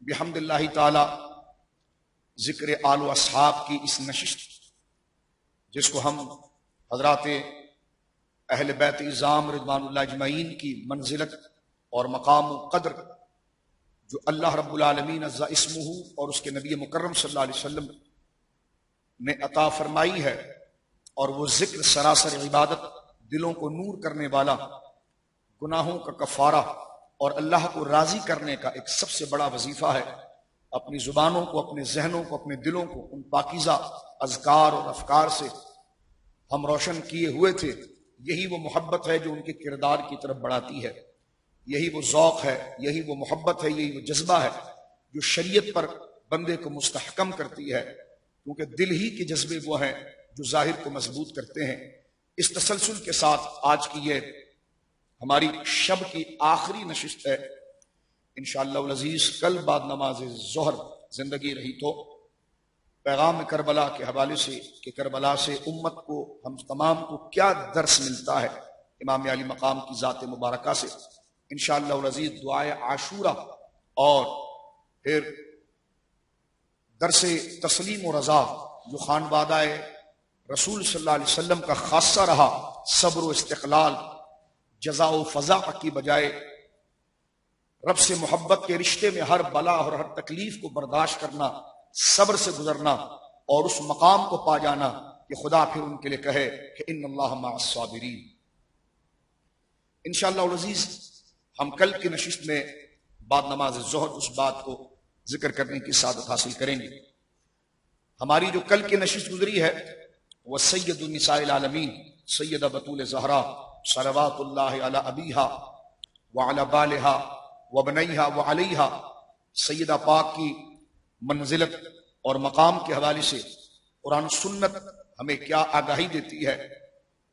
بحمد اللہ تعالی ذکر آل و اصحاب کی اس نشست جس کو ہم حضرات اہل بیت اعظام رضوان اللہ اجمعین کی منزلت اور مقام و قدر جو اللہ رب العالمین عز اسمہ اور اس کے نبی مکرم صلی اللہ علیہ وسلم نے عطا فرمائی ہے، اور وہ ذکر سراسر عبادت، دلوں کو نور کرنے والا، گناہوں کا کفارہ اور اللہ کو راضی کرنے کا ایک سب سے بڑا وظیفہ ہے۔ اپنی زبانوں کو، اپنے ذہنوں کو، اپنے دلوں کو ان پاکیزہ اذکار اور افکار سے ہم روشن کیے ہوئے تھے۔ یہی وہ محبت ہے جو ان کے کردار کی طرف بڑھاتی ہے، یہی وہ ذوق ہے، یہی وہ محبت ہے، یہی وہ جذبہ ہے جو شریعت پر بندے کو مستحکم کرتی ہے، کیونکہ دل ہی کے جذبے وہ ہیں جو ظاہر کو مضبوط کرتے ہیں۔ اس تسلسل کے ساتھ آج کی یہ ہماری شب کی آخری نشست ہے انشاءاللہ العزیز۔ کل بعد نماز ظہر زندگی رہی تو پیغام کربلا کے حوالے سے کہ کربلا سے امت کو، ہم تمام کو کیا درس ملتا ہے امام علی مقام کی ذات مبارکہ سے، انشاءاللہ العزیز دعائے عاشورہ اور پھر درس تسلیم و رضا جو خانوادہ رسول صلی اللہ علیہ وسلم کا خاصہ رہا، صبر و استقلال، جزا و فضا کی بجائے رب سے محبت کے رشتے میں ہر بلا اور ہر تکلیف کو برداشت کرنا، صبر سے گزرنا اور اس مقام کو پا جانا کہ خدا پھر ان کے لیے کہے کہ ان اللہ مع الصابرین۔ انشاءاللہ العزیز ہم کل کی نشست میں بعد نماز ظہر اس بات کو ذکر کرنے کی سعادت حاصل کریں گے۔ ہماری جو کل کی نشست گزری ہے وہ سید النساء العالمین سیدہ بطول زہرا صلوات اللہ علی ابیہا وعلی بالہا وبنیہا وعلیہا، سیدہ پاک کی منزلت اور مقام کے حوالے سے قرآن و سنت ہمیں کیا آگاہی دیتی ہے،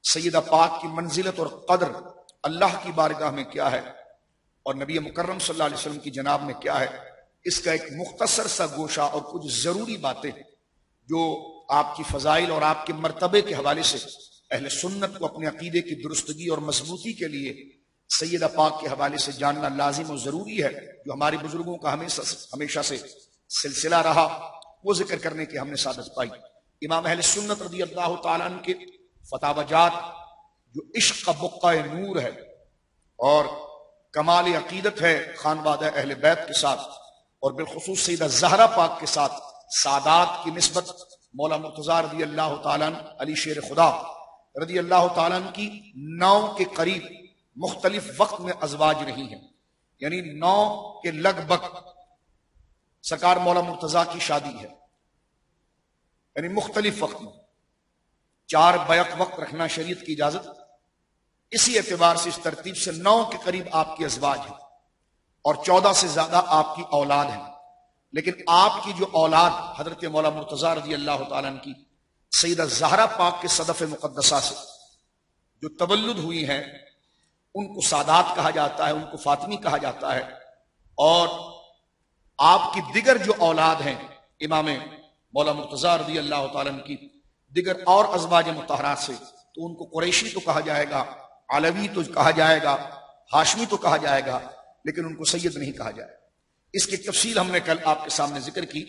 سیدہ پاک کی منزلت اور قدر اللہ کی بارگاہ میں کیا ہے اور نبی مکرم صلی اللہ علیہ وسلم کی جناب میں کیا ہے، اس کا ایک مختصر سا گوشہ اور کچھ ضروری باتیں جو آپ کی فضائل اور آپ کے مرتبے کے حوالے سے اہل سنت کو اپنے عقیدے کی درستگی اور مضبوطی کے لیے سیدہ پاک کے حوالے سے جاننا لازم و ضروری ہے، جو ہمارے بزرگوں کا ہمیشہ سے سلسلہ رہا، وہ ذکر کرنے کی ہم نے سعادت پائی۔ امام اہل سنت رضی اللہ تعالیٰ عنہ کے فتاوی جات جو عشق کا بقع نور ہے اور کمال عقیدت ہے خانوادہ اہل بیت کے ساتھ، اور بالخصوص سیدہ زہرا پاک کے ساتھ سادات کی نسبت مولا مرتضیٰ رضی اللہ تعالیٰ عنہ، علی شیر خدا رضی اللہ تعالیٰ عنہ کی 9 کے قریب مختلف وقت میں ازواج رہی ہیں، یعنی 9 کے لگ بھگ سرکار مولا مرتضیٰ کی شادی ہے، یعنی مختلف وقت میں 4 بیک وقت رکھنا شریعت کی اجازت، اسی اعتبار سے اس ترتیب سے 9 کے قریب آپ کی ازواج ہیں اور 14 سے زیادہ آپ کی اولاد ہیں۔ لیکن آپ کی جو اولاد حضرت مولا مرتضیٰ رضی اللہ تعالیٰ عنہ کی سیدہ زہرا پاک کے صدف مقدسہ سے جو تولد ہوئی ہیں ان کو سادات کہا جاتا ہے، ان کو فاطمی کہا جاتا ہے، اور آپ کی دیگر جو اولاد ہیں امام مولا مرتضیٰ رضی اللہ تعالیٰ عنہ کی دیگر اور ازواج مطہرات سے، تو ان کو قریشی تو کہا جائے گا، علوی تو کہا جائے گا، ہاشمی تو کہا جائے گا، لیکن ان کو سید نہیں کہا جائے گا۔ اس کی تفصیل ہم نے کل آپ کے سامنے ذکر کی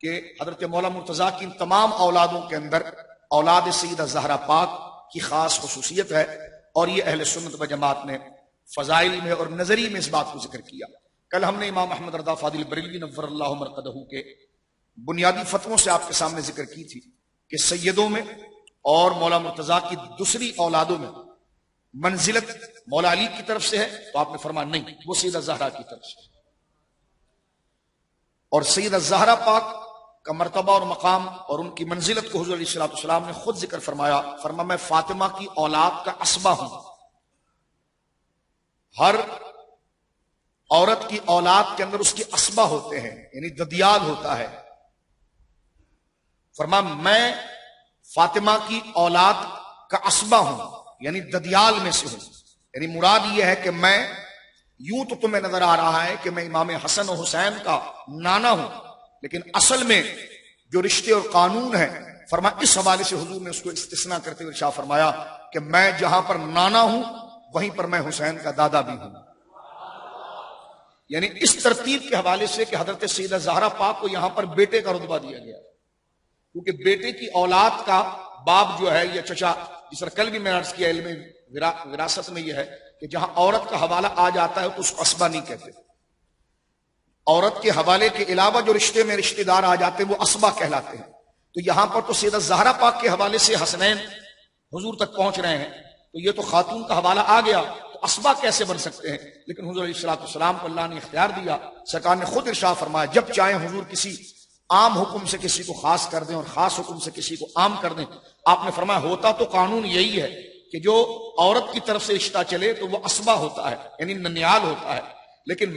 کہ حضرت مولا مرتضیٰ کی تمام اولادوں کے اندر اولاد سیدہ زہرا پاک کی خاص خصوصیت ہے، اور یہ اہل سنت و جماعت نے فضائل میں اور نظری میں اس بات کو ذکر کیا۔ کل ہم نے امام احمد رضا فاضل بریلوی نور اللہ مرقدہ کے بنیادی فتووں سے آپ کے سامنے ذکر کی تھی کہ سیدوں میں اور مولا مرتضیٰ کی دوسری اولادوں میں منزلت مولا علی کی طرف سے ہے، تو آپ نے فرمایا نہیں، وہ سیدہ زہرا کی طرف سے، اور سیدہ زہرا پاک کا مرتبہ اور مقام اور ان کی منزلت کو حضور علیہ السلام نے خود ذکر فرمایا، میں فاطمہ کی اولاد کا عصبہ ہوں۔ ہر عورت کی اولاد کے اندر اس کے عصبہ ہوتے ہیں، یعنی ددیال ہوتا ہے۔ میں فاطمہ کی اولاد کا عصبہ ہوں، یعنی ددیال میں سے ہوں، یعنی مراد یہ ہے کہ میں، یوں تو تمہیں نظر آ رہا ہے کہ میں امام حسن و حسین کا نانا ہوں، لیکن اصل میں جو رشتے اور قانون ہے، اس حوالے سے حضور نے اس کو استثناء کرتے ہوئے ارشاد فرمایا کہ میں جہاں پر نانا ہوں وہیں پر میں حسین کا دادا بھی ہوں۔ یعنی اس ترتیب کے حوالے سے کہ حضرت سیدہ زہرا پاک کو یہاں پر بیٹے کا رتبہ دیا گیا، کیونکہ بیٹے کی اولاد کا باپ جو ہے یا چچا، جس طرح کل بھی میں عرض کیا علم وراثت میں یہ ہے کہ جہاں عورت کا حوالہ آ جاتا ہے تو اس کو اسبا نہیں کہتے، عورت کے حوالے کے علاوہ جو رشتے میں رشتہ دار آ جاتے ہیں وہ اسبا کہلاتے ہیں۔ تو یہاں پر تو سیدہ زہرا پاک کے حوالے سے حسنین حضور تک پہنچ رہے ہیں، تو یہ تو خاتون کا حوالہ آ گیا، تو اسبا کیسے بن سکتے ہیں؟ لیکن حضور علیہ الصلوۃ والسلام کو اللہ نے اختیار دیا، سرکار نے خود ارشاد فرمایا جب چاہیں حضور کسی عام حکم سے کسی کو خاص کر دیں اور خاص حکم سے کسی کو عام کر دیں۔ آپ نے فرمایا ہوتا تو قانون یہی ہے کہ جو عورت کی طرف سے رشتہ چلے تو وہ اسبا ہوتا ہے، یعنی ننیال ہوتا ہے، لیکن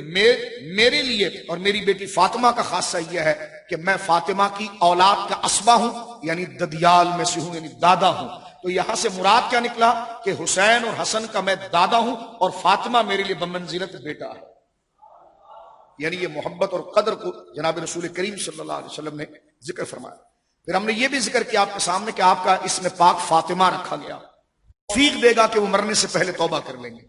میرے لیے اور میری بیٹی فاطمہ کا خاصہ یہ ہے کہ میں فاطمہ کی اولاد کا اسبا ہوں، یعنی ددیال میں سے ہوں، یعنی دادا ہوں۔ تو یہاں سے مراد کیا نکلا کہ حسین اور حسن کا میں دادا ہوں اور فاطمہ میرے لیے بمنزلت بیٹا ہے، یعنی یہ محبت اور قدر کو جناب رسول کریم صلی اللہ علیہ وسلم نے ذکر فرمایا۔ پھر ہم نے یہ بھی ذکر کیا آپ کے سامنے کہ آپ کا اسم پاک فاطمہ رکھا گیا، توفیق دے گا کہ وہ مرنے سے پہلے توبہ کر لیں گے،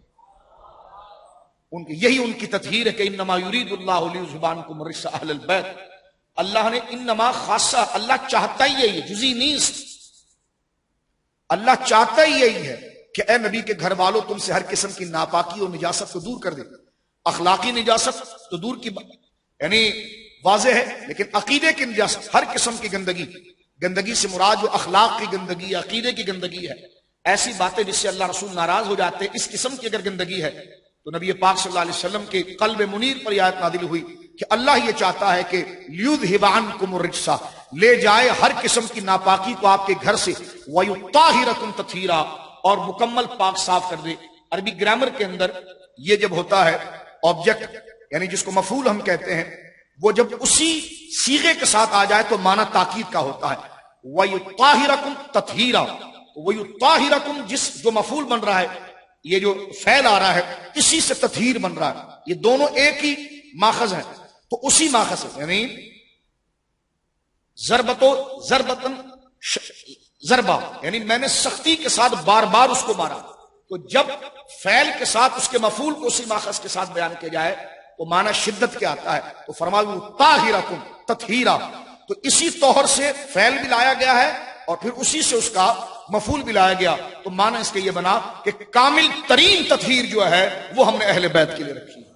یہی ان کی تطہیر ہے کہ انما یرید اللہ لیذھب عنکم الرجس اہل البیت۔ اللہ نے انما خاصہ، اللہ چاہتا ہی یہی ہے، جزئی نیست، اللہ چاہتا ہی یہی ہے کہ اے نبی کے گھر والوں تم سے ہر قسم کی ناپاکی اور نجاست کو دور کر دے۔ اخلاقی نجاست تو دور کی یعنی واضح ہے، لیکن عقیدے کی نجاست، ہر قسم کی گندگی سے مراد جو اخلاق کی گندگی، عقیدے کی گندگی ہے، ایسی باتیں جس سے اللہ رسول ناراض ہو جاتے ہیں، اس قسم کی اگر گندگی ہے تو نبی پاک صلی اللہ علیہ وسلم کے قلب منیر پر یہ آیت نازل ہوئی کہ اللہ یہ چاہتا ہے کہ لیذھب عنکم الرجس، لے جائے ہر قسم کی ناپاکی کو آپ کے گھر سے، ویطہرکم تطہیرا، اور مکمل پاک صاف کر دے۔ عربی گرامر کے اندر یہ جب ہوتا ہے آبجیکٹ، یعنی جس کو مفعول ہم کہتے ہیں، وہ جب اسی صیغے کے ساتھ آ جائے تو معنی تاکید کا ہوتا ہے، ویطہرکم تطہیرا۔ ویطہرکم جو مفعول بن رہا ہے، یہ جو فعل آ رہا ہے، اسی سے تطہیر بن رہا ہے، یہ دونوں ایک ہی ماخذ ہیں، تو اسی ماخذ سے یعنی ضربتن ضربہ، یعنی میں نے سختی کے ساتھ بار بار اس کو مارا۔ تو جب فعل کے ساتھ اس کے مفعول کو اسی ماخذ کے ساتھ بیان کیا جائے تو معنی شدت کے آتا ہے، تو فرمایا طاہرکم تطہیرا، تو اسی طہر سے فعل بھی لایا گیا ہے اور پھر اسی سے اس کا مفعول بھی لایا گیا، تو معنی اس کے یہ بنا کہ کامل ترین تطہیر جو ہے وہ ہم نے اہل بیت کے لیے رکھی ہے،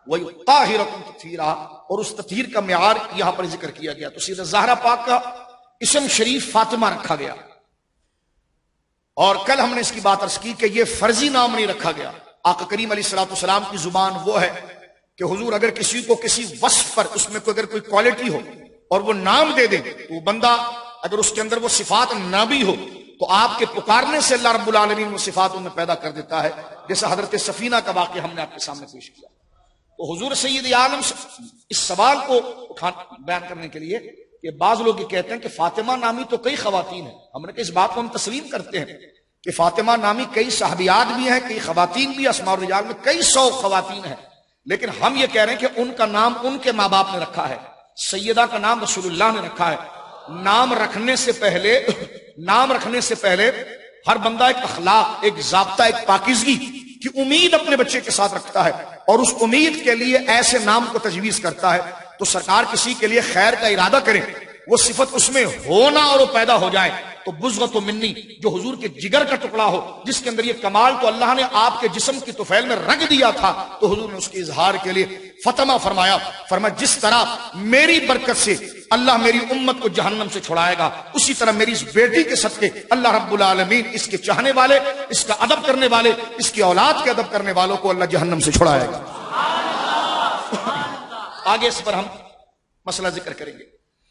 وَيُطَّهِرَكُمْ تَطْهِيرًا، اور اس تطہیر کا معیار یہاں پر ذکر کیا گیا۔ تو سیدہ زہرا پاک کا اسم شریف فاطمہ رکھا گیا، اور کل ہم نے اس کی بات عرض کی کہ یہ فرضی نام نہیں رکھا گیا۔ آقا کریم علیہ الصلوۃ والسلام کی زبان وہ ہے کہ حضور اگر کسی کو کسی وصف پر اس میں اگر کوئی کوالٹی ہو اور وہ نام دے دیں تو وہ بندہ اگر اس کے اندر وہ صفات نہ بھی ہو تو آپ کے پکارنے سے اللہ رب العالمین وہ صفات ان میں پیدا کر دیتا ہے، جیسا حضرت سفینہ کا واقعہ ہم نے آپ کے سامنے پیش کیا۔ تو حضور سید عالم اس سوال کو بیان کرنے کے لیے کہ بعض لوگ یہ کہتے ہیں کہ فاطمہ نامی تو کئی خواتین ہیں، ہم نے کہ اس بات کو ہم تسلیم کرتے ہیں کہ فاطمہ نامی کئی صحابیات بھی ہیں، کئی خواتین بھی، اسماء الرجال میں کئی 100 خواتین ہیں، لیکن ہم یہ کہہ رہے ہیں کہ ان کا نام ان کے ماں باپ نے رکھا ہے، سیدہ کا نام رسول اللہ نے رکھا ہے۔ نام رکھنے سے پہلے ہر بندہ ایک اخلاق، ایک ضابطہ، ایک پاکیزگی کی امید اپنے بچے کے ساتھ رکھتا ہے اور اس امید کے لیے ایسے نام کو تجویز کرتا ہے۔ تو سرکار کسی کے لیے خیر کا ارادہ کرے، وہ صفت اس میں ہونا اور وہ پیدا ہو جائے تو بزغت منی، جو حضور کے جگر کا ٹکڑا ہو، جس کے اندر یہ کمال تو اللہ نے آپ کے جسم کی طفیل میں رنگ دیا تھا، تو حضور نے اس کے اظہار کے لیے فاطمہ فرمایا جس طرح میری برکت سے اللہ میری امت کو جہنم سے چھڑائے گا، اسی طرح میری اس بیٹی کے صدقے اللہ رب العالمین اس کے چاہنے والے، اس کا ادب کرنے والے، اس کی اولاد کے ادب کرنے والوں کو اللہ جہنم سے چھڑائے گا۔ آگے اس پر ہم مسئلہ ذکر کریں گے۔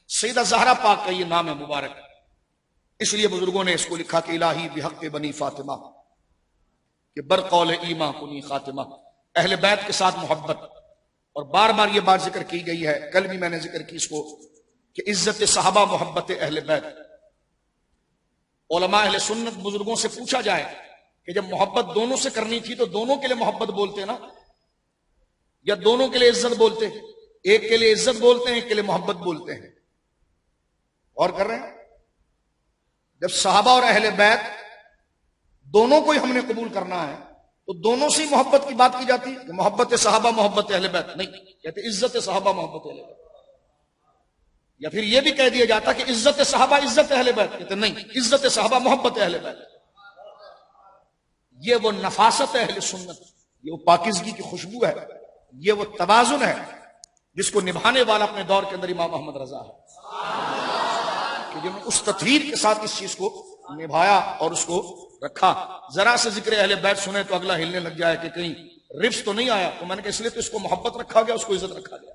سیدہ زہرا پاک کا یہ نام ہے مبارک، اس لیے بزرگوں نے اس کو لکھا کہ الہی بحق بنی فاطمہ، کہ برقول ایمان کنی خاتمہ، اہل بیت کے ساتھ محبت، اور بار بار یہ بات ذکر کی گئی ہے، کل بھی میں نے ذکر کی اس کو کہ عزت صحابہ محبت اہل بیت۔ علماء اہل سنت بزرگوں سے پوچھا جائے کہ جب محبت دونوں سے کرنی تھی تو دونوں کے لیے محبت بولتے نا، یا دونوں کے لیے عزت بولتے؟ ایک کے لیے عزت بولتے ہیں، ایک کے لیے محبت بولتے ہیں۔ اور کر رہے ہیں جب صحابہ اور اہل بیت دونوں کو ہی ہم نے قبول کرنا ہے تو دونوں سے محبت کی بات کی جاتی ہے کہ محبت صحابہ محبت اہل بیت؟ نہیں، کہتے عزت صحابہ محبت اہل بیت. یا پھر یہ بھی کہہ دیا جاتا کہ عزت صحابہ عزت اہل بیت، کہتے نہیں، عزت صحابہ محبت اہل بیت. یہ وہ نفاست ہے اہل سنت، یہ وہ پاکیزگی کی خوشبو ہے، یہ وہ توازن ہے جس کو نبھانے والا اپنے دور کے اندر امام احمد رضا ہے، کہ جنہوں نے اس تطہیر کے ساتھ اس چیز کو نبھایا اور اس کو رکھا. ذرا سے ذکر اہل بیت سنے تو اگلا ہلنے لگ جائے کہ کہیں رفس تو نہیں آیا. تو میں نے کہا اس لیے تو اس کو محبت رکھا گیا، اس کو عزت رکھا گیا.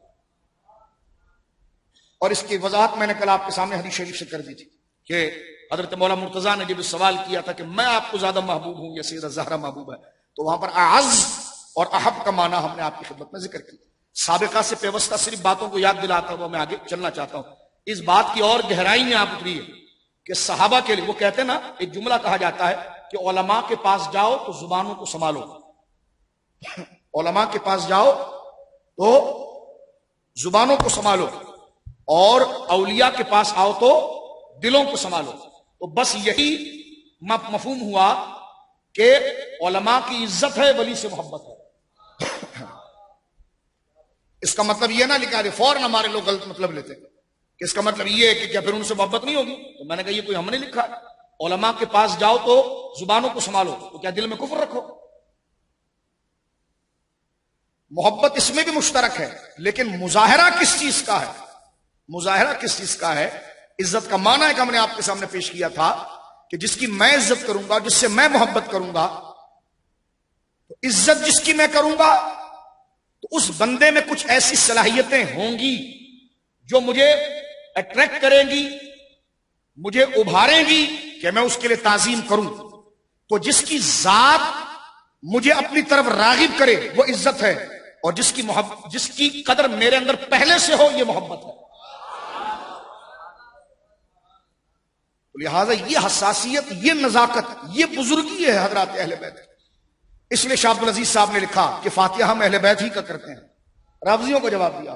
اور اس کی وضاحت میں نے کل آپ کے سامنے حدیث شریف سے کر دی تھی کہ حضرت مولا مرتضیٰ نے جب سوال کیا تھا کہ میں آپ کو زیادہ محبوب ہوں یا سیدہ زہرا محبوب ہے، تو وہاں پر اعز اور احب کا معنی ہم نے آپ کی خدمت میں ذکر کیا. سابقہ سے پیوستہ صرف باتوں کو یاد دلاتا ہوا میں آگے چلنا چاہتا ہوں. اس بات کی اور گہرائی میں آپ اتری ہے کہ صحابہ کے لیے وہ کہتے ہیں نا، ایک جملہ کہا جاتا ہے کہ علماء کے پاس جاؤ تو زبانوں کو سنبھالو. علماء کے پاس جاؤ تو زبانوں کو سنبھالو، اور اولیاء کے پاس آؤ تو دلوں کو سنبھالو. تو بس یہی مفہوم ہوا کہ علماء کی عزت ہے، ولی سے محبت ہے. اس کا مطلب یہ نہ لکھا دے، فوراً ہمارے لوگ غلط مطلب لیتے کہ اس کا مطلب یہ ہے کہ کیا پھر ان سے محبت نہیں ہوگی. تو میں نے کہا یہ کوئی ہم نے لکھا. علماء کے پاس جاؤ تو زبانوں کو سنبھالو، تو کیا دل میں کفر رکھو؟ محبت اس میں بھی مشترک ہے، لیکن مظاہرہ کس چیز کا ہے؟ مظاہرہ کس چیز کا ہے؟ عزت کا معنی ہے کہ ہم نے آپ کے سامنے پیش کیا تھا کہ جس کی میں عزت کروں گا، جس سے میں محبت کروں گا، تو عزت جس کی میں کروں گا تو اس بندے میں کچھ ایسی صلاحیتیں ہوں گی جو مجھے اٹریکٹ کریں گی، مجھے ابھاریں گی کہ میں اس کے لیے تعظیم کروں. تو جس کی ذات مجھے اپنی طرف راغب کرے وہ عزت ہے، اور جس کی قدر میرے اندر پہلے سے ہو یہ محبت ہے. لہذا یہ حساسیت، یہ نزاکت، یہ بزرگی ہے حضرات اہل بیت. اس لیے شاہ عبدالعزیز صاحب نے لکھا کہ فاتحہ ہم اہل بیت ہی کا کرتے ہیں. رافضیوں کو جواب دیا.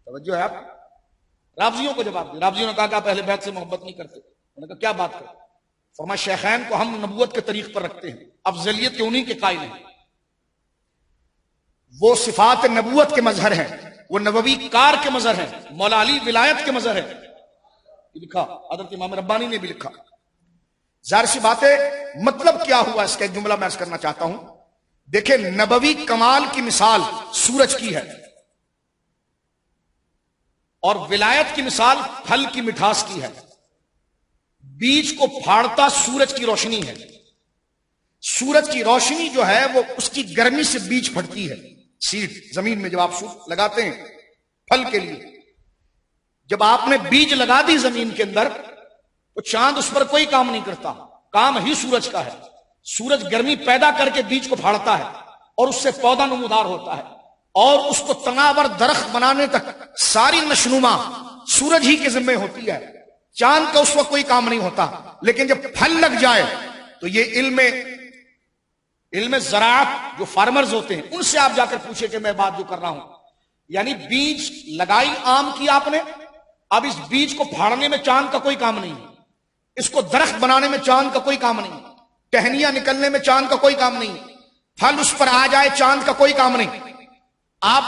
توجہ ہے آپ؟ رافضیوں کو جواب دیا. رافضیوں نے کہا کہ آپ اہل بیت سے محبت نہیں کرتے. انہوں نے کہا کیا بات کرتے؟ فرمایا شیخین کو ہم نبوت کے طریق پر رکھتے ہیں، افضلیت کے انہی کے قائل ہیں. وہ صفات نبوت کے مظہر ہیں، وہ نبوی کار کے مظہر ہیں، مولا علی ولایت کے مظہر ہیں. لکھا حضرت امام ربانی نے بھی لکھا. ظاہر سی بات ہے مطلب کیا ہوا اس کا ایک جملہ میں عرض کرنا چاہتا ہوں. دیکھیں نبوی کمال کی مثال سورج کی ہے، اور ولایت کی مثال پھل کی مٹھاس کی ہے. بیج کو پھاڑتا سورج کی روشنی ہے. سورج کی روشنی جو ہے وہ اس کی گرمی سے بیج پھٹتی ہے. سیڈ زمین میں جب آپ لگاتے ہیں پھل کے لیے، جب آپ نے بیج لگا دی زمین کے اندر تو چاند اس پر کوئی کام نہیں کرتا، کام ہی سورج کا ہے. سورج گرمی پیدا کر کے بیج کو پھاڑتا ہے اور اس سے پودا نمودار ہوتا ہے، اور اس کو تناور درخت بنانے تک ساری نشنما سورج ہی کے ذمہ ہوتی ہے. چاند کا اس وقت کوئی کام نہیں ہوتا. لیکن جب پھل لگ جائے تو یہ علم زراعت جو فارمرز ہوتے ہیں ان سے آپ جا کر پوچھے کہ میں بات جو کر رہا ہوں، یعنی بیج لگائی آم کی آپ نے، اب اس بیج کو پھاڑنے میں چاند کا کوئی کام نہیں، اس کو درخت بنانے میں چاند کا کوئی کام نہیں، ٹہنیاں نکلنے میں چاند کا کوئی کام نہیں، پھل اس پر آ جائے چاند کا کوئی کام نہیں. آپ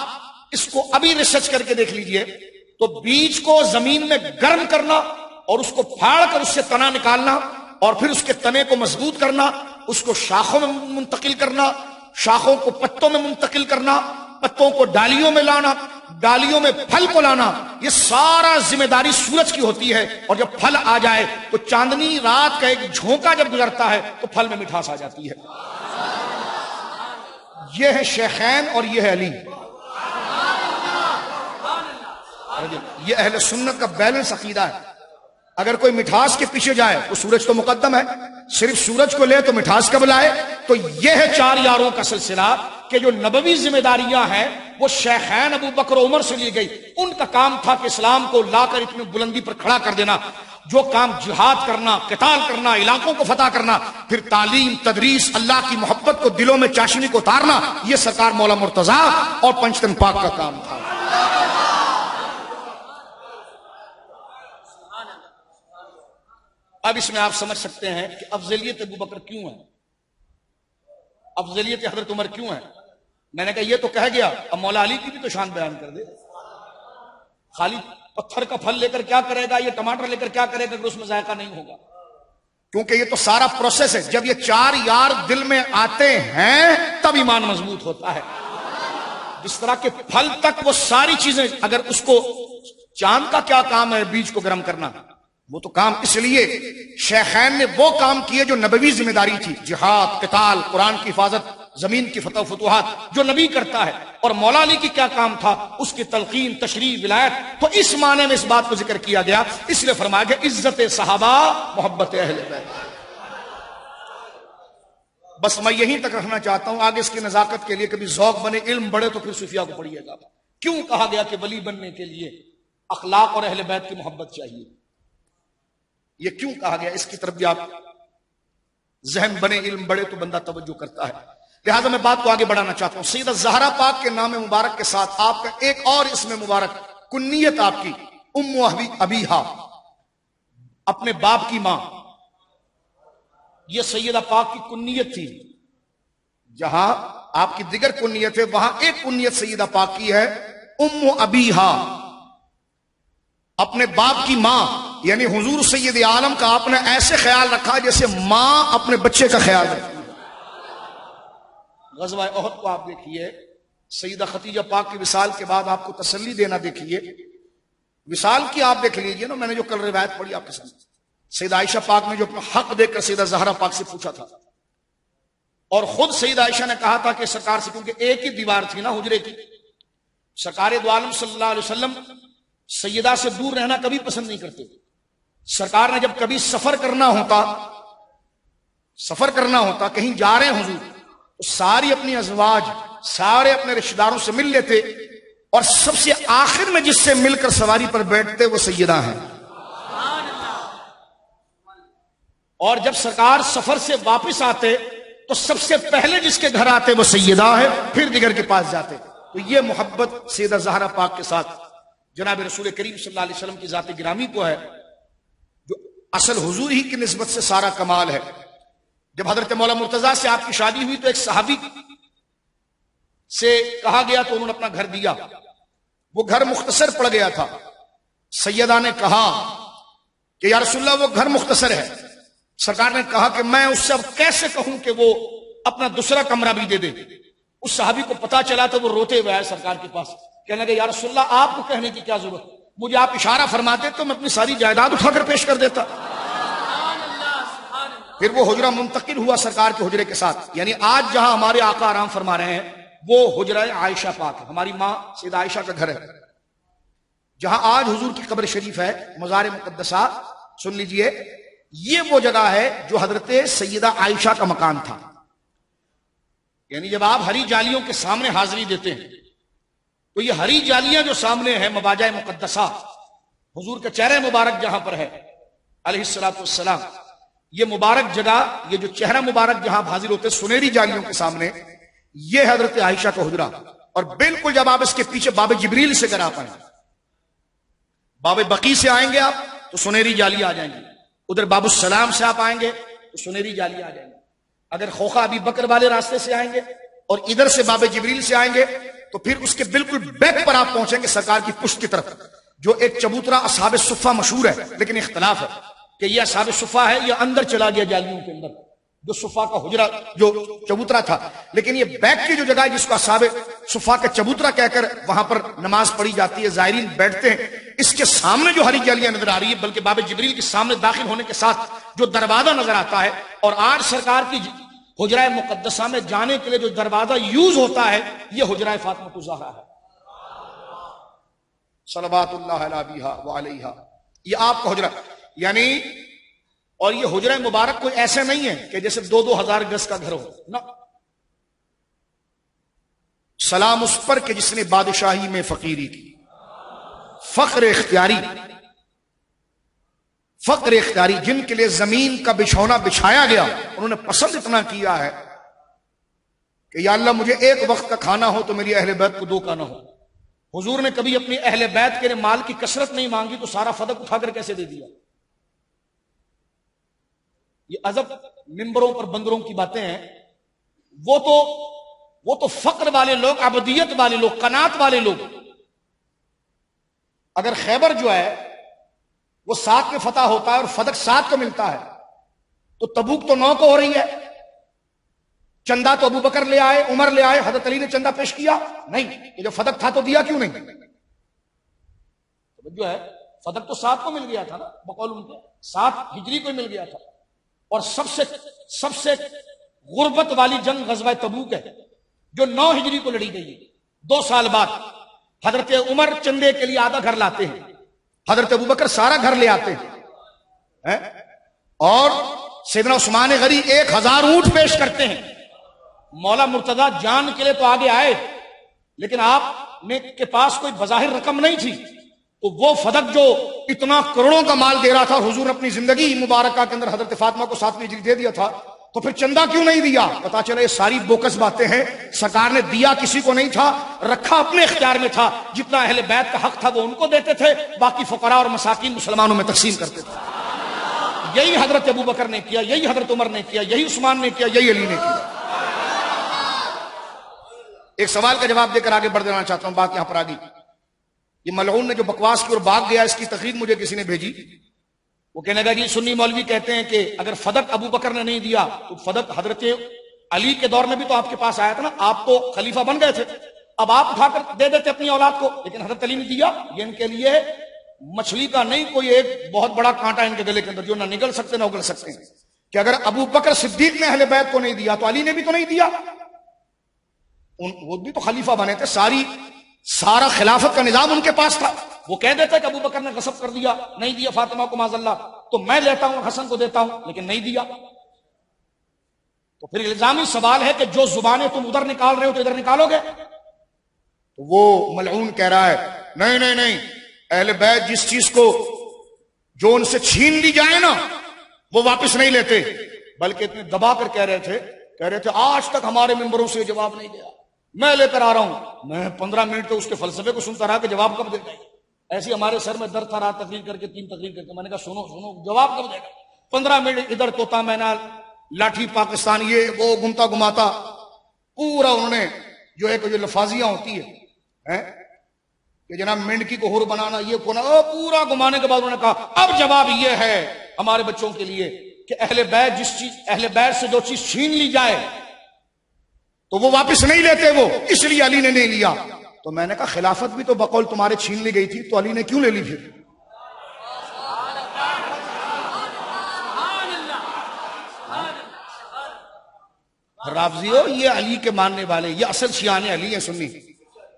اس کو ابھی ریسرچ کر کے دیکھ لیجئے تو بیج کو زمین میں گرم کرنا اور اس کو پھاڑ کر اس سے تنا نکالنا اور پھر اس کے تنے کو مضبوط کرنا، اس کو شاخوں میں منتقل کرنا، شاخوں کو پتوں میں منتقل کرنا، پتوں کو ڈالیوں میں لانا، ڈالیوں میں پھل کو لانا، یہ سارا ذمہ داری سورج کی ہوتی ہے. اور جب پھل آ جائے تو چاندنی رات کا ایک جھونکا جب گزرتا ہے تو پھل میں مٹھاس آ جاتی ہے. یہ ہے شیخین اور یہ ہے علی. یہ اہل سنت کا بیلنس عقیدہ ہے. اگر کوئی مٹھاس کے پیچھے جائے تو سورج تو مقدم ہے، صرف سورج کو لے تو مٹھاس کب لائے؟ تو یہ ہے چار یاروں کا سلسلہ کہ جو نبوی ذمہ داریاں ہیں وہ شیخین ابو بکر عمر سے لی گئی. ان کا کام تھا کہ اسلام کو لا کر اتنی بلندی پر کھڑا کر دینا. جو کام جہاد کرنا، قتال کرنا، علاقوں کو فتح کرنا، پھر تعلیم، تدریس، اللہ کی محبت کو دلوں میں چاشنی کو اتارنا، یہ سرکار مولا مرتضیٰ اور پنجتن پاک کا کام تھا. اب اس میں آپ سمجھ سکتے ہیں کہ افضلیت ابو بکر کیوں ہے. افضلیت حضرت عمر کیوں ہے؟ میں نے کہا یہ تو کہہ گیا، اب مولا علی کی بھی تو شان بیان کر دے. خالی پتھر کا پھل لے کر کیا کرے گا، یہ ٹماٹر لے کر کیا کرے گا کہ اس میں ذائقہ نہیں ہوگا؟ کیونکہ یہ تو سارا پروسیس ہے. جب یہ چار یار دل میں آتے ہیں تب ایمان مضبوط ہوتا ہے. جس طرح کے پھل تک وہ ساری چیزیں، اگر اس کو چاند کا کیا کام ہے بیج کو گرم کرنا، وہ تو کام اس لیے شیخین نے وہ کام کیے جو نبوی ذمہ داری تھی، جہاد، قتال، قرآن کی حفاظت، زمین کی فتح و فتوحات جو نبی کرتا ہے. اور مولا علی کی کیا کام تھا؟ اس کی تلقین، تشریح، ولایت. تو اس معنی میں اس بات کو ذکر کیا گیا، اس لیے فرمایا گیا عزت صحابہ، محبت اہل بیت. بس میں یہیں تک رکھنا چاہتا ہوں، آگے اس کی نزاکت کے لیے کبھی ذوق بنے، علم بڑھے تو پھر صوفیاء کو پڑھیے گا. کیوں کہا گیا کہ ولی بننے کے لیے اخلاق اور اہل بیت کی محبت چاہیے؟ یہ کیوں کہا گیا؟ اس کی طرف بھی آپ ذہن بنے، علم بڑھے تو بندہ توجہ کرتا ہے. لہذا میں بات کو آگے بڑھانا چاہتا ہوں. سیدہ زہرا پاک کے نام مبارک کے ساتھ آپ کا ایک اور اسم مبارک، کنیت آپ کی ام ابیہا، اپنے باپ کی ماں. یہ سیدہ پاک کی کنیت تھی. جہاں آپ کی دیگر کنیت ہے وہاں ایک کنیت سیدہ پاک کی ہے، ام ابیہا، اپنے باپ کی ماں. یعنی حضور سید عالم کا آپ نے ایسے خیال رکھا جیسے ماں اپنے بچے کا خیال رکھتی. غزوہ احد کو آپ دیکھیے، سیدہ خدیجہ پاک کی وصال کے بعد آپ کو تسلی دینا دیکھیے. وصال کی آپ دیکھ لیجئے نا، میں نے جو کل روایت پڑھی آپ کے سامنے، سیدہ عائشہ پاک نے جو اپنا حق دے کر سیدہ زہرا پاک سے پوچھا تھا، اور خود سیدہ عائشہ نے کہا تھا کہ سرکار سے، کیونکہ ایک ہی دیوار تھی نا حجرے کی، سرکار دو عالم صلی اللہ علیہ وسلم سیدہ سے دور رہنا کبھی پسند نہیں کرتے. سرکار نے جب کبھی سفر کرنا ہوتا کہیں جا رہے ہیں حضور، تو ساری اپنی ازواج، سارے اپنے رشتہ داروں سے مل لیتے، اور سب سے آخر میں جس سے مل کر سواری پر بیٹھتے وہ سیدہ ہیں. اور جب سرکار سفر سے واپس آتے تو سب سے پہلے جس کے گھر آتے وہ سیدہ ہے، پھر دیگر کے پاس جاتے. تو یہ محبت سیدہ زہرا پاک کے ساتھ جناب رسول کریم صلی اللہ علیہ وسلم کی ذات گرامی کو ہے، جو اصل حضور ہی کی نسبت سے سارا کمال ہے. جب حضرت مولا مرتضیٰ سے آپ کی شادی ہوئی تو ایک صحابی سے کہا گیا تو انہوں نے اپنا گھر دیا. وہ گھر مختصر پڑ گیا تھا. سیدہ نے کہا کہ یا رسول اللہ وہ گھر مختصر ہے. سرکار نے کہا کہ میں اس سے اب کیسے کہوں کہ وہ اپنا دوسرا کمرہ بھی دے دے. اس صحابی کو پتا چلا تو وہ روتے ہوئے آئے سرکار کے پاس، کہنے لگے یا رسول اللہ آپ کو کہنے کی کیا ضرورت، مجھے آپ اشارہ فرماتے تو میں اپنی ساری جائیداد اٹھا کر پیش کر دیتا. پھر وہ حجرہ منتقل ہوا سرکار کے حجرے کے ساتھ. یعنی آج جہاں ہمارے آقا آرام فرما رہے ہیں وہ حجرہ عائشہ پاک، ہماری ماں سیدہ عائشہ کا گھر ہے. جہاں آج حضور کی قبر شریف ہے، مزار مقدسہ، سن لیجئے، یہ وہ جگہ ہے جو حضرت سیدہ عائشہ کا مکان تھا. یعنی جب آپ ہری جالیوں کے سامنے حاضری دیتے ہیں تو یہ ہری جالیاں جو سامنے ہیں مواجہ مقدسہ، حضور کا چہرہ مبارک جہاں پر ہے علیہ الصلوۃ والسلام، یہ مبارک جگہ، یہ جو چہرہ مبارک جہاں آپ حاضر ہوتے سنہری جالیوں کے سامنے، یہ حضرت عائشہ کا حجرہ. اور بالکل جب آپ اس کے پیچھے باب جبریل سے اگر آپ آئیں، باب بقی سے آئیں گے آپ تو سنہری جالی آ جائیں گی. ادھر باب السلام سے آپ آئیں گے تو سنہری جالی آ جائیں گے. اگر خوخہ ابی بکر والے راستے سے آئیں گے اور ادھر سے باب جبریل سے آئیں گے تو پھر اس کے بالکل بیک پر آپ پہنچیں گے سرکار کی پشت کی طرف، جو ایک چبوترا اصحاب صفہ مشہور ہے، لیکن اختلاف ہے کہ یہ اصحاب صفہ ہے یا اندر چلا گیا جالیوں کے اندر، جو صفہ کا حجرہ جو چبوترا تھا. لیکن یہ بیک کی جو جگہ ہے جس کو اصحاب صفہ کا چبوترا کہہ کر وہاں پر نماز پڑھی جاتی ہے، زائرین بیٹھتے ہیں، اس کے سامنے جو ہری جالیاں نظر آ رہی ہے، بلکہ باب جبریل کے سامنے داخل ہونے کے ساتھ جو دروازہ نظر آتا ہے، اور آج سرکار کی حجرہ مقدسہ میں جانے کے لیے جو دروازہ یوز ہوتا ہے یہ حجرہ فاطمہ الزہرا ہے صلوات اللہ علیہا وعلیہا. یہ آپ کا حجرہ، یعنی، اور یہ حجرہ مبارک کوئی ایسے نہیں ہے کہ جیسے 2,000 گز کا گھر ہو نا. سلام اس پر کہ جس نے بادشاہی میں فقیری کی، فقر اختیاری، جن کے لیے زمین کا بچھونا بچھایا گیا انہوں نے پسند اتنا کیا ہے کہ یا اللہ مجھے ایک وقت کا کھانا ہو تو میری اہل بیت کو 2 کا نہ ہو. حضور نے کبھی اپنی اہل بیت کے لیے مال کی کثرت نہیں مانگی تو سارا فدق اٹھا کر کیسے دے دیا. یہ عذب ممبروں پر بندروں کی باتیں ہیں. وہ تو فقر والے لوگ، عبودیت والے لوگ، قناعت والے لوگ. اگر خیبر جو ہے وہ 7 میں فتح ہوتا ہے اور فدق 7 کو ملتا ہے تو تبوک تو 9 کو ہو رہی ہے. چندہ تو ابو بکر لے آئے، عمر لے آئے، حضرت علی نے چندہ پیش کیا نہیں. یہ جو فدق تھا تو دیا کیوں نہیں؟ جو ہے فدق تو 7 کو مل گیا تھا نا، بقول ان کے 7 ہجری کو مل گیا تھا. اور سب سے غربت والی جنگ غزوہ تبوک ہے جو 9 ہجری کو لڑی گئی ہے. 2 سال بعد حضرت عمر چندے کے لیے آدھا گھر لاتے ہیں، حضرت ابو بکر سارا گھر لے آتے ہیں، اور سیدنا عثمان غنی 1000 اونٹ پیش کرتے ہیں. مولا مرتضیٰ جان کے لیے تو آگے آئے، لیکن آپ نے کے پاس کوئی بظاہر رقم نہیں تھی، تو وہ فدق جو اتنا کروڑوں کا مال دے رہا تھا، حضور اپنی زندگی مبارکہ کے اندر حضرت فاطمہ کو 7ویں ہجری دے دیا تھا، تو پھر چندہ کیوں نہیں دیا؟ پتا چلا یہ ساری بوکس باتیں ہیں. سرکار نے دیا کسی کو نہیں تھا، رکھا اپنے اختیار میں تھا. جتنا اہل بیت کا حق تھا وہ ان کو دیتے تھے، باقی فقراء اور مساکین مسلمانوں میں تقسیم کرتے تھے. یہی حضرت ابو بکر نے کیا، یہی حضرت عمر نے کیا، یہی عثمان نے کیا، یہی علی نے کیا. ایک سوال کا جواب دے کر آگے بڑھ دینا چاہتا ہوں، بات یہاں پر آگئی. یہ ملعون نے جو بکواس کی اور بھاگ گیا، اس کی تقریر مجھے کسی نے بھیجی. وہ کہنے لگا جی سنی مولوی کہتے ہیں کہ اگر فدق ابو بکر نے نہیں دیا تو فدق حضرت علی کے دور میں بھی تو آپ کے پاس آیا تھا نا، آپ تو خلیفہ بن گئے تھے، اب آپ اٹھا کر دے دیتے اپنی اولاد کو. لیکن حضرت علی نے دیا. یہ ان کے لیے مچھلی کا نہیں کوئی ایک بہت بڑا کانٹا ان کے گلے کے اندر جو نہ نگل سکتے نہ اگل سکتے ہیں، کہ اگر ابو بکر صدیق نے اہل بیت کو نہیں دیا تو علی نے بھی تو نہیں دیا. وہ بھی تو خلیفہ بنے تھے، سارا خلافت کا نظام ان کے پاس تھا. وہ کہہ دیتے کہ ابو بکر نے غصب کر دیا، نہیں دیا فاطمہ کو معاذ اللہ، تو میں لیتا ہوں حسن کو دیتا ہوں، لیکن نہیں دیا. تو پھر الزامی سوال ہے کہ جو زبانیں تم ادھر نکال رہے ہو تو ادھر نکالو گے. تو وہ ملعون کہہ رہا ہے نہیں، اہل بیت جس چیز کو جو ان سے چھین لی جائے نا وہ واپس نہیں لیتے، بلکہ اتنے دبا کر کہہ رہے تھے آج تک ہمارے ممبروں سے جواب نہیں دیا، میں لے کر آ رہا ہوں. میں 15 منٹ تو اس کے فلسفے کو سنتا رہا کہ جواب کب دے گا. ایسی ہمارے سر میں درد تھا رات تقریر کر کے 3 تقریر کر کے. میں نے کہا سنو جواب کب دے گا. 15 منٹ ادھر طوطا مینا لاٹھی پاکستان یہ وہ گمتا گماتا پورا انہوں نے جو ہے کہ جو لفاظیاں ہوتی ہے کہ جناب منڈکی کو حر بنانا یہ کونا پورا گمانے کے بعد انہوں نے کہا اب جواب یہ ہے ہمارے بچوں کے لیے کہ اہل بیت سے جو چیز چھین لی جائے تو وہ واپس نہیں لیتے، وہ اس لیے علی نے نہیں لیا. تو میں نے کہا خلافت بھی تو بقول تمہارے چھین لی گئی تھی تو علی نے کیوں لے لی پھر؟ رافضیو یہ علی کے ماننے والے، یہ اصل شیعان علی ہیں سنی.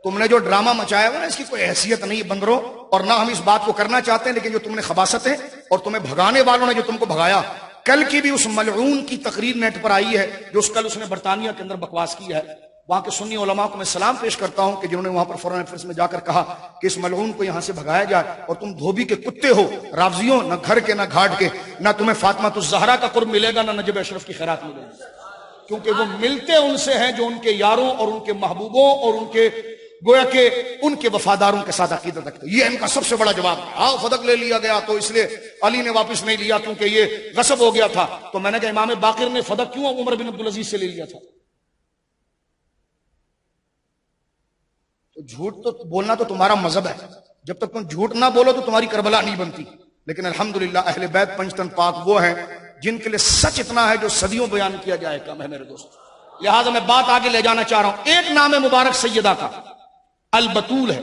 تم نے جو ڈرامہ مچایا ہوا نا اس کی کوئی حیثیت نہیں بندروں، اور نہ ہم اس بات کو کرنا چاہتے ہیں، لیکن جو تم نے خباثتیں اور تمہیں بھگانے والوں نے جو تم کو بھگایا. کل کی بھی اس ملعون کی تقریر نیٹ پر آئی ہے جو کل اس نے برطانیہ کے اندر بکواس کی ہے. وہاں کے سنی علماء کو میں سلام پیش کرتا ہوں کہ جنہوں نے وہاں پر فورن افیئرز میں جا کر کہا کہ اس ملعون کو یہاں سے بھگایا جائے. اور تم دھوبی کے کتے ہو رافضیوں، نہ گھر کے نہ گھاٹ کے، نہ تمہیں فاطمہ الزہرا کا قرب ملے گا نہ نجب اشرف کی خیرات ملے گی، کیونکہ وہ ملتے ان سے ہیں جو ان کے یاروں اور ان کے محبوبوں اور ان کے گویا کہ ان کے وفاداروں کے ساتھ عقیدت رکھتے. یہ ان کا سب سے بڑا جواب ہے. فدق لے لیا گیا تو اس لیے علی نے واپس نہیں لیا کیونکہ یہ غصب ہو گیا تھا. تو میں نے کہا امام باقر نے فدق کیوں عمر بن عبدالعزیز سے لے لیا تھا؟ تو جھوٹ تو بولنا تو تمہارا مذہب ہے، جب تک تم جھوٹ نہ بولو تو تمہاری کربلا نہیں بنتی. لیکن الحمدللہ اہل بیت پنجتن پاک وہ ہیں جن کے لیے سچ اتنا ہے جو صدیوں بیان کیا جائے کم ہے میرے دوست. لہٰذا میں بات آگے لے جانا چاہ رہا ہوں. ایک نام مبارک سیدہ کا البتول ہے،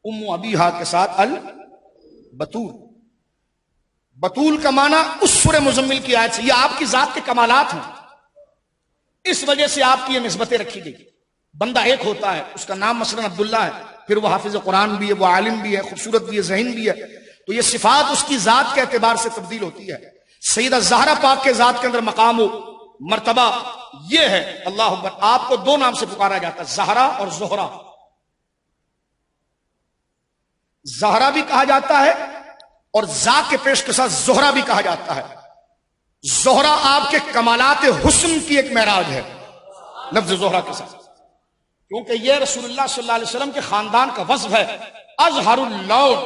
ام ابیہا کے ساتھ البتول. بتول کا معنی اس سورہ مزمل کی آیت سے، یہ آپ کی ذات کے کمالات ہیں، اس وجہ سے آپ کی یہ نسبتیں رکھی گئی. بندہ ایک ہوتا ہے، اس کا نام مثلا عبداللہ ہے، پھر وہ حافظ قرآن بھی ہے، وہ عالم بھی ہے، خوبصورت بھی ہے، ذہین بھی ہے، تو یہ صفات اس کی ذات کے اعتبار سے تبدیل ہوتی ہے. سیدہ زہرا پاک کے ذات کے اندر مقام و مرتبہ یہ ہے. اللہ اکبر. آپ کو 2 نام سے پکارا جاتا ہے، زہرا اور زہرا. زہرا بھی کہا جاتا ہے اور ذات کے پیش کے ساتھ زہرا بھی کہا جاتا ہے. زہرا آپ کے کمالات حسن کی ایک معراج ہے لفظ زہرا کے ساتھ، کیونکہ یہ رسول اللہ صلی اللہ علیہ وسلم کے خاندان کا وصف ہے. ازہر اللون،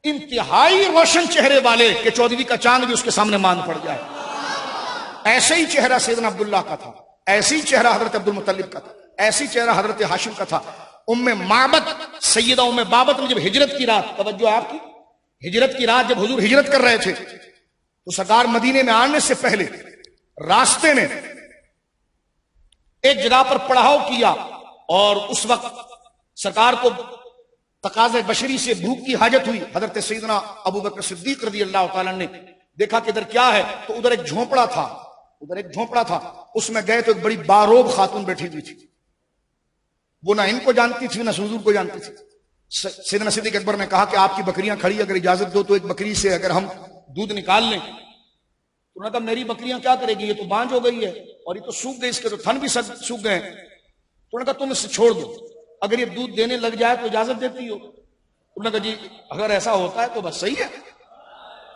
انتہائی روشن چہرے والے کہ 14ویں کا چاند بھی اس کے سامنے مان پڑ جائے. ایسے ہی چہرہ سیدنا عبداللہ کا تھا. ایسی چہرہ حضرت عبد المطلب کا تھا، ایسی چہرہ حضرت ہاشم کا تھا۔ ام معبد، سیدہ ام بابت نے جب ہجرت کی رات، توجہ آپ کی، ہجرت کی رات جب حضور ہجرت کر رہے تھے تو سرکار مدینے میں آنے سے پہلے راستے میں ایک جگہ پر پڑاؤ کیا، اور اس وقت سرکار کو تقاضے بشری سے بھوک کی حاجت ہوئی۔ حضرت سیدنا ابو بکر صدیق رضی اللہ تعالیٰ نے دیکھا کہ ادھر کیا ہے، تو ادھر ایک جھونپڑا تھا، اس میں گئے تو ایک بڑی باروب خاتون بیٹھی ہوئی تھی، وہ نہ ان کو جانتی تھی نہ حضور کو جانتی تھی۔ سیدنا صدیق اکبر نے کہا کہ آپ کی بکریاں کھڑی، اگر اجازت دو تو ایک بکری سے اگر ہم دودھ نکال لیں۔ تو انہوں نے کہا میری بکریاں کیا کرے گی، یہ تو بانج ہو گئی ہے اور یہ تو سوکھ گئی، اس کے تو تھن بھی سوکھ گئے ہیں۔ تو انہوں نے کہا تم اسے چھوڑ دو، اگر یہ دودھ دینے لگ جائے تو اجازت دیتی ہو؟ انہوں نے کہا جی اگر ایسا ہوتا ہے تو بس صحیح ہے۔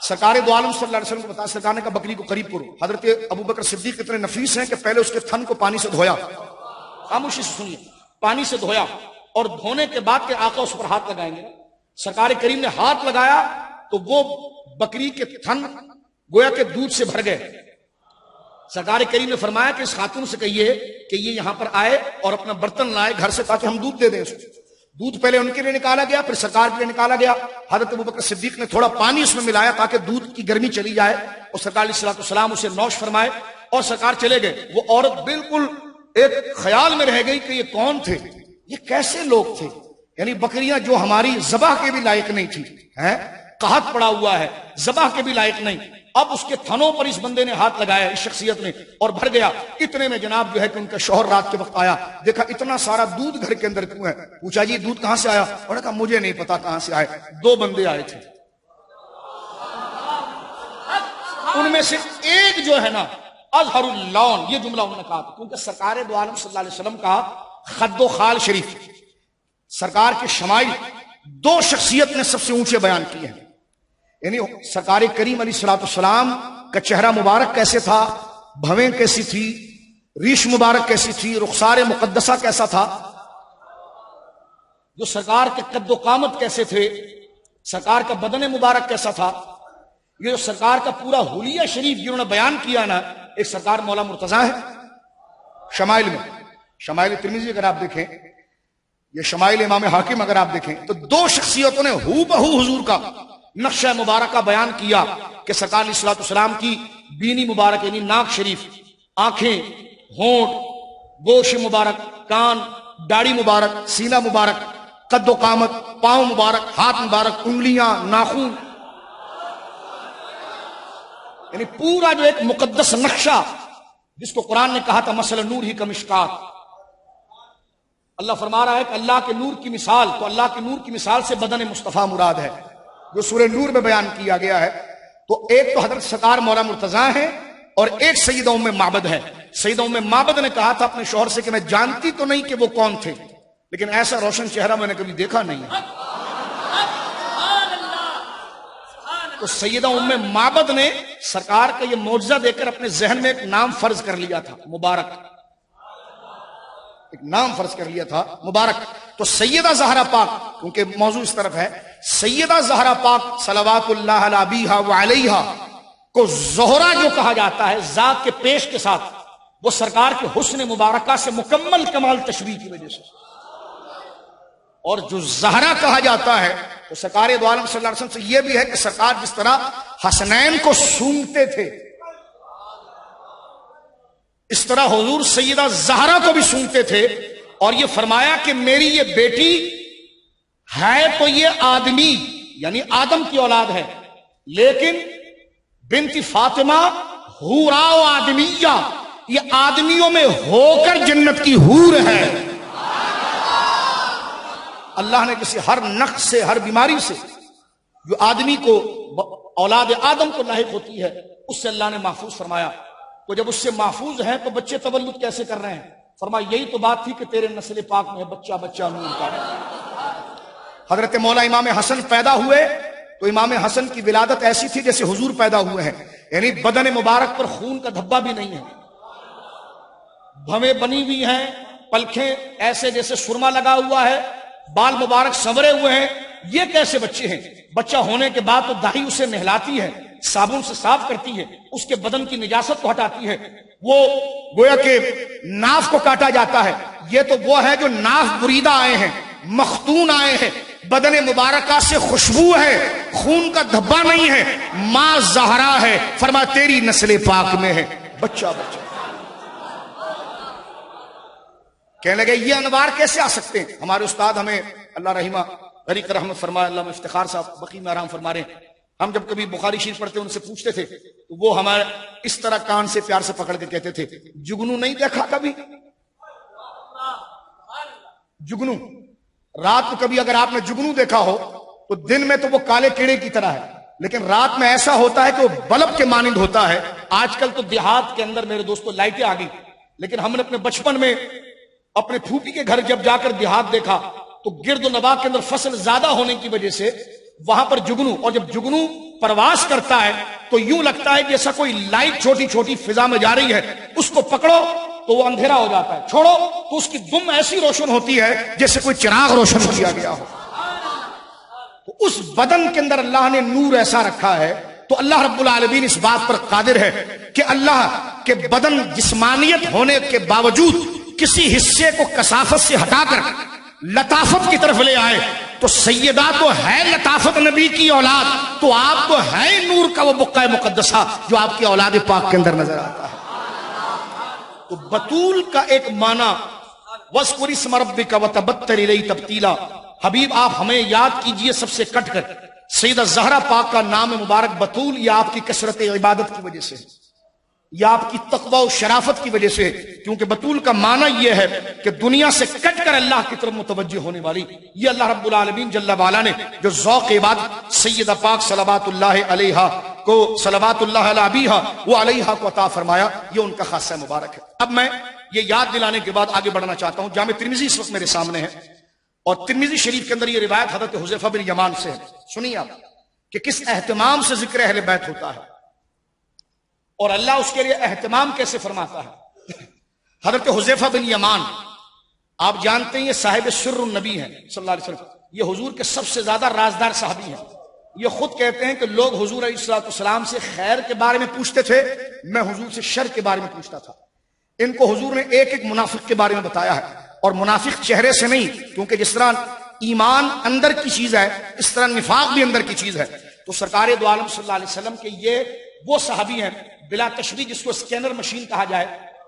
سرکار دو عالم صلی اللہ علیہ وسلم کو بتا، سرکار نے کہا بکری کو قریب کرو۔ حضرت ابو بکر صدیق اتنے نفیس ہیں کہ پہلے اس کے تھن کو پانی سے دھویا، خاموشی سے سنیے، پانی سے دھویا، اور دھونے کے بعد کہ آقا اس پر ہاتھ لگائیں گے، سرکار کریم نے ہاتھ لگایا تو وہ بکری کے تھن گویا کہ دودھ سے بھر گئے۔ سرکار کریم نے فرمایا کہ اس خاتون سے کہیے کہ یہ یہاں پر آئے اور اپنا برتن لائے گھر سے تاکہ ہم دودھ دے دیں اس کو۔ دودھ پہلے ان کے لیے نکالا گیا، پھر سرکار کے لیے نکالا گیا۔ حضرت ابوبکر صدیق نے تھوڑا پانی اس میں ملایا تاکہ دودھ کی گرمی چلی جائے، اور سرکار علیہ الصلوۃ والسلام اسے نوش فرمائے اور سرکار چلے گئے۔ وہ عورت بالکل ایک خیال میں رہ گئی کہ یہ کون تھے، یہ کیسے لوگ تھے، یعنی بکریاں جو ہماری ذبح کے بھی لائق نہیں تھی، قحط پڑا ہوا ہے، ذبح کے بھی لائق نہیں، اب اس کے تھنوں پر اس بندے نے ہاتھ لگایا، اس شخصیت نے، اور بھر گیا۔ اتنے میں جناب جو ہے کہ ان کا شوہر رات کے وقت آیا، دیکھا اتنا سارا دودھ گھر کے اندر کیوں ہے، پوچھا جی دودھ کہاں سے آیا، انہوں نے کہا مجھے نہیں پتا کہاں سے آئے، دو بندے آئے تھے، ان میں سے ایک جو ہے نا اظہر اللون، یہ جملہ انہوں نے کہا تھا، کیونکہ سرکار دو عالم صلی اللہ علیہ وسلم کا خد و خال شریف، سرکار کے شمائل دو شخصیت نے سب سے اونچے بیان کیے ہیں، یعنی سرکار کریم علیہ الصلوۃ والسلام کا چہرہ مبارک کیسے تھا، بھویں کیسی تھی، ریش مبارک کیسی تھی، رخسار مقدسہ کیسا تھا، جو سرکار کے قد و قامت کیسے تھے، سرکار کا بدن مبارک کیسا تھا، یہ جو سرکار کا پورا حلیہ شریف جنہوں نے بیان کیا نا، ایک سرکار مولا مرتضیٰ ہے شمائل میں، شمائل ترمذی اگر آپ دیکھیں، یہ شمائل امام حاکم اگر آپ دیکھیں، تو دو شخصیتوں نے ہو بہو حضور کا نقشہ مبارکہ بیان کیا کہ سرکار علیہ الصلوۃ والسلام کی بینی مبارک یعنی ناک شریف، آنکھیں، ہونٹ، گوش مبارک، کان، داڑھی مبارک، سینہ مبارک، قد و قامت، پاؤں مبارک، ہاتھ مبارک، انگلیاں، ناخن، یعنی پورا جو ایک مقدس نقشہ جس کو قرآن نے کہا تھا مثل نور ہی کا مشکات، اللہ فرما رہا ہے کہ اللہ کے نور کی مثال، تو اللہ کے نور کی مثال سے بدن مصطفیٰ مراد ہے جو سورہ نور میں بیان کیا گیا ہے۔ تو ایک تو حضرت سرکار مولا مرتضیٰ ہیں اور ایک سیدہ ام معبد ہے۔ سیدہ ام معبد نے کہا تھا اپنے شوہر سے کہ میں جانتی تو نہیں کہ وہ کون تھے، لیکن ایسا روشن چہرہ میں نے کبھی دیکھا نہیں ہے۔ تو سیدہ ام معبد نے سرکار کا یہ معجزہ دیکھ کر اپنے ذہن میں ایک نام فرض کر لیا تھا مبارک، ایک نام فرض کر لیا تھا مبارک۔ تو سیدہ زہرا پاک، کیونکہ موضوع اس طرف ہے، سیدہ زہرا پاک صلوات اللہ علی ابیہا وعلیہا کو زہرا جو کہا جاتا ہے ذات کے پیش کے ساتھ، وہ سرکار کے حسن مبارکہ سے مکمل کمال تشبیہ کی وجہ سے، اور جو زہرا کہا جاتا ہے تو سرکار دو عالم صلی اللہ علیہ وسلم سے یہ بھی ہے کہ سرکار جس طرح حسنین کو سونگتے تھے، اس طرح حضور سیدہ زہرا کو بھی سونگتے تھے، اور یہ فرمایا کہ میری یہ بیٹی ہے تو یہ آدمی یعنی آدم کی اولاد ہے، لیکن بنت فاطمہ حورا و آدمیہ، یہ آدمیوں میں ہو کر جنت کی حور ہے۔ اللہ نے کسی ہر نقص سے، ہر بیماری سے جو آدمی کو اولاد آدم کو لاحق ہوتی ہے اس سے اللہ نے محفوظ فرمایا۔ تو جب اس سے محفوظ ہیں تو بچے تولد کیسے کر رہے ہیں؟ فرمایا یہی تو بات تھی کہ تیرے نسل پاک میں بچہ بچہ نور کا۔ حضرت مولا امام حسن پیدا ہوئے تو امام حسن کی ولادت ایسی تھی جیسے حضور پیدا ہوئے ہیں، یعنی بدن مبارک پر خون کا دھبا بھی نہیں ہے، بھویں بنی ہوئی ہیں، پلکھیں ایسے جیسے سرما لگا ہوا ہے، بال مبارک سنورے ہوئے ہیں۔ یہ کیسے بچے ہیں؟ بچہ ہونے کے بعد تو دائی اسے نہلاتی ہے، صابن سے صاف کرتی ہے، اس کے بدن کی نجاست کو ہٹاتی ہے، وہ گویا کہ ناف کو کاٹا جاتا ہے، یہ تو وہ ہے جو ناف بریدہ آئے ہیں، مختون آئے ہیں، بدن مبارکہ سے خوشبو ہے، خون کا دھبا نہیں ہے، ماں زہرا ہے، فرمایا تیری نسل پاک میں ہے، بچہ بچہ۔ کہنے لگے یہ انوار کیسے آ سکتے ہیں؟ ہمارے استاد ہمیں اللہ رحمہ غریق رحمت فرمائے، اللہ افتخار صاحب بقی میں آرام فرما رہے ہیں، ہم جب کبھی بخاری شریف پڑھتے ان سے پوچھتے تھے تو وہ ہمارے اس طرح کان سے پیار سے پکڑ کے کہتے تھے جگنو نہیں دیکھا کبھی؟ جگنو رات کو کبھی اگر آپ نے جگنو دیکھا ہو تو دن میں تو وہ کالے کیڑے کی طرح ہے، لیکن رات میں ایسا ہوتا ہے کہ وہ بلب کے مانند ہوتا ہے۔ آج کل تو دیہات کے اندر میرے دوستوں لائٹیں آ گئی، لیکن ہم نے اپنے بچپن میں اپنے پھوپھی کے گھر جب جا کر دیہات دیکھا تو گرد و نواح کے اندر فصل زیادہ ہونے کی وجہ سے وہاں پر جگنو، اور جب جگنو پرواز کرتا ہے تو یوں لگتا ہے جیسا کوئی لائٹ چھوٹی چھوٹی فضا میں جا رہی ہے، اس کو پکڑو تو وہ اندھیرا ہو جاتا ہے، چھوڑو تو اس کی دم ایسی روشن ہوتی ہے جیسے کوئی چراغ روشن کیا گیا ہو۔ تو اس بدن کے اندر اللہ نے نور ایسا رکھا ہے، تو اللہ رب العالمین اس بات پر قادر ہے کہ اللہ کے بدن جسمانیت ہونے کے باوجود کسی حصے کو کثافت سے ہٹا کر لطافت کی طرف لے آئے۔ تو سیدہ تو ہے لطافت نبی کی اولاد، تو آپ تو ہے نور کا وہ بقعہ مقدسہ جو آپ کی اولاد پاک کے اندر نظر آتا ہے۔ تو بطول کا ایک معنی وَاذْكُرِ اسْمَ رَبِّكَ وَتَبَتَّلْ إِلَيْهِ تَبْتِيلًا، حبیب آپ ہمیں یاد کیجئے سب سے کٹ کر۔ سیدہ زہرا پاک کا نام مبارک بطول یہ آپ کی کثرت عبادت کی وجہ سے، یا آپ کی تقوی و شرافت کی وجہ سے، کیونکہ بطول کا معنی یہ ہے کہ دنیا سے کٹ کر اللہ کی طرف متوجہ ہونے والی۔ یہ اللہ رب العالمین جل وعلا نے جو ذوق عبادت سیدہ پاک صلوات اللہ علیہا کو، صلوات اللہ علی ابیہا و علیہا کو عطا فرمایا، یہ ان کا خاصہ مبارک ہے۔ اب میں یہ یاد دلانے کے بعد آگے بڑھنا چاہتا ہوں۔ جامع ترمذی اس وقت میرے سامنے ہے، اور ترمذی شریف کے اندر یہ روایت حضرت حذیفہ بن یمان سے ہے۔ سنیے آپ کہ کس اہتمام سے ذکر اہل بیت ہوتا ہے اور اللہ اس کے لیے اہتمام کیسے فرماتا ہے۔ حضرت حذیفہ بن یمان آپ جانتے ہیں یہ صاحب سر النبی ہیں صلی اللہ علیہ وسلم، یہ حضور کے سب سے زیادہ رازدار صحابی ہیں۔ یہ خود کہتے ہیں کہ لوگ حضور علیہ السلام سے خیر کے بارے میں پوچھتے تھے، میں حضور سے شر کے بارے میں پوچھتا تھا۔ ان کو حضور نے ایک ایک منافق کے بارے میں بتایا ہے، اور منافق چہرے سے نہیں، کیونکہ جس طرح ایمان اندر کی چیز ہے اس طرح نفاق بھی اندر کی چیز ہے۔ تو سرکار دو عالم صلی اللہ علیہ وسلم کے یہ وہ صحابی ہیں بلا تشبیہ جس کو اسکینر مشین کہا جائے،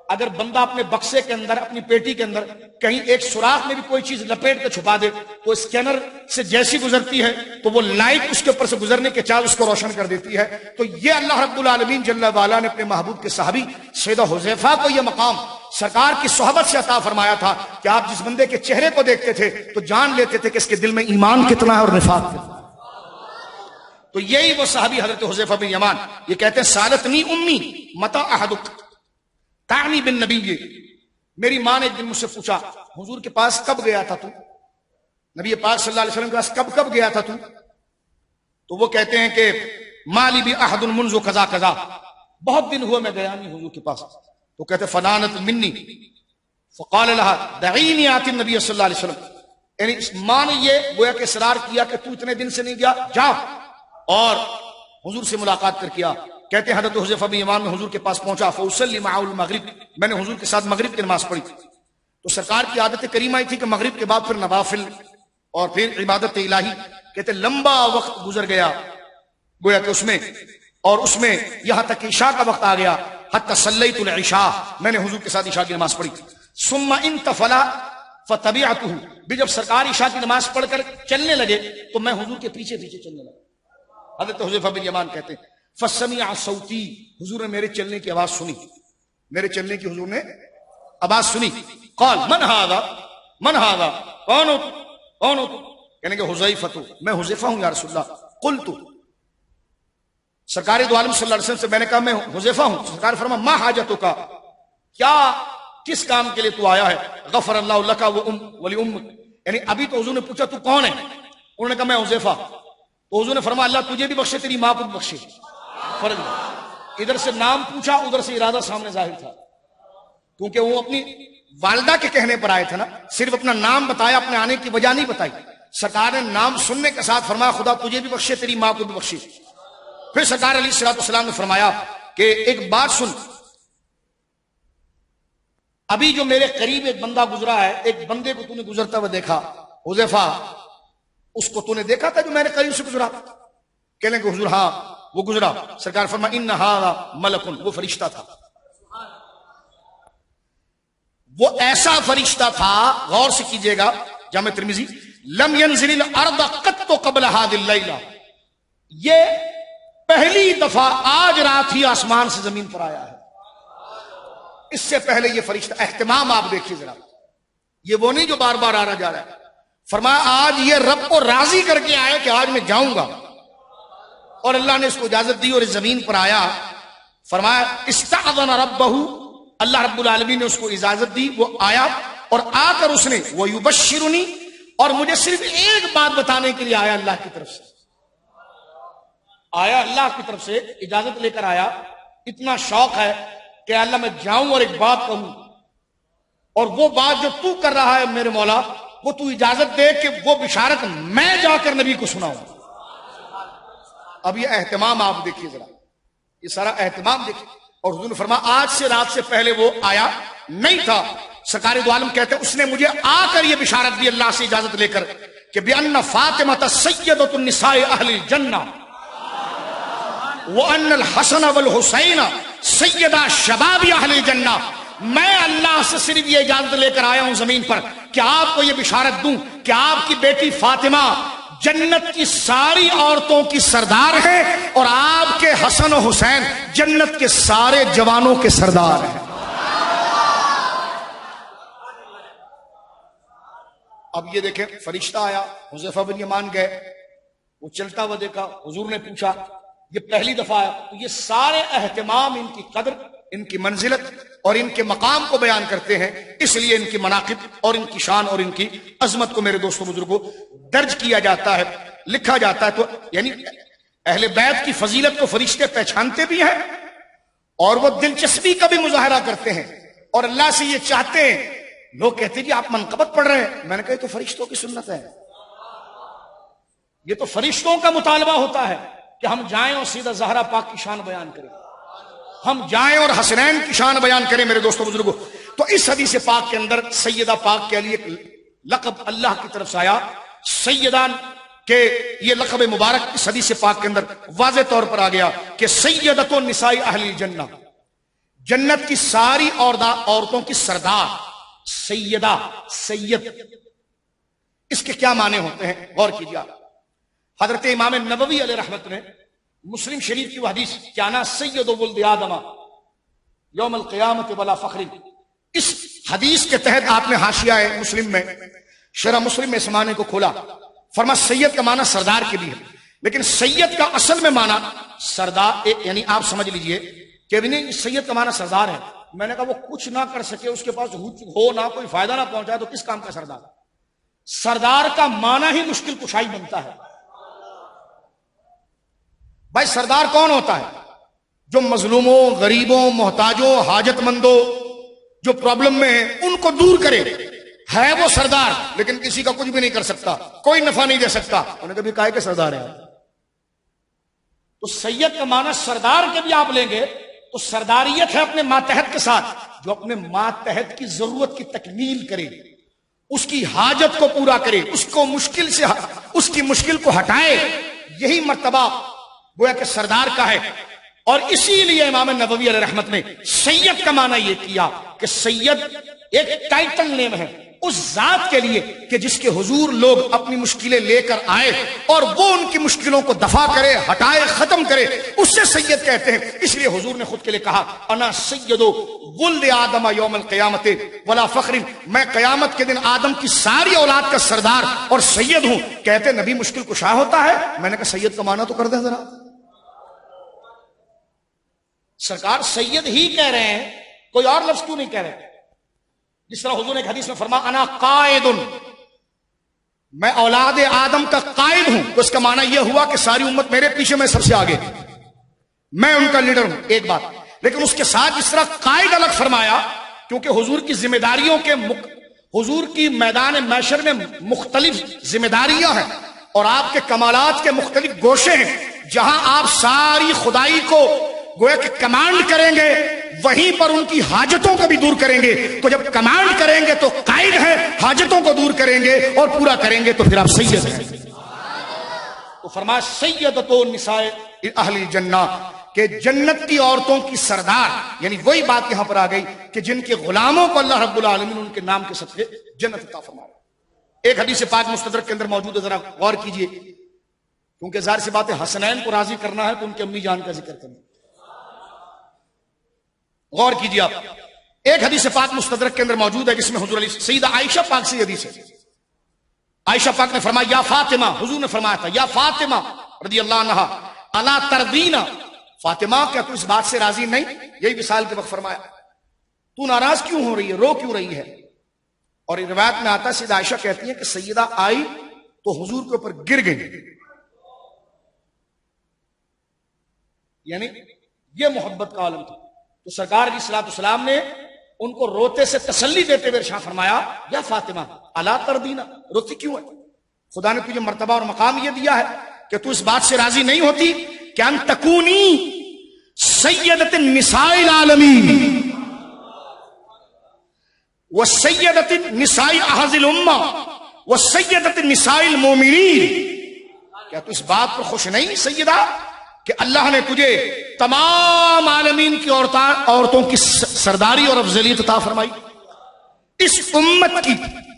اگر بندہ اپنے بکسے کے اندر، اپنی پیٹی کے اندر کہیں ایک سوراخ میں بھی کوئی چیز لپیٹ کے چھپا دے تو اسکینر سے جیسی گزرتی ہے تو وہ لائٹ اس کے اوپر سے گزرنے کے چال اس کو روشن کر دیتی ہے۔ تو یہ اللہ رب العالمین جل وعلا نے اپنے محبوب کے صحابی سیدہ حذیفہ کو یہ مقام سرکار کی صحبت سے عطا فرمایا تھا کہ آپ جس بندے کے چہرے کو دیکھتے تھے تو جان لیتے تھے کہ اس کے دل میں ایمان کتنا ہے اور نفاق کتنا۔ تو یہی وہ صحابی حضرت حذیفہ بن یمان، یہ کہتے ہیں سالتنی امی متا احدک تعنی بن نبی، میری ماں نے ایک دن مجھ سے پوچھا حضور کے پاس کب گیا تھا تو، نبی پاک صلی اللہ علیہ وسلم کے پاس کب گیا تھا تو وہ کہتے ہیں کہ مالی بھی احد منذ قضا قضا، بہت دن ہوا میں گیا نہیں حضور کے پاس۔ تو کہتے فنانت منی فقال لها دعینی آتی النبی صلی اللہ علیہ وسلم، یعنی اس ماں نے یہ گویا کہ اصرار کیا کہ تو اتنے دن سے نہیں گیا، جا اور حضور سے ملاقات کر کیا۔ کہتے ہیں حضرت حذیفہ بن یمان میں حضور کے پاس پہنچا، فاصلی معه المغرب، میں نے حضور کے ساتھ مغرب کی نماز پڑھی۔ تو سرکار کی عادت کریمہ تھی کہ مغرب کے بعد پھر نوافل اور پھر عبادت الہی، کہتے لمبا وقت گزر گیا گویا کہ اس میں، اور اس میں یہاں تک کہ عشاء کا وقت آ گیا، حتی صلیت العشاء، میں نے حضور کے ساتھ عشاء کی نماز پڑھی۔ ثم انتفل فتبعته، بھی جب سرکار عشاء کی نماز پڑھ کر چلنے لگے تو میں حضور کے پیچھے پیچھے چلنے لگا۔ حضرت حذیفہ بن یمان کہتے ہیں فسمع صوتی، حضور نے میرے چلنے کی آواز سنی، میرے چلنے کی حضور نے آواز سنی۔ قال من هذا من هذا، کون ہو تو، کہنے کہ حذیفہ، میں حذیفہ ہوں یا رسول اللہ۔ قلت، سرکار دو عالم صلی اللہ علیہ وسلم سے میں نے کہا میں حذیفہ ہوں۔ سرکار فرما ما حاجتک، کیا کس کام کے لیے تو آیا ہے؟ غفر اللہ لک ولی امک، یعنی ابھی تو حضور نے پوچھا تو کون ہے، انہوں نے کہا میں حذیفہ۔ تو حضور نے فرمایا اللہ تجھے بھی بخشے تیری ماں کو بھی بخشے۔ فرق ادھر سے نام پوچھا، ادھر سے ارادہ سامنے ظاہر تھا، کیونکہ وہ اپنی والدہ کے کہنے پر آئے تھے نا، صرف اپنا نام بتایا، اپنے آنے کی وجہ نہیں بتائی۔ سرکار نے نام سننے کے ساتھ فرمایا خدا تجھے بھی بخشے تیری ماں کو بھی بخشے۔ پھر سرکار علیہ الصلوۃ والسلام نے فرمایا کہ ایک بات سن، ابھی جو میرے قریب ایک بندہ گزرا ہے، ایک بندے کو تو نے گزرتا ہوا دیکھا، حذیفہ اس کو تو نے دیکھا تھا جو میرے قریب سے گزرا؟ کہنے کہ حضور ہاں وہ گزرا۔ سرکار فرمایا ان ھذا ملک، وہ فرشتہ تھا، وہ ایسا فرشتہ تھا، غور سے کیجئے گا، جامع ترمذی، لم ينزل الارض قط قبل هذه الليلہ، یہ پہلی دفعہ آج رات ہی آسمان سے زمین پر آیا ہے، اس سے پہلے یہ فرشتہ، اہتمام آپ دیکھیے ذرا، یہ وہ نہیں جو بار بار آ رہا جا رہا ہے، فرمایا آج یہ رب کو راضی کر کے آیا کہ آج میں جاؤں گا، اور اللہ نے اس کو اجازت دی اور اس زمین پر آیا۔ فرمایا استأذن ربہ، اللہ رب العالمین نے اس کو اجازت دی، وہ آیا اور آ کر اس نے وَيُبَشِّرُنِي، اور مجھے صرف ایک بات بتانے کے لیے آیا، اللہ کی طرف سے آیا، اللہ کی طرف سے اجازت لے کر آیا، اتنا شوق ہے کہ اللہ میں جاؤں اور ایک بات کہوں، اور وہ بات جو تو کر رہا ہے میرے مولا، وہ تو اجازت دے کہ وہ بشارت میں جا کر نبی کو سناؤں۔ اب یہ اہتمام آپ دیکھیے ذرا، یہ سارا اہتمام دیکھیے، اور حضور نے فرمایا آج سے رات سے پہلے وہ آیا نہیں تھا۔ سرکار دو عالم کہتے ہیں اس نے مجھے آ کر یہ بشارت دی اللہ سے اجازت لے کر کہ بِأَنَّ فَاطِمَةَ سَيِّدَةُ النِّسَاءِ أَهْلِ الْجَنَّةِ وَأَنَّ الْحَسَنَ وَالْحُسَيْنَ سَيِّدَا شَبَابِ أَهْلِ الْجَنَّةِ، میں اللہ سے صرف یہ اجازت لے کر آیا ہوں زمین پر کہ آپ کو یہ بشارت دوں کہ آپ کی بیٹی فاطمہ جنت کی ساری عورتوں کی سردار ہے، اور آپ کے حسن و حسین جنت کے سارے جوانوں کے سردار ہیں۔ اب یہ دیکھیں فرشتہ آیا، حذیفہ بن یمان گئے، وہ چلتا ہوا دیکھا، حضور نے پوچھا، یہ پہلی دفعہ آیا، تو یہ سارے اہتمام ان کی قدر، ان کی منزلت اور ان کے مقام کو بیان کرتے ہیں، اس لیے ان کی مناقب اور ان کی شان اور ان کی عظمت کو میرے دوستوں بزرگوں درج کیا جاتا ہے، لکھا جاتا ہے۔ تو یعنی اہل بیت کی فضیلت کو فرشتے پہچانتے بھی ہیں اور وہ دلچسپی کا بھی مظاہرہ کرتے ہیں، اور اللہ سے یہ چاہتے ہیں۔ لوگ کہتے ہیں کہ آپ منقبت پڑھ رہے ہیں، میں نے کہا یہ تو فرشتوں کی سنت ہے، یہ تو فرشتوں کا مطالبہ ہوتا ہے کہ ہم جائیں اور سیدھا زہرا پاک کی شان بیان کریں، ہم جائیں اور حسنین کی شان بیان کریں میرے دوستوں بزرگوں۔ تو اس حدیث پاک کے اندر سیدہ پاک کے لیے ایک لقب اللہ کی طرف سے آیا، سیدان کہ یہ لقب مبارک اس حدیث پاک کے اندر واضح طور پر آ گیا کہ سیدۃ النساء اہل الجنہ، جنت کی ساری عورتوں کی سردار، سیدہ، سید، اس کے کیا معنی ہوتے ہیں غور کیجیے۔ حضرت امام نبوی علیہ رحمت نے مسلم شریف کی وہ حدیث کیا سید ولد آدم یوم القیامت بلا فخر، اس حدیث کے تحت آپ نے حاشیہ مسلم میں، شرح مسلم میں اس معنی کو کھولا، فرما سید کا معنی سردار کے بھی ہے، لیکن سید کا اصل میں معنی سردار، یعنی آپ سمجھ لیجئے کہ نہیں سید کا معنی سردار ہے۔ میں نے کہا وہ کچھ نہ کر سکے، اس کے پاس ہو نہ کوئی فائدہ نہ پہنچائے تو کس کام کا سردار؟ سردار کا معنی ہی مشکل کشائی بنتا ہے۔ بھائی سردار کون ہوتا ہے؟ جو مظلوموں، غریبوں، محتاجوں، حاجت مندوں جو پرابلم میں ہیں ان کو دور کرے، ہے وہ سردار، لیکن کسی کا کچھ بھی نہیں کر سکتا، کوئی نفع نہیں دے سکتا، انہیں کبھی کہا کہ سردار ہے۔ تو سید کا معنی سردار کے بھی آپ لیں گے تو سرداریت ہے اپنے ماتحت کے ساتھ، جو اپنے ماتحت کی ضرورت کی تکمیل کرے، اس کی حاجت کو پورا کرے، اس کو مشکل سے اس کی مشکل کو ہٹائے، یہی مرتبہ گویا کہ سردار کا ہے۔ اور اسی لیے امام نبوی علیہ رحمت نے سید کا معنی یہ کیا کہ سید ایک ٹائٹل نیم ہے اس ذات کے لیے کہ جس کے حضور لوگ اپنی مشکلیں لے کر آئے اور وہ ان کی مشکلوں کو دفع کرے، ہٹائے، ختم کرے، اس سے سید کہتے ہیں۔ اس لیے حضور نے خود کے لیے کہا انا سید ولد آدم یوم القیامت ولا فخر، میں قیامت کے دن آدم کی ساری اولاد کا سردار اور سید ہوں۔ کہتے نبی مشکل کشا ہوتا ہے؟ میں نے کہا سید کا معنی تو کر دیں ذرا۔ سرکار سید ہی کہہ رہے ہیں، کوئی اور لفظ کیوں نہیں کہہ رہے؟ جس طرح حضور نے ایک حدیث میں فرمایا انا قائد، میں اولاد آدم کا قائد ہوں، تو اس کا معنی یہ ہوا کہ ساری امت میرے پیچھے، میں سب سے آگے، میں ان کا لیڈر ہوں، ایک بات۔ لیکن اس کے ساتھ جس طرح قائد الگ فرمایا، کیونکہ حضور کی ذمہ داریوں کے حضور کی میدان محشر میں مختلف ذمہ داریاں ہیں اور آپ کے کمالات کے مختلف گوشے ہیں، جہاں آپ ساری خدائی کو گویا کہ کمانڈ کریں گے وہیں پر ان کی حاجتوں کو بھی دور کریں گے. تو جب کمانڈ کریں گے تو قائد ہیں, حاجتوں کو دور کریں گے اور پورا کریں گے تو پھر آپ سید ہیں. تو فرمایا سیدۃ النساء اہل الجنہ کہ جنت کی عورتوں کی سردار, یعنی وہی بات یہاں پر آ گئی کہ جن کے غلاموں کو اللہ رب العالمین ان کے نام کے صدقے جنت عطا فرمایا. ایک حدیث پاک مستدرک کے اندر موجود ہے, ذرا غور کیجئے, کیونکہ ظاہر سی بات ہے حسنین کو راضی کرنا ہے تو ان کی امی جان کا ذکر کرنا. غور کیجئے آپ, ایک حدیث پاک مستدرک کے اندر موجود ہے جس میں حضور علی سیدہ عائشہ پاک سے حدیث ہے. عائشہ پاک نے فرمایا یا فاطمہ, حضور نے فرمایا تھا یا فاطمہ رضی اللہ عنہا الا ترضینا, فاطمہ کیا تو اس بات سے راضی نہیں؟ یہی وصال کے وقت فرمایا. تو ناراض کیوں ہو رہی ہے, رو کیوں رہی ہے؟ اور روایت میں آتا ہے سیدہ عائشہ کہتی ہیں کہ سیدہ آئی تو حضور کے اوپر گر گئی, یعنی یہ محبت کا عالم تھا. تو سرکار علیہ الصلوۃ والسلام نے ان کو روتے سے تسلی دیتے ہوئے ارشاد فرمایا یا فاطمہ الا ترضینا, روتی کیوں ہے؟ خدا نے تجھے مرتبہ اور مقام یہ دیا ہے کہ تو اس بات سے راضی نہیں ہوتی کہ ان تکونی سیدۃ النساء العالمین وسیدۃ النساء احد الامہ وسیدۃ النساء المؤمنین. کیا تو اس بات پر خوش نہیں سیدہ کہ اللہ نے تجھے تمام عالمین کی عورتوں کی سرداری اور افضلیت عطا فرمائی, اس امت کی.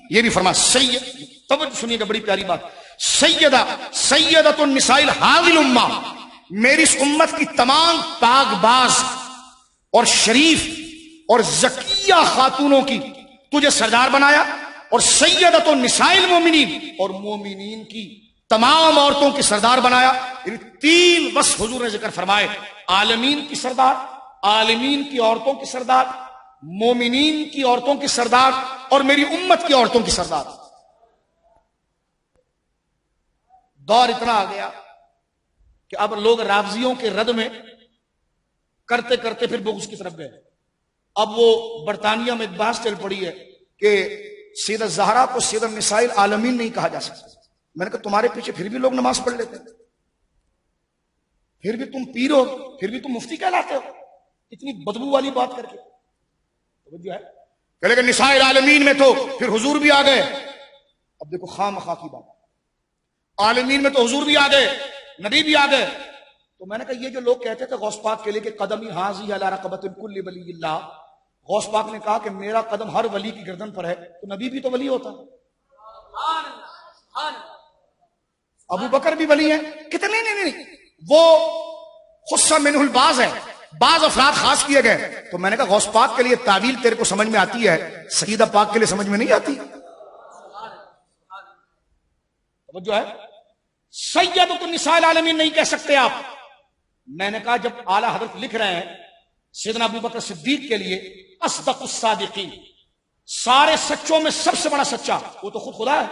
یہ بھی فرما سید, توجہ سنیے گا, بڑی پیاری بات, سیدۃ النساء هذه الامہ, میری اس امت کی تمام پاک باز اور شریف اور زکیہ خاتونوں کی تجھے سردار بنایا, اور سیدۃ النساء المؤمنین, اور مومنین کی تمام عورتوں کی سردار بنایا. یعنی تین وصف حضور نے ذکر فرمائے, عالمین کی سردار, عالمین کی عورتوں کی سردار, مومنین کی عورتوں کی سردار, اور میری امت کی عورتوں کی سردار. دور اتنا آ گیا کہ اب لوگ رافضیوں کے رد میں کرتے کرتے پھر بغض کی طرف گئے. اب وہ برطانیہ میں ایک بحث چل پڑی ہے کہ سیدہ زہرا کو سیدہ النساء العالمین نہیں کہا جا سکتا. میں نے کہا تمہارے پیچھے پھر بھی لوگ نماز پڑھ لیتے ہیں, پھر بھی تم پیر ہو, پھر بھی تم مفتی کہلاتے ہو, اتنی بدبو والی بات کر کے. جو ہے کہ لیکن نساء العالمین میں تو پھر حضور بھی آ گئے. اب دیکھو خواہ مخواہ کی بات, عالمین میں تو حضور بھی آ گئے, نبی بھی آ گئے. تو میں نے کہا یہ جو لوگ کہتے تھے غوث پاک کے لیے کہ قدمی حاضی علی رقبۃ کل ولی اللہ, غوث پاک نے کہا کہ میرا قدم ہر ولی کی گردن پر ہے, تو نبی بھی تو ولی ہوتا. ابو بکر بھی ولی ہیں. کتنے نہیں, وہ خصہ منہ الباز ہے, بعض افراد خاص کیے گئے. تو میں نے کہا غوث پاک کے لیے تعویل تیرے کو سمجھ میں آتی ہے, سیدہ پاک کے لیے سمجھ میں نہیں آتی. جو ہے سیدۃ النساء العالمین نہیں کہہ سکتے آپ. میں نے کہا جب اعلیٰ حضرت لکھ رہے ہیں سیدنا ابو بکر صدیق کے لیے اصدق الصادقین, سارے سچوں میں سب سے بڑا سچا, وہ تو خود خدا ہے,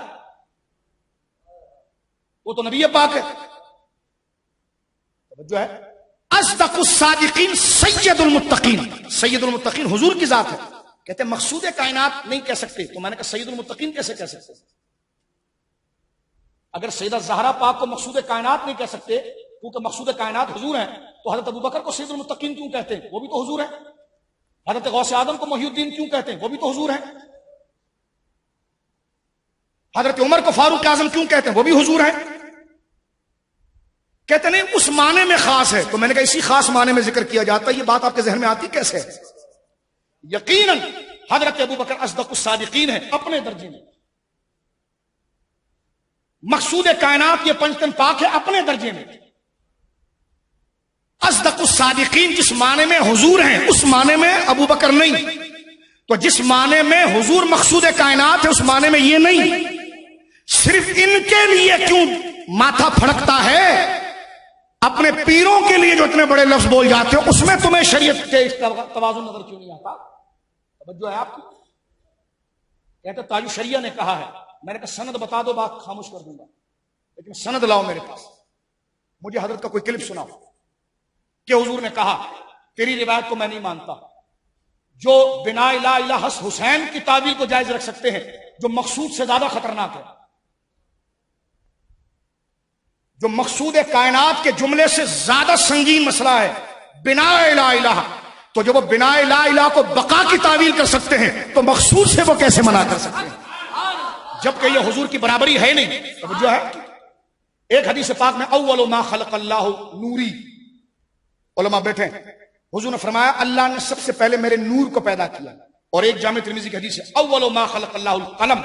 وہ تو نبی پاک ہے. جو ہے اصدق الصادقین سید المتقین, سید المتقین حضور کی ذات ہے. کہتے ہیں مقصود کائنات نہیں کہہ سکتے. تو میں نے کہا سید المتقین کیسے کہہ سکتے؟ اگر سیدہ زہرا پاک کو مقصود کائنات نہیں کہہ سکتے کیونکہ مقصود کائنات حضور ہیں, تو حضرت ابو بکر کو سید المتقین کیوں کہتے ہیں؟ وہ بھی تو حضور ہیں. حضرت غوث اعظم کو محی الدین کیوں کہتے ہیں؟ وہ بھی تو حضور ہیں. حضرت عمر کو فاروق اعظم کیوں کہتے ہیں؟ وہ بھی حضور ہیں. کہتے نہیں اس معنی میں خاص ہے. تو میں نے کہا اسی خاص معنی میں ذکر کیا جاتا ہے. یہ بات آپ کے ذہن میں آتی کیسے ہے؟ یقیناً حضرت ابو بکر اصدق الصادقین ہیں اپنے درجے میں. مقصود کائنات یہ پنجتن پاک ہے اپنے درجے میں. اصدق الصادقین جس معنی میں حضور ہیں اس معنی میں ابو بکر نہیں. تو جس معنی میں حضور مقصود کائنات ہے اس معنی میں یہ نہیں. صرف ان کے لیے کیوں ماتھا پھڑکتا ہے؟ اپنے پیروں کے لیے جو اتنے بڑے لفظ بول جاتے ہو اس میں تمہیں شریعت کے توازن نظر کیوں نہیں آتا؟ توجہ ہے آپ کی. کہتے تاج الشریعہ نے کہا ہے. میں نے کہا سند بتا دو, بات خاموش کر دوں گا, لیکن سند لاؤ میرے پاس. مجھے حضرت کا کوئی کلپ سناؤ کہ حضور نے کہا تیری روایت کو میں نہیں مانتا. جو بنا لا الہ حسین کی تعبیر کو جائز رکھ سکتے ہیں جو مقصود سے زیادہ خطرناک ہے. جو مقصود کائنات کے جملے سے زیادہ سنگین مسئلہ ہے، بنا لا الہ، تو جب وہ بنا لا الہ کو بقا کی تعویل کر سکتے ہیں تو مقصود سے وہ کیسے منع کر سکتے ہیں؟ جبکہ یہ حضور کی برابری ہے نہیں۔ توجہ ہے؟ ایک حدیث پاک میں اول ما خلق اللہ نوری، علماء بیٹھے ہیں، حضور نے فرمایا اللہ نے سب سے پہلے میرے نور کو پیدا کیا۔ اور ایک جامع ترمذی کی حدیث ہے اول ما خلق اللہ القلم،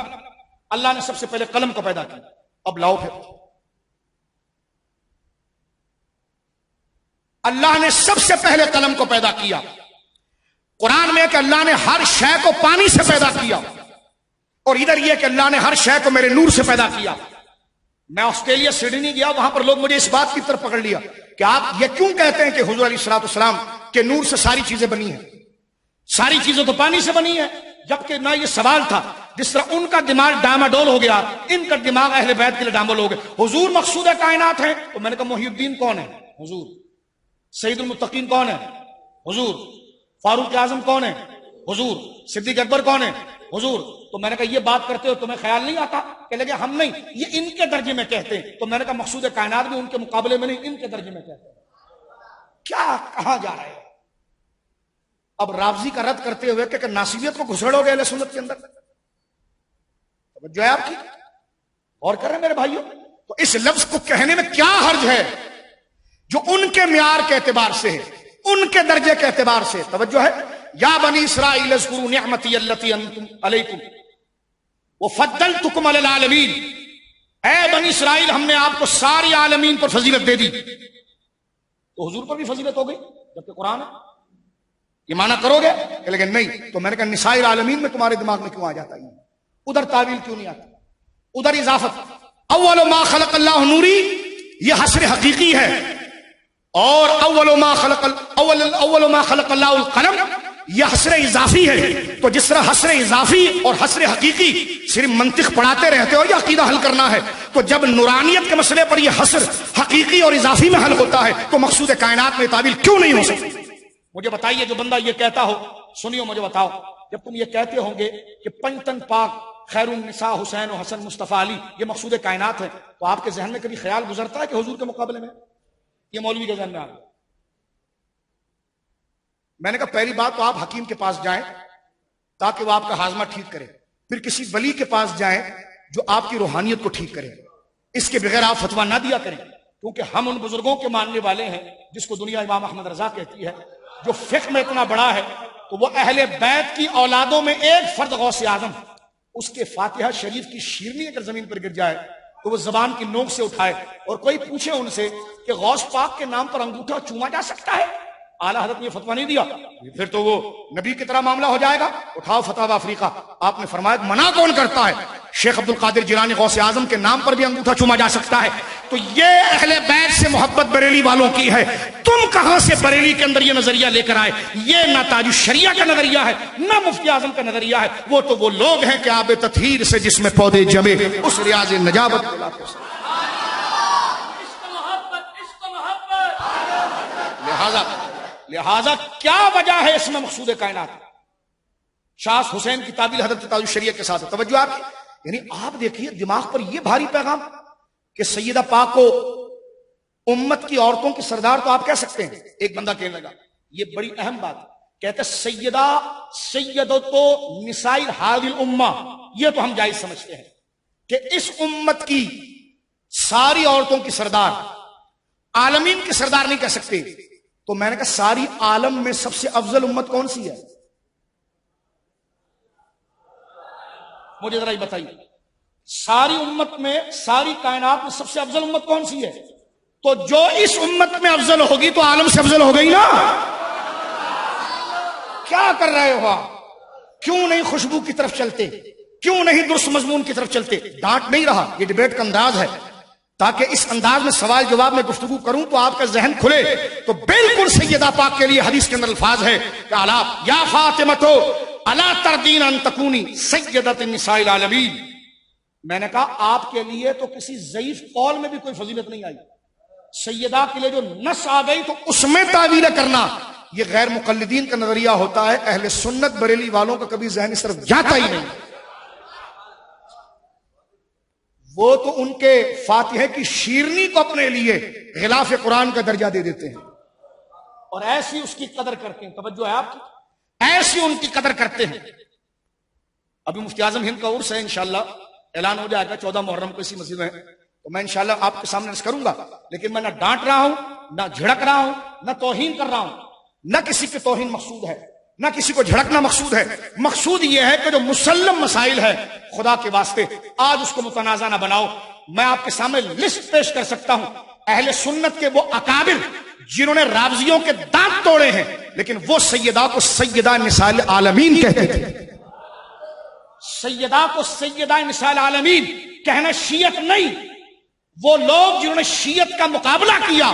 اللہ نے سب سے پہلے قلم کو پیدا کیا۔ اب لاؤ پھر، اللہ نے سب سے پہلے قلم کو پیدا کیا۔ قرآن میں کہ اللہ نے ہر شے کو پانی سے پیدا کیا، اور ادھر یہ کہ اللہ نے ہر شے کو میرے نور سے پیدا کیا۔ میں آسٹریلیا سڈنی گیا، وہاں پر لوگ مجھے اس بات کی طرف پکڑ لیا کہ آپ یہ کیوں کہتے ہیں کہ حضور علیہ الصلوۃ والسلام کے نور سے ساری چیزیں بنی ہیں، ساری چیزیں تو پانی سے بنی ہیں؟ جبکہ نہ یہ سوال تھا، جس طرح ان کا دماغ ڈاماڈول ہو گیا، ان کا دماغ اہل بیت کے لیے ڈاماڈول ہو گیا۔ حضور مقصود کائنات ہیں، تو میں نے کہا محی الدین کون ہے؟ حضور۔ سید المتقین کون ہے؟ حضور۔ فاروق اعظم کون ہے؟ حضور۔ صدیق اکبر کون ہے؟ حضور۔ تو میں نے کہا یہ بات کرتے ہو تمہیں خیال نہیں آتا کہ لگے ہم نہیں، یہ ان کے درجے میں کہتے ہیں۔ تو میں نے کہا مقصود کائنات بھی ان کے مقابلے میں نہیں، ان کے درجے میں کہتے ہیں۔ کیا کہاں جا رہے ہیں؟ اب رافضی کا رد کرتے ہوئے کہ ناصبیت کو گھسڑو گے اہل سنت کے اندر، جو ہے آپ کی اور کر رہے ہیں میرے بھائیوں۔ تو اس لفظ کو کہنے میں کیا حرج ہے جو ان کے معیار کے اعتبار سے ہے، ان کے درجے کے اعتبار سے؟ توجہ ہے، یا بنی اسرائیل اذکروا نعمتی التی انعمت علیکم وفضلتکم علی العالمین، اے بنی اسرائیل ہم نے آپ کو ساری عالمین پر فضیلت دے دی۔ تو حضور پر بھی فضیلت ہو گئی جبکہ قرآن ہے، یہ معنی کرو گے کہ لیکن نہیں؟ تو میں نے کہا نساء العالمین میں تمہارے دماغ میں کیوں آ جاتا ہے؟ ادھر تعویل کیوں نہیں آتی؟ ادھر اضافت اول ما خلق اللہ نوری، یہ حصر حقیقی ہے، اور اول ما خلق اللہ القلم یہ حصر اضافی ہے۔ تو جس طرح حصر اضافی اور حصر حقیقی صرف منطق پڑھاتے رہتے ہو یا عقیدہ حل کرنا ہے، تو جب نورانیت کے مسئلے پر یہ حصر حقیقی اور اضافی میں حل ہوتا ہے تو مقصود کائنات میں تعویل کیوں نہیں ہو سکتی؟ مجھے بتائیے، جو بندہ یہ کہتا ہو، سنیو مجھے بتاؤ، جب تم یہ کہتے ہوں گے کہ پنجتن پاک خیر النساء حسین و حسن مصطفیٰ علی یہ مقصود کائنات ہے، تو آپ کے ذہن میں کبھی خیال گزرتا ہے کہ حضور کے مقابلے میں یہ مولوی کے ذہن میں آ گیا؟ میں نے کہا پہلی بات تو آپ حکیم کے پاس جائیں تاکہ وہ آپ کا ہاضمہ ٹھیک کرے، پھر کسی ولی کے پاس جائیں جو آپ کی روحانیت کو ٹھیک کرے، اس کے بغیر آپ فتویٰ نہ دیا کریں، کیونکہ ہم ان بزرگوں کے ماننے والے ہیں جس کو دنیا امام احمد رضا کہتی ہے، جو فقہ میں اتنا بڑا ہے تو وہ اہل بیت کی اولادوں میں ایک فرد غوث اعظم، اس کے فاتحہ شریف کی شیرنی اگر زمین پر گر جائے تو وہ زبان کی نوک سے اٹھائے اور کوئی پوچھے ان سے کہ غوث پاک کے نام پر انگوٹھا چوما جا سکتا ہے، اعلیٰ حضرت نے یہ فتویٰ نہیں دیا، پھر تو وہ نبی کی طرح معاملہ ہو جائے گا، اٹھاؤ فتاوی افریقہ۔ آپ نے فرمایا منع کون کرتا ہے؟ شیخ عبد القادر جیلانی غوث اعظم کے نام پر بھی انگوٹھا چوما جا سکتا ہے۔ تو یہ اہل بیت سے محبت بریلی والوں کی ہے، تم کہاں سے بریلی کے اندر یہ نظریہ لے کر آئے؟ یہ نہ تاج الشریعہ کا نظریہ ہے نہ مفتی اعظم کا نظریہ ہے، وہ تو وہ لوگ ہیں کہ آب تطہیر سے جس میں پودے جمے اس ریاض نجابت لہذا کیا وجہ ہے اس میں مقصود کائنات؟ شاہ حسین کی تعبیر حضرت تاج الشریعہ کے ساتھ توجہ آپ، یعنی آپ دیکھیے دماغ پر یہ بھاری پیغام کہ سیدہ پاک کو امت کی عورتوں کی سردار تو آپ کہہ سکتے ہیں۔ ایک بندہ کہنے لگا یہ بڑی اہم بات، کہتے سیدتو نساء ہذہ الامہ، یہ تو ہم جائز سمجھتے ہیں کہ اس امت کی ساری عورتوں کی سردار، عالمین کی سردار نہیں کہہ سکتے۔ تو میں نے کہا ساری عالم میں سب سے افضل امت کون سی ہے؟ مجھے ذرا یہ بتائیے، ساری امت میں، ساری کائنات میں سب سے افضل امت کون سی ہے؟ تو جو اس امت میں افضل ہوگی تو عالم سے افضل ہو گئی نا۔ کیا کر رہے ہو آپ؟ کیوں نہیں خوشبو کی طرف چلتے؟ کیوں نہیں درست مضمون کی طرف چلتے؟ ڈانٹ نہیں رہا، یہ ڈیبیٹ کا انداز ہے تاکہ اس انداز میں سوال جواب میں گفتگو کروں تو آپ کا ذہن کھلے۔ تو بالکل سیدہ پاک کے لیے حدیث کے اندر الفاظ ہے کہ الا یا فاطمہ الا تردین ان تکونی سیدۃ النساء العالمین۔ میں نے کہا آپ کے لیے تو کسی ضعیف قول میں بھی کوئی فضیلت نہیں آئی، سیدہ کے لیے جو نص آ گئی تو اس میں تعویل کرنا یہ غیر مقلدین کا نظریہ ہوتا ہے، اہل سنت بریلی والوں کا کبھی ذہن اس طرف جاتا ہی نہیں۔ وہ تو ان کے فاتحے کی شیرنی کو اپنے لیے غلاف قرآن کا درجہ دے دیتے ہیں، اور ایسی اس کی قدر کرتے ہیں. توجہ ہے آپ کی، ایسی ان کی قدر کرتے ہیں. ابھی مفتی اعظم ہند کا عرس ہے، انشاءاللہ اعلان ہو جائے گا 14 محرم کو اسی مسجد میں، تو میں انشاءاللہ آپ کے سامنے عرض کروں گا. لیکن میں نہ ڈانٹ رہا ہوں، نہ جھڑک رہا ہوں، نہ توہین کر رہا ہوں. نہ کسی کی توہین مقصود ہے، نہ کسی کو جھڑکنا مقصود ہے. مقصود یہ ہے کہ جو مسلم مسائل ہے، خدا کے واسطے آج اس کو متنازع نہ بناؤ. میں آپ کے سامنے لسٹ پیش کر سکتا ہوں اہل سنت کے وہ اکابر جنہوں نے رافضیوں کے دانت توڑے ہیں، لیکن وہ سیدہ کو سیدہ نساء العالمین کہتے تھے. سیدہ کو سیدہ نساء العالمین کہنا شیعت نہیں. وہ لوگ جنہوں نے شیعت کا مقابلہ کیا،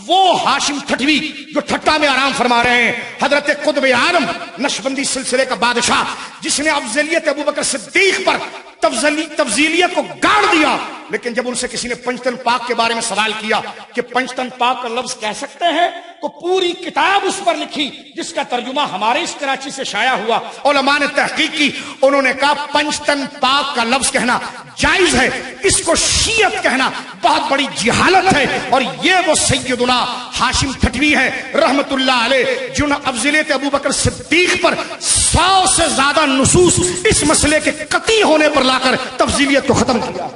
وہ ہاشم ٹھٹوی جو ٹھٹا میں آرام فرما رہے ہیں، حضرت قطب عالم نقشبندی سلسلے کا بادشاہ، جس نے افضلیت ابوبکر صدیق پر تفضیلیت کو گاڑ دیا. لیکن جب ان سے کسی نے پنجتن پاک کے بارے میں سوال کیا کہ پنجتن پاک کا لفظ کہہ سکتے ہیں، تو پوری کتاب اس پر لکھی جس کا ترجمہ ہمارے اس کراچی سے شائع ہوا. علماء نے تحقیق کی، انہوں نے کہا پنجتن پاک کا لفظ کہنا جائز ہے، اس کو شیعت کہنا بہت بڑی جہالت ہے. اور یہ وہ سیدنا ہاشم ٹھٹوی ہے رحمت اللہ علیہ، جنہوں نے افضلیت ابوبکر صدیق پر 100 سے زیادہ نصوص اس مسئلے کے قطعی ہونے پر لا کر تفضیلیت کو ختم کیا.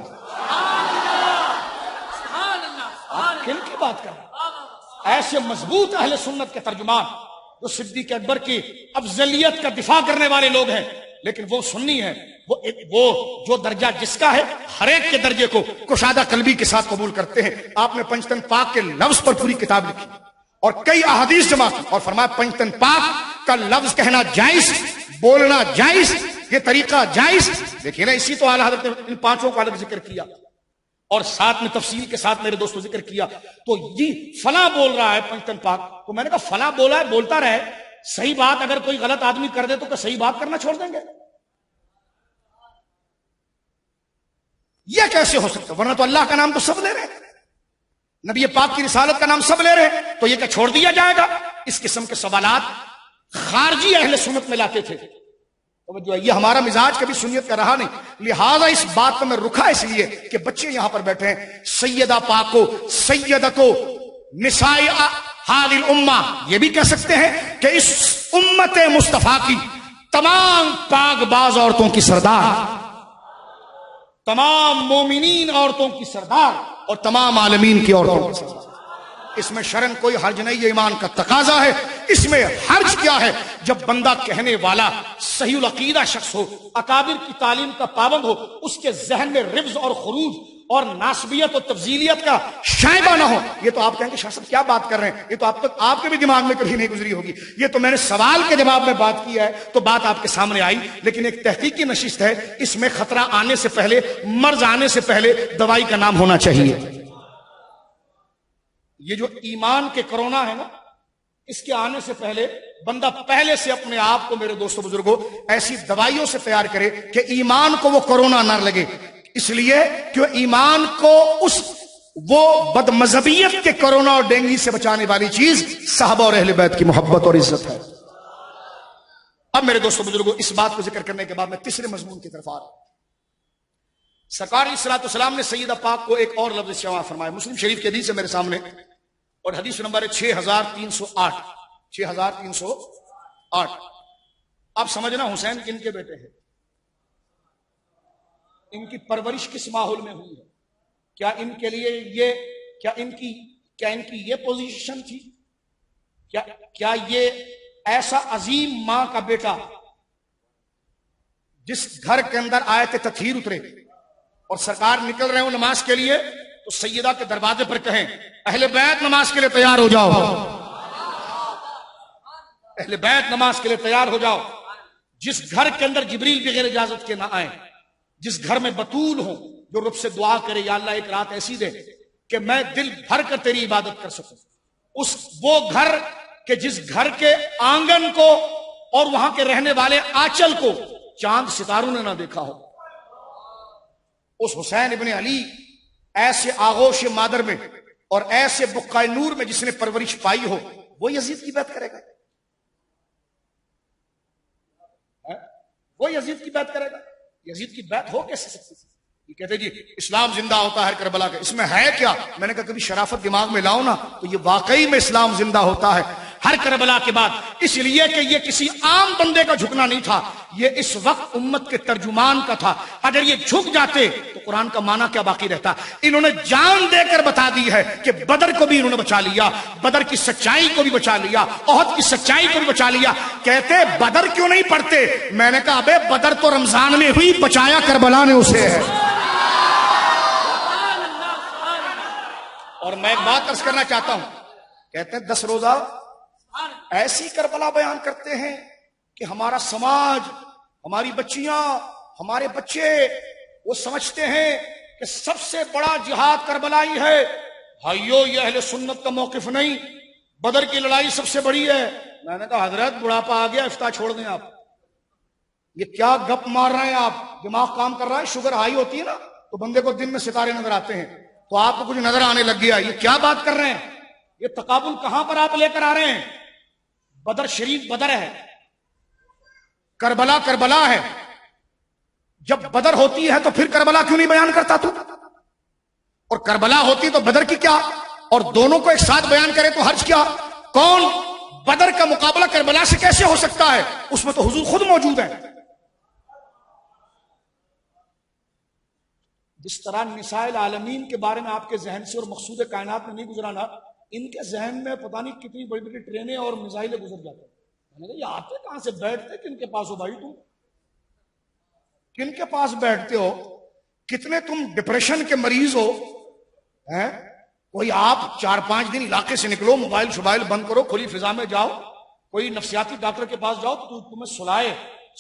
کن کی بات کر رہے ہیں؟ ایسے مضبوط اہل سنت کے ترجمان جو صدیق اکبر کی افضلیت کا دفاع کرنے والے لوگ ہیں، لیکن وہ سنی ہے، وہ جو درجہ جس کا ہے ہر ایک کے درجے کو کشادہ قلبی کے ساتھ قبول کرتے ہیں. آپ نے پنجتن پاک کے لفظ پر پوری کتاب لکھی اور کئی احادیث جمع کی اور فرمایا پنجتن پاک کا لفظ کہنا جائز، بولنا جائز، یہ طریقہ جائز. دیکھیے نا، اسی تو اعلیٰ حضرت نے ان پانچوں کا الگ ذکر کیا اور ساتھ میں تفصیل کے ساتھ میرے دوستوں ذکر کیا. تو جی فلاں بول رہا ہے پنجتن پاک، تو میں نے کہا فلاں بولا ہے، بولتا رہے. صحیح بات اگر کوئی غلط آدمی کر دے تو کیا صحیح بات کرنا چھوڑ دیں گے؟ یہ کیسے ہو سکتا؟ ورنہ تو اللہ کا نام تو سب لے رہے ہیں، نبی پاک کی رسالت کا نام سب لے رہے ہیں، تو یہ کیا چھوڑ دیا جائے گا؟ اس قسم کے سوالات خارجی اہل سنت میں لاتے تھے. یہ ہمارا مزاج کبھی سنیت کا رہا نہیں، لہذا اس بات پر میں رکھا اس لیے کہ بچے یہاں پر بیٹھے ہیں. سیدہ پاک کو سیدتو نساء ہذہ الامہ یہ بھی کہہ سکتے ہیں کہ اس امت مصطفیٰ کی تمام پاک باز عورتوں کی سردار، تمام مومنین عورتوں کی سردار اور تمام عالمین کی عورتوں کی سردار. اس میں شرن کوئی حرج نہیں، یہ ایمان کا تقاضا ہے. اس میں حرج کیا ہے؟ جب بندہ کہنے والا صحیح العقیدہ شخص ہو، اکابر کی تعلیم کا پابند ہو، اس کے ذہن میں ربز اور خروج اور ناسبیت اور تفضیلیت کا شائبہ نہ ہو. یہ تو آپ کہیں گے شاہ صاحب کیا بات کر رہے ہیں، یہ تو اب تک آپ کے بھی دماغ میں کبھی نہیں گزری ہوگی. یہ تو میں نے سوال کے جواب میں بات کی ہے تو بات آپ کے سامنے آئی. لیکن ایک تحقیقی نشست ہے، اس میں خطرہ آنے سے پہلے، مرض آنے سے پہلے دوائی کا نام ہونا چاہیے. یہ جو ایمان کے کرونا ہے نا، اس کے آنے سے پہلے بندہ پہلے سے اپنے آپ کو، میرے دوستوں بزرگوں، ایسی دوائیوں سے تیار کرے کہ ایمان کو وہ کرونا نہ لگے. اس لیے کہ ایمان کو وہ بد مذہبیت کے کرونا اور ڈینگی سے بچانے والی چیز صحابہ اور اہل بیت کی محبت اور عزت ہے. اب میرے دوستوں بزرگوں، اس بات کو ذکر کرنے کے بعد میں تیسرے مضمون کی طرف آ رہا ہوں. سرکار علیہ الصلوۃ والسلام نے سیدہ پاک کو ایک اور لفظ شامل فرمایا. مسلم شریف کی حدیث ہے میرے سامنے اور حدیث نمبر 6308. 6308. آپ سمجھنا حسین کن کے بیٹے ہیں، ان کی پرورش کس ماحول میں ہوئی ہے، کیا ان کے لیے یہ کیا ان کی یہ پوزیشن تھی، کیا یہ ایسا عظیم ماں کا بیٹا جس گھر کے اندر آیت تطہیر اترے اور سرکار نکل رہے ہوں نماز کے لیے تو سیدہ کے دروازے پر کہیں اہل بیت نماز کے لیے تیار ہو جاؤ، اہل بیت نماز کے لیے تیار ہو جاؤ. جس گھر کے اندر جبریل بغیر اجازت کے نہ آئیں، جس گھر میں بطول ہوں جو رب سے دعا کرے یا اللہ ایک رات ایسی دے کہ میں دل بھر کر تیری عبادت کر سکوں، وہ گھر کہ جس گھر کے آنگن کو اور وہاں کے رہنے والے آنچل کو چاند ستاروں نے نہ دیکھا ہو، اس حسین ابن علی ایسے آغوش مادر میں اور ایسے بقائے نور میں جس نے پرورش پائی ہو، وہ یزید کی بیعت کرے گا؟ وہ یزید کی بیعت کرے گا؟ یزید کی بیعت ہو کیسے سکتی؟ یہ کہتے جی اسلام زندہ ہوتا ہے کربلا کا، اس میں ہے کیا؟ میں نے کہا کبھی شرافت دماغ میں لاؤ نا تو یہ واقعی میں اسلام زندہ ہوتا ہے ہر کربلا کے بعد، اس لیے کہ یہ کسی عام بندے کا جھکنا نہیں تھا، یہ اس وقت امت کے ترجمان کا تھا۔ اگر یہ جھک جاتے تو قرآن کا معنی کیا باقی رہتا؟ انہوں نے جان دے کر بتا دی ہے کہ بدر کو بھی انہوں نے بچا لیا، بدر کی سچائی کو بھی بچا لیا، احد کی سچائی کو بھی بچا لیا۔ کہتے بدر کیوں نہیں پڑھتے؟ میں نے کہا ابے بدر تو رمضان میں ہوئی، بچایا کربلا نے اسے ہے۔ اور میں ایک بات عرض کرنا چاہتا ہوں، کہتے ہیں 10 روزہ ایسی کربلا بیان کرتے ہیں کہ ہمارا سماج، ہماری بچیاں، ہمارے بچے وہ سمجھتے ہیں کہ سب سے بڑا جہاد کربلا ہی ہے۔ بھائیو یہ اہل سنت کا موقف نہیں، بدر کی لڑائی سب سے بڑی ہے۔ میں نے کہا حضرت بڑھاپا آ گیا، افتاح چھوڑ دیں آپ، یہ کیا گپ مار رہے ہیں آپ؟ دماغ کام کر رہا ہے، شوگر ہائی ہوتی ہے نا تو بندے کو دن میں ستارے نظر آتے ہیں، تو آپ کو کچھ نظر آنے لگ گیا، یہ کیا بات کر رہے ہیں؟ یہ تقابل کہاں پر آپ لے کر آ رہے ہیں؟ بدر شریف بدر ہے، کربلا کربلا ہے۔ جب بدر ہوتی ہے تو پھر کربلا کیوں نہیں بیان کرتا تو؟ اور کربلا ہوتی تو بدر کی کیا؟ اور دونوں کو ایک ساتھ بیان کرے تو حرج کیا؟ کون؟ بدر کا مقابلہ کربلا سے کیسے ہو سکتا ہے؟ اس میں تو حضور خود موجود ہیں۔ جس طرح نساء العالمین کے بارے میں آپ کے ذہن سے اور مقصود کائنات میں نہیں گزرانا، ان کے ذہن میں پتہ نہیں کتنی بڑی بڑی ٹرینیں اور میزائلیں گزر جاتے ہیں۔ میں نے کہا یہ آتے کہاں سے؟ بیٹھتے کن کے پاس ہو بھائی؟ تم کن کے پاس بیٹھتے ہو؟ کتنے تم ڈپریشن کے مریض ہو ہیں؟ کوئی آپ 4-5 دن علاقے سے نکلو، موبائل شوبائل بند کرو، کھلی فضا میں جاؤ، کوئی نفسیاتی ڈاکٹر کے پاس جاؤ تو تمہیں سلائے،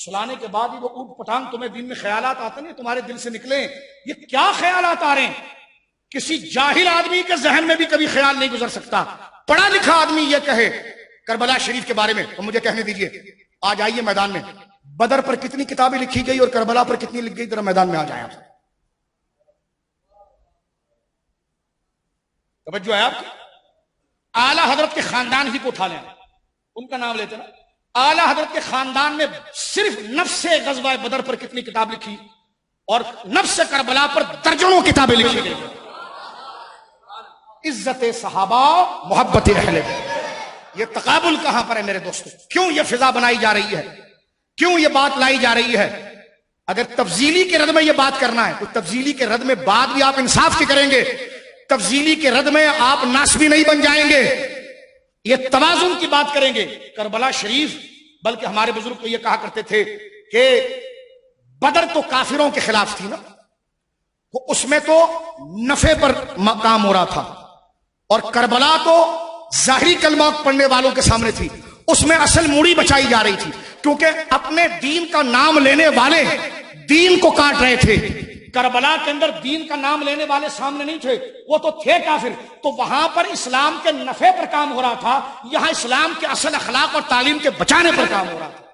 سلانے کے بعد ہی وہ اوٹ پٹانگ تمہیں دن میں خیالات آتے نہیں تمہارے دل سے نکلیں۔ یہ کیا خیالات آ رہے ہیں؟ کسی جاہل آدمی کے ذہن میں بھی کبھی خیال نہیں گزر سکتا۔ پڑھا لکھا آدمی یہ کہے کربلا شریف کے بارے میں تو مجھے کہنے دیجئے، آج آئیے میدان میں، بدر پر کتنی کتابیں لکھی گئی اور کربلا پر کتنی لکھ گئی؟ ذرا میدان میں آ جائیں آپ۔ توجہ ہے آپ کی؟ اعلی حضرت کے خاندان ہی کو اٹھا لیں، ان کا نام لیتے نا، اعلی حضرت کے خاندان نے صرف نفس غزوہ بدر پر کتنی کتاب لکھی اور نفس کربلا پر درجنوں کتابیں لکھی گئی۔ عزت صحابہ، محبت اہل بیت، یہ تقابل کہاں پر ہے میرے دوستو؟ کیوں یہ فضا بنائی جا رہی ہے؟ کیوں یہ بات لائی جا رہی ہے؟ اگر تفضیلی کے رد میں یہ بات کرنا ہے تو تفضیلی کے رد میں بات بھی آپ انصاف کی کریں گے، تفضیلی کے رد میں آپ ناسبی نہیں بن جائیں گے، یہ توازن کی بات کریں گے۔ کربلا شریف، بلکہ ہمارے بزرگ تو یہ کہا کرتے تھے کہ بدر تو کافروں کے خلاف تھی نا، تو اس میں تو نفع پر کام ہو رہا تھا، اور کربلا تو ظاہری کلمہ پڑھنے والوں کے سامنے تھی، اس میں اصل موڑی بچائی جا رہی تھی، کیونکہ اپنے دین کا نام لینے والے دین کو کاٹ رہے تھے۔ کربلا کے اندر دین کا نام لینے والے سامنے نہیں تھے، وہ تو تھے کافر، تو وہاں پر اسلام کے نفع پر کام ہو رہا تھا، یہاں اسلام کے اصل اخلاق اور تعلیم کے بچانے پر کام ہو رہا تھا۔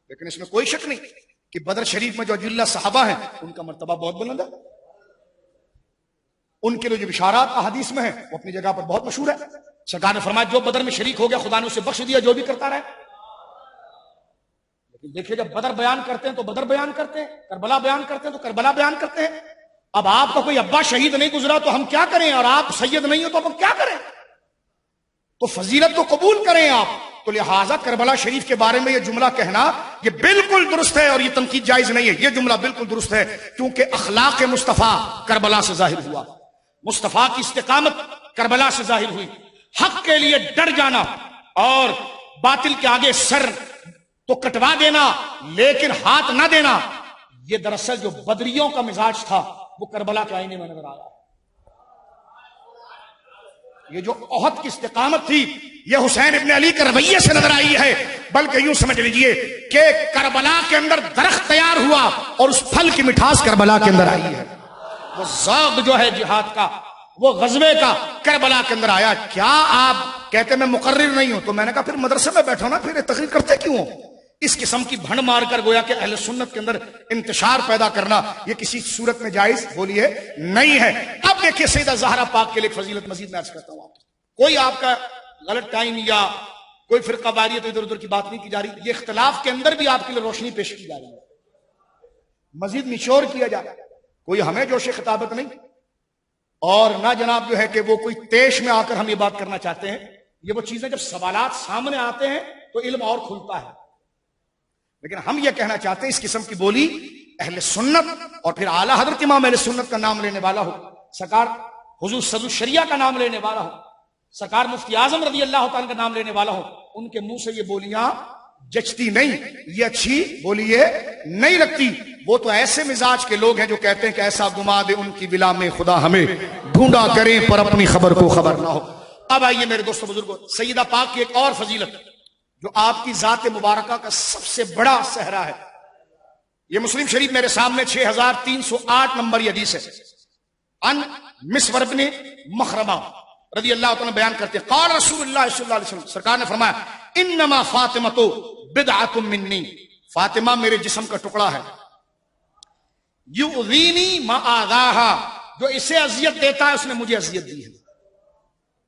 لیکن اس میں کوئی شک نہیں کہ بدر شریف میں جو اجلہ صحابہ ہیں ان کا مرتبہ بہت بلند ہے، ان کے لیے جو بشارات احادیث میں ہیں وہ اپنی جگہ پر بہت مشہور ہے۔ سرکار نے فرمایا جو بدر میں شریک ہو گیا خدا نے اسے بخش دیا، جو بھی کرتا رہے۔ لیکن دیکھیے جب بدر بیان کرتے ہیں تو بدر بیان کرتے ہیں، کربلا بیان کرتے ہیں تو کربلا بیان کرتے ہیں۔ اب آپ کا کوئی ابا شہید نہیں گزرا تو ہم کیا کریں، اور آپ سید نہیں ہو تو ہم کیا کریں؟ تو فضیلت کو قبول کریں آپ۔ تو لہٰذا کربلا شریف کے بارے میں یہ جملہ کہنا یہ بالکل درست ہے، اور یہ تنقید جائز نہیں ہے، یہ جملہ بالکل درست ہے، کیونکہ اخلاق مصطفیٰ کربلا سے ظاہر ہوا، مصطفیٰ کی استقامت کربلا سے ظاہر ہوئی، حق کے لیے ڈر جانا اور باطل کے آگے سر تو کٹوا دینا لیکن ہاتھ نہ دینا، یہ دراصل جو بدریوں کا مزاج تھا وہ کربلا کے آئینے میں نظر آیا۔ یہ جو احد کی استقامت تھی یہ حسین ابن علی کے رویے سے نظر آئی ہے، بلکہ یوں سمجھ لیجئے کہ کربلا کے اندر درخت تیار ہوا اور اس پھل کی مٹھاس کربلا کے اندر آئی ہے، وہ ذوق جو ہے جہاد کا، وہ غزوے کا کربلا کے اندر آیا۔ کیا آپ کہتے میں مقرر نہیں ہوں؟ تو میں نے کہا پھر مدرسے میں بیٹھو نا، پھر یہ تقریر کرتے کیوں ہو؟ اس قسم کی بھنڈ مار کر گویا کہ اہل سنت کے اندر انتشار پیدا کرنا یہ کسی صورت میں جائز بولیے نہیں ہے۔ اب دیکھیے سیدہ زہرا پاک کے لیے فضیلت مزید میں عرض کرتا ہوں، آپ کوئی آپ کا غلط ٹائم یا کوئی فرقہ واریت ادھر ادھر کی بات نہیں کی جا رہی، یہ اختلاف کے اندر بھی آپ کے لیے روشنی پیش کی جا رہی ہے۔ مزید نچوڑ کیا جائے. کوئی ہمیں جوش خطابت نہیں، اور نہ جناب جو ہے کہ وہ کوئی تیش میں آ کر ہم یہ بات کرنا چاہتے ہیں. یہ وہ چیزیں جب سوالات سامنے آتے ہیں تو علم اور کھلتا ہے. لیکن ہم یہ کہنا چاہتے ہیں اس قسم کی بولی اہل سنت اور پھر اعلیٰ حضرت امام اہل سنت کا نام لینے والا ہو، سرکار حضور صدر الشریعہ کا نام لینے والا ہو، سرکار مفتی اعظم رضی اللہ تعالیٰ کا نام لینے والا ہو، ان کے منہ سے یہ بولیاں جچتی نہیں، یہ اچھی بولی نہیں لگتی. وہ تو ایسے مزاج کے لوگ ہیں جو کہتے ہیں کہ ایسا گما دے ان کی بلا میں خدا ہمیں ڈھونڈا کرے پر اپنی خبر کو خبر نہ ہو. اب آئیے میرے دوستو بزرگوں، سیدہ پاک کی ایک اور فضیلت جو آپ کی ذات مبارکہ کا سب سے بڑا صحرا ہے. یہ مسلم شریف میرے سامنے 6308 نمبر یہ حدیث ہے. ان مسور بن مخرمہ رضی اللہ تعالیٰ بیان کرتے ہیں، قال رسول اللہ صلی اللہ علیہ وسلم، سرکار نے فرمایا، انما فاطمۃ بدعۃ منی، فاطمہ میرے جسم کا ٹکڑا ہے. یؤذینی ما آذاہا، جو اسے اذیت دیتا ہے اس نے مجھے اذیت دی ہے.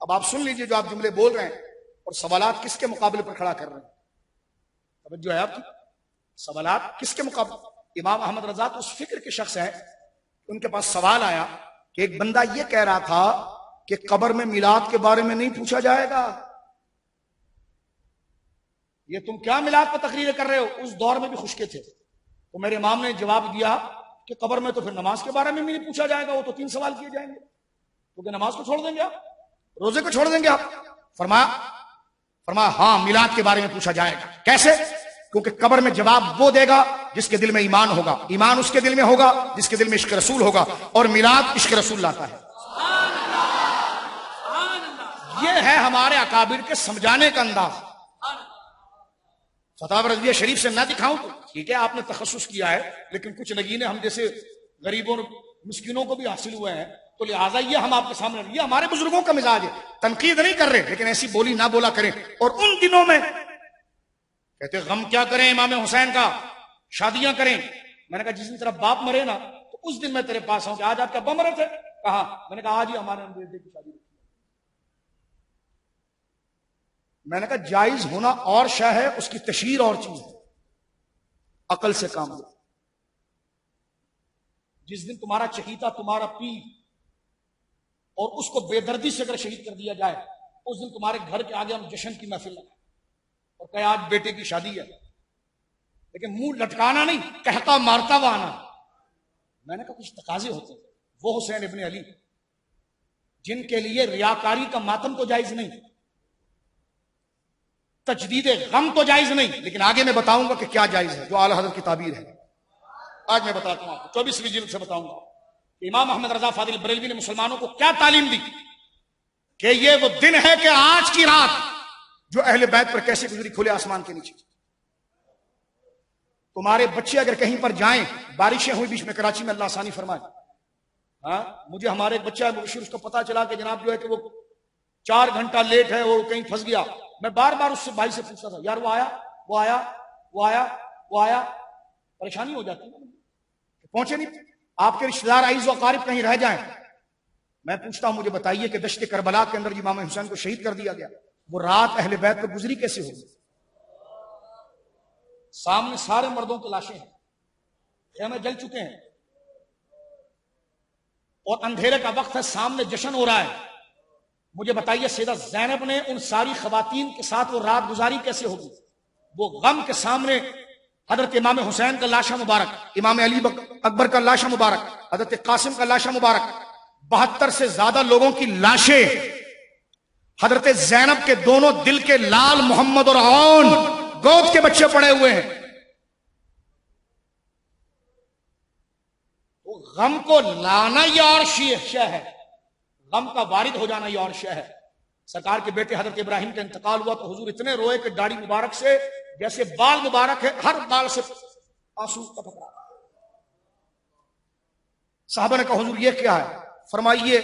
اب آپ سن لیجئے جو آپ جملے بول رہے ہیں اور سوالات کس کے مقابلے پر کھڑا کر رہے ہیں. توجہ ہے آپ کی، سوالات کس کے مقابلے. امام احمد رضا تو اس فکر کے شخص ہیں، ان کے پاس سوال آیا کہ ایک بندہ یہ کہہ رہا تھا کہ قبر میں میلاد کے بارے میں نہیں پوچھا جائے گا. یہ تم کیا میلاد پر تقریر کر رہے ہو؟ اس دور میں بھی خشکے تھے. تو میرے امام نے جواب دیا کہ قبر میں تو پھر نماز کے بارے میں بھی نہیں پوچھا جائے گا، وہ تو 3 سوال کیے جائیں گے. تو کہ نماز کو چھوڑ دیں گے آپ، روزے کو چھوڑ دیں گے آپ؟ فرمایا ہاں میلاد کے بارے میں پوچھا جائے گا. کیسے؟ کیونکہ قبر میں جواب وہ دے گا جس کے دل میں ایمان ہوگا، ایمان اس کے دل میں ہوگا جس کے دل میں عشق رسول ہوگا، اور میلاد عشق رسول لاتا ہے. یہ ہے ہمارے اکابر کے سمجھانے کا انداز. فتاوی رضویہ شریف سے نہ دکھاؤں تو ٹھیک ہے، آپ نے تخصص کیا ہے، لیکن کچھ نگینے ہم جیسے غریبوں مسکینوں کو بھی حاصل ہوئے ہیں، تو لہٰذا یہ ہم آپ کے سامنے، یہ ہمارے بزرگوں کا مزاج ہے. تنقید نہیں کر رہے، لیکن ایسی بولی نہ بولا کریں. اور ان دنوں میں کہتے غم کیا کریں امام حسین کا، شادیاں کریں. میں نے کہا جس دن تیرا باپ مرے نا تو اس دن میں تیرے پاس آؤں کہ آج آپ کیا ابا مرے تھے؟ کہا. میں نے کہا آج ہی ہمارے بیٹے کی شادی. میں نے کہا جائز ہونا اور شے ہے، اس کی تشہیر اور چیز ہے. عقل سے کام لو. جس دن تمہارا چہیتا تمہارا پیر اور اس کو بے دردی سے اگر شہید کر دیا جائے، اس دن تمہارے گھر کے آگے ہم جشن کی محفل لگائیں اور کہ آج بیٹے کی شادی ہے، لیکن منہ لٹکانا نہیں، کہتا مارتا ہوا آنا. میں نے کہا کچھ تقاضے ہوتے ہیں. وہ حسین ابن علی جن کے لیے ریاکاری کا ماتم تو جائز نہیں، تجدید غم تو جائز نہیں، لیکن آگے میں بتاؤں گا کہ کیا جائز ہے، جو اعلیٰ حضرت کی تعبیر ہے. آج میں بتاتا ہوں آپ کو 24ویں جلد سے بتاؤں گا کہ امام احمد رضا فاضل بریلوی نے مسلمانوں کو کیا تعلیم دی کہ یہ وہ دن ہے کہ آج کی رات جو اہل بیت پر کیسے گزری کھلے آسمان کے نیچے. تمہارے بچے اگر کہیں پر جائیں، بارشیں ہوئی بیچ میں کراچی میں، اللہ آسانی فرمائے. ہاں مجھے ہمارے ایک بچہ ہے مبشر، اس کو پتا چلا کہ جناب جو ہے کہ وہ 4 گھنٹہ لیٹ ہے اور کہیں پھنس گیا. میں بار بار اس سے بھائی سے پوچھتا تھا، یار وہ آیا. پریشانی ہو جاتی ہے، پہنچے نہیں. آپ کے رشتہ دار عزیز و اقارب کہیں رہ جائیں، میں پوچھتا ہوں مجھے بتائیے کہ دشت کربلا کے اندر امام حسین کو شہید کر دیا گیا، وہ رات اہل بیت پر گزری کیسے ہوگی؟ سامنے سارے مردوں کی لاشیں ہیں، خیمے جل چکے ہیں اور اندھیرے کا وقت ہے، سامنے جشن ہو رہا ہے. مجھے بتائیے سیدہ زینب نے ان ساری خواتین کے ساتھ وہ رات گزاری کیسے ہوگی؟ وہ غم کے سامنے حضرت امام حسین کا لاشا مبارک، امام علی اکبر کا لاشا مبارک، حضرت قاسم کا لاشا مبارک، 72 سے زیادہ لوگوں کی لاشیں، حضرت زینب کے دونوں دل کے لال محمد اور عون گود کے بچے پڑے ہوئے ہیں. وہ غم کو لانا یہ اور شے ہے، غم کا وارد ہو جانا یہ اور شے ہے. سرکار کے بیٹے حضرت ابراہیم کا انتقال ہوا تو حضور اتنے روئے کہ داڑھی مبارک سے جیسے بال مبارک ہے ہر بال سے آنسو ٹپک رہا. صحابہ نے کہا حضور یہ کیا ہے؟ فرمائیے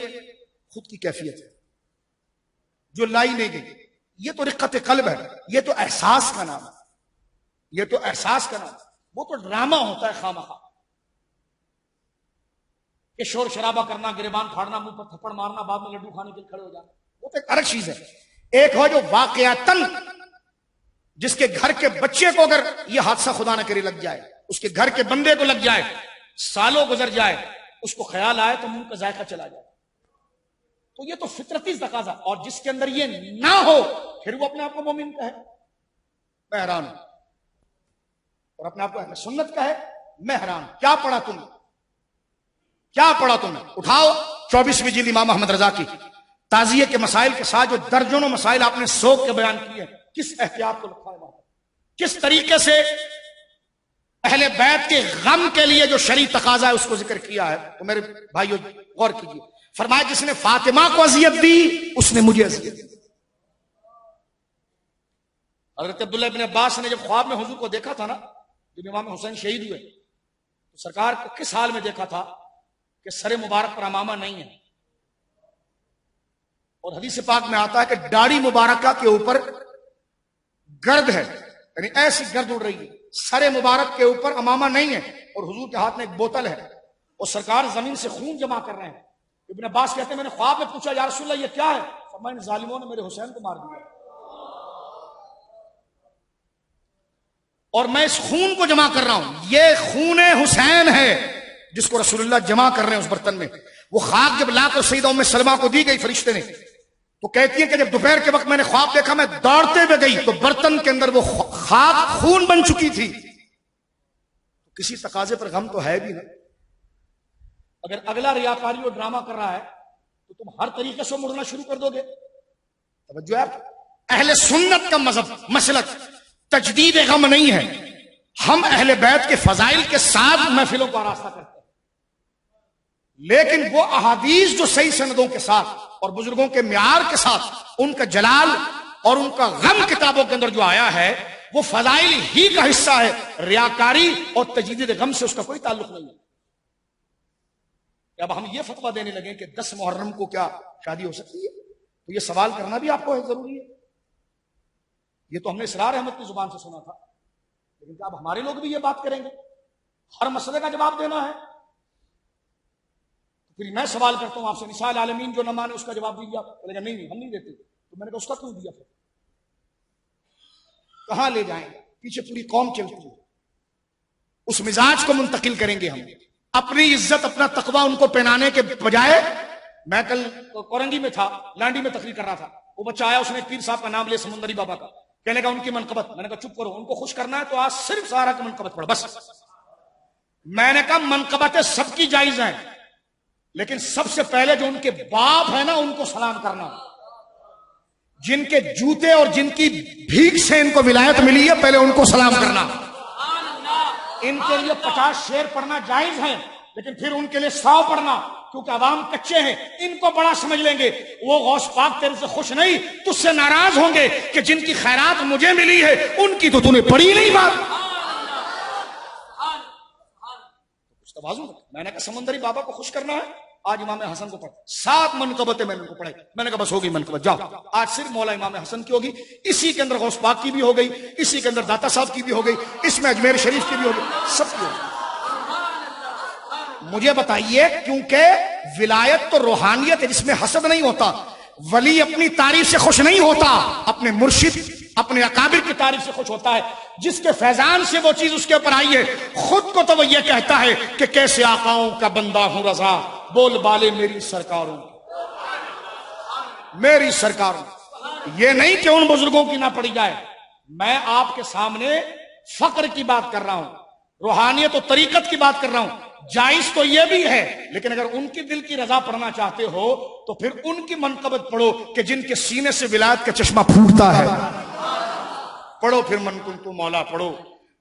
خود کی کیفیت ہے جو لائی نہیں گئی. یہ تو رقت قلب ہے، یہ تو احساس کا نام ہے، یہ تو احساس کا نام ہے. وہ تو ڈرامہ ہوتا ہے خامخواہ کہ شور شرابہ کرنا، گریبان پھاڑنا، منہ پر تھپڑ مارنا، بعد میں لڈو کھانے کے لیے کھڑے ہو جانا، وہ تو ایک الگ چیز ہے. ایک ہو جو واقعتاً جس کے گھر کے بچے کو اگر یہ حادثہ خدا نہ کرے لگ جائے، اس کے گھر کے بندے کو لگ جائے سالوں گزر جائے اس کو خیال آئے تو منہ کا ذائقہ چلا جائے. تو یہ تو فطرتی تقاضا. اور جس کے اندر یہ نہ ہو پھر وہ اپنے آپ کو مومن کہے میں حیران ہوں, اور اپنے آپ کو اہل سنت کہے میں حیران ہوں. کیا پڑھا تم نے, کیا پڑھا تم نے؟ اٹھاؤ 24ویں جلد امام احمد رضا کی تعزیے کے مسائل کے ساتھ جو درجنوں مسائل آپ نے سوگ کے بیان کیے ہیں, کس احتیاط کو لکھا ہے وہاں پر, کس طریقے سے اہل بیت کے غم کے لیے جو شرعی تقاضا ہے اس کو ذکر کیا ہے. تو میرے بھائیو غور کیجیے. فرمایا جس نے فاطمہ کو اذیت دی اس نے مجھے اذیت دی. حضرت عبداللہ ابن عباس نے جب خواب میں حضور کو دیکھا تھا نا, جب امام حسین شہید ہوئے, تو سرکار کو کس حال میں دیکھا تھا کہ سر مبارک پر امامہ نہیں ہے, اور حدیث پاک میں آتا ہے کہ داڑھی مبارکہ کے اوپر گرد ہے, یعنی ایسی گرد اڑ رہی ہے, سر مبارک کے اوپر امامہ نہیں ہے, اور حضور کے ہاتھ میں ایک بوتل ہے, اور سرکار زمین سے خون جمع کر رہے ہیں. ابن عباس کہتے ہیں میں نے خواب میں پوچھا یا رسول اللہ یہ کیا ہے؟ فرمایا ان ظالموں نے میرے حسین کو مار دیا اور میں اس خون کو جمع کر رہا ہوں. یہ خون حسین ہے جس کو رسول اللہ جمع کر رہے ہیں اس برتن میں. وہ خاک جب لا کر سیدہ ام سلمہ کو دی گئی فرشتے نے, تو کہتی ہے کہ جب دوپہر کے وقت میں نے خواب دیکھا میں دوڑتے ہوئے گئی تو برتن کے اندر وہ خاک خون بن چکی تھی. کسی تقاضے پر غم تو ہے بھی نا. اگر اگلا ریاکاری اور ڈرامہ کر رہا ہے تو تم ہر طریقے سے مڑنا شروع کر دو گے. توجہ ہے, اہل سنت کا مذہب مسلک تجدید غم نہیں ہے. ہم اہل بیت کے فضائل کے ساتھ محفلوں کو آراستہ کرتے ہیں, لیکن وہ احادیث جو صحیح سندوں کے ساتھ اور بزرگوں کے معیار کے ساتھ ان کا جلال اور ان کا غم کتابوں کے اندر جو آیا ہے وہ فضائل ہی کا حصہ ہے. ریاکاری اور تجدید غم سے اس کا کوئی تعلق نہیں ہے. اب ہم یہ فتویٰ دینے لگے کہ 10 محرم کو کیا شادی ہو سکتی ہے, تو یہ سوال کرنا بھی آپ کو ضروری ہے. یہ تو ہم نے اسرار احمد کی زبان سے سنا تھا, لیکن کیا اب ہمارے لوگ بھی یہ بات کریں گے؟ ہر مسئلے کا جواب دینا ہے. پھر میں سوال کرتا ہوں آپ سے, نساء العالمین جو نہ مانے اس کا جواب دیجیے. آپ بولے گا نہیں ہم نہیں دیتے. تو میں نے کہا اس کا کیوں دیا؟ پھر کہاں لے جائیں گے؟ پیچھے پوری قوم چلتی ہے. اس مزاج کو منتقل کریں گے ہم. اپنی عزت اپنا تقوی ان کو پہنانے کے بجائے. میں کل کورنگی میں تھا, لانڈی میں تقریر کر رہا تھا. وہ بچہ آیا, اس نے پیر صاحب کا نام لیا, سمندری بابا کا. کہنے کا ان کی منقبت. میں نے کہا چپ کرو, ان کو خوش کرنا ہے تو آج صرف سہارا کی منقبت پڑھو بس. میں نے کہا منقبتیں سب کی جائز ہیں, لیکن سب سے پہلے جو ان کے باپ ہیں نا ان کو سلام کرنا. جن کے جوتے اور جن کی بھیک سے ان کو ولایت ملی ہے پہلے ان کو سلام کرنا. ان کے لیے 50 شعر پڑھنا جائز ہے, لیکن پھر ان کے لیے 100 پڑھنا, کیونکہ عوام کچے ہیں, ان کو بڑا سمجھ لیں گے. وہ غوث پاک تیرے سے خوش نہیں, تجھ سے ناراض ہوں گے کہ جن کی خیرات مجھے ملی ہے ان کی تو نے پڑھی نہیں بات. میں نے کہا سمندری بابا کو خوش کرنا ہے, آج امام حسن کو پڑھ. 7 منقبتیں میں نے ان کو پڑھائی. میں نے کہا بس ہوگی منقبت, جاؤ. آج صرف مولا امام حسن کی ہوگی, اسی کے اندر غوث پاک کی بھی ہو گئی, اسی کے اندر داتا صاحب کی بھی ہو گئی, اس میں اجمیر شریف کی بھی ہو گئی, سب کی ہو گئی. مجھے بتائیے, کیونکہ ولایت تو روحانیت ہے جس میں حسد نہیں ہوتا. ولی اپنی تعریف سے خوش نہیں ہوتا, اپنے مرشد اپنے اکابر کی تعریف سے خوش ہوتا ہے. جس کے فیضان سے وہ چیز اس کے اوپر آئی ہے, خود کو تو وہ یہ کہتا ہے کہ کیسے آقاؤں کا بندہ ہوں رضا, بول بالے میری سرکاروں, میری سرکاروں. یہ نہیں کہ ان بزرگوں کی نہ پڑھی جائے. میں آپ کے سامنے فقر کی بات کر رہا ہوں, روحانیت و طریقت کی بات کر رہا ہوں. جائز تو یہ بھی ہے, لیکن اگر ان کی دل کی رضا پڑھنا چاہتے ہو تو پھر ان کی منقبت پڑھو کہ جن کے سینے سے ولایت کا چشمہ پھوٹتا ہے. پڑھو پھر من کنت مولا پڑھو,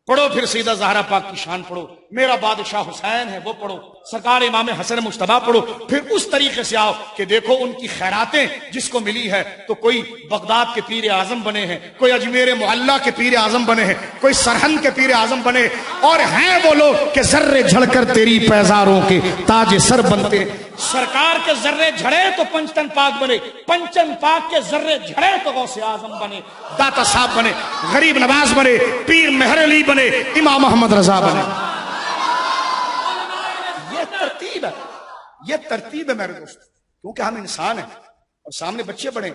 پڑھو پھر سیدہ زہرا پاک کی شان پڑھو, میرا بادشاہ حسین ہے وہ پڑھو, سرکار امام حسن مجتبیٰ پڑھو. پھر اس طریقے سے آؤ کہ دیکھو ان کی خیراتیں جس کو ملی ہے, تو کوئی بغداد کے پیر اعظم بنے ہیں, کوئی اجمیر معلیٰ کے پیر اعظم بنے ہیں, کوئی سرہند کے پیر اعظم بنے, اور ہیں وہ لوگ کہ ذرے جھڑ کر تیری پیزاروں کے تاج سر بنتے. سرکار کے ذرے جھڑے تو پنچتن پاک بنے, پنچن پاک کے ذرے جھڑے تو غوث اعظم بنے, داتا صاحب بنے, غریب نواز بنے, پیر مہر علی بنے, امام محمد رضا بنے. یہ ترتیب ہے, یہ ترتیب ہے میرے دوست. کیونکہ ہم انسان ہیں اور سامنے بچے بڑے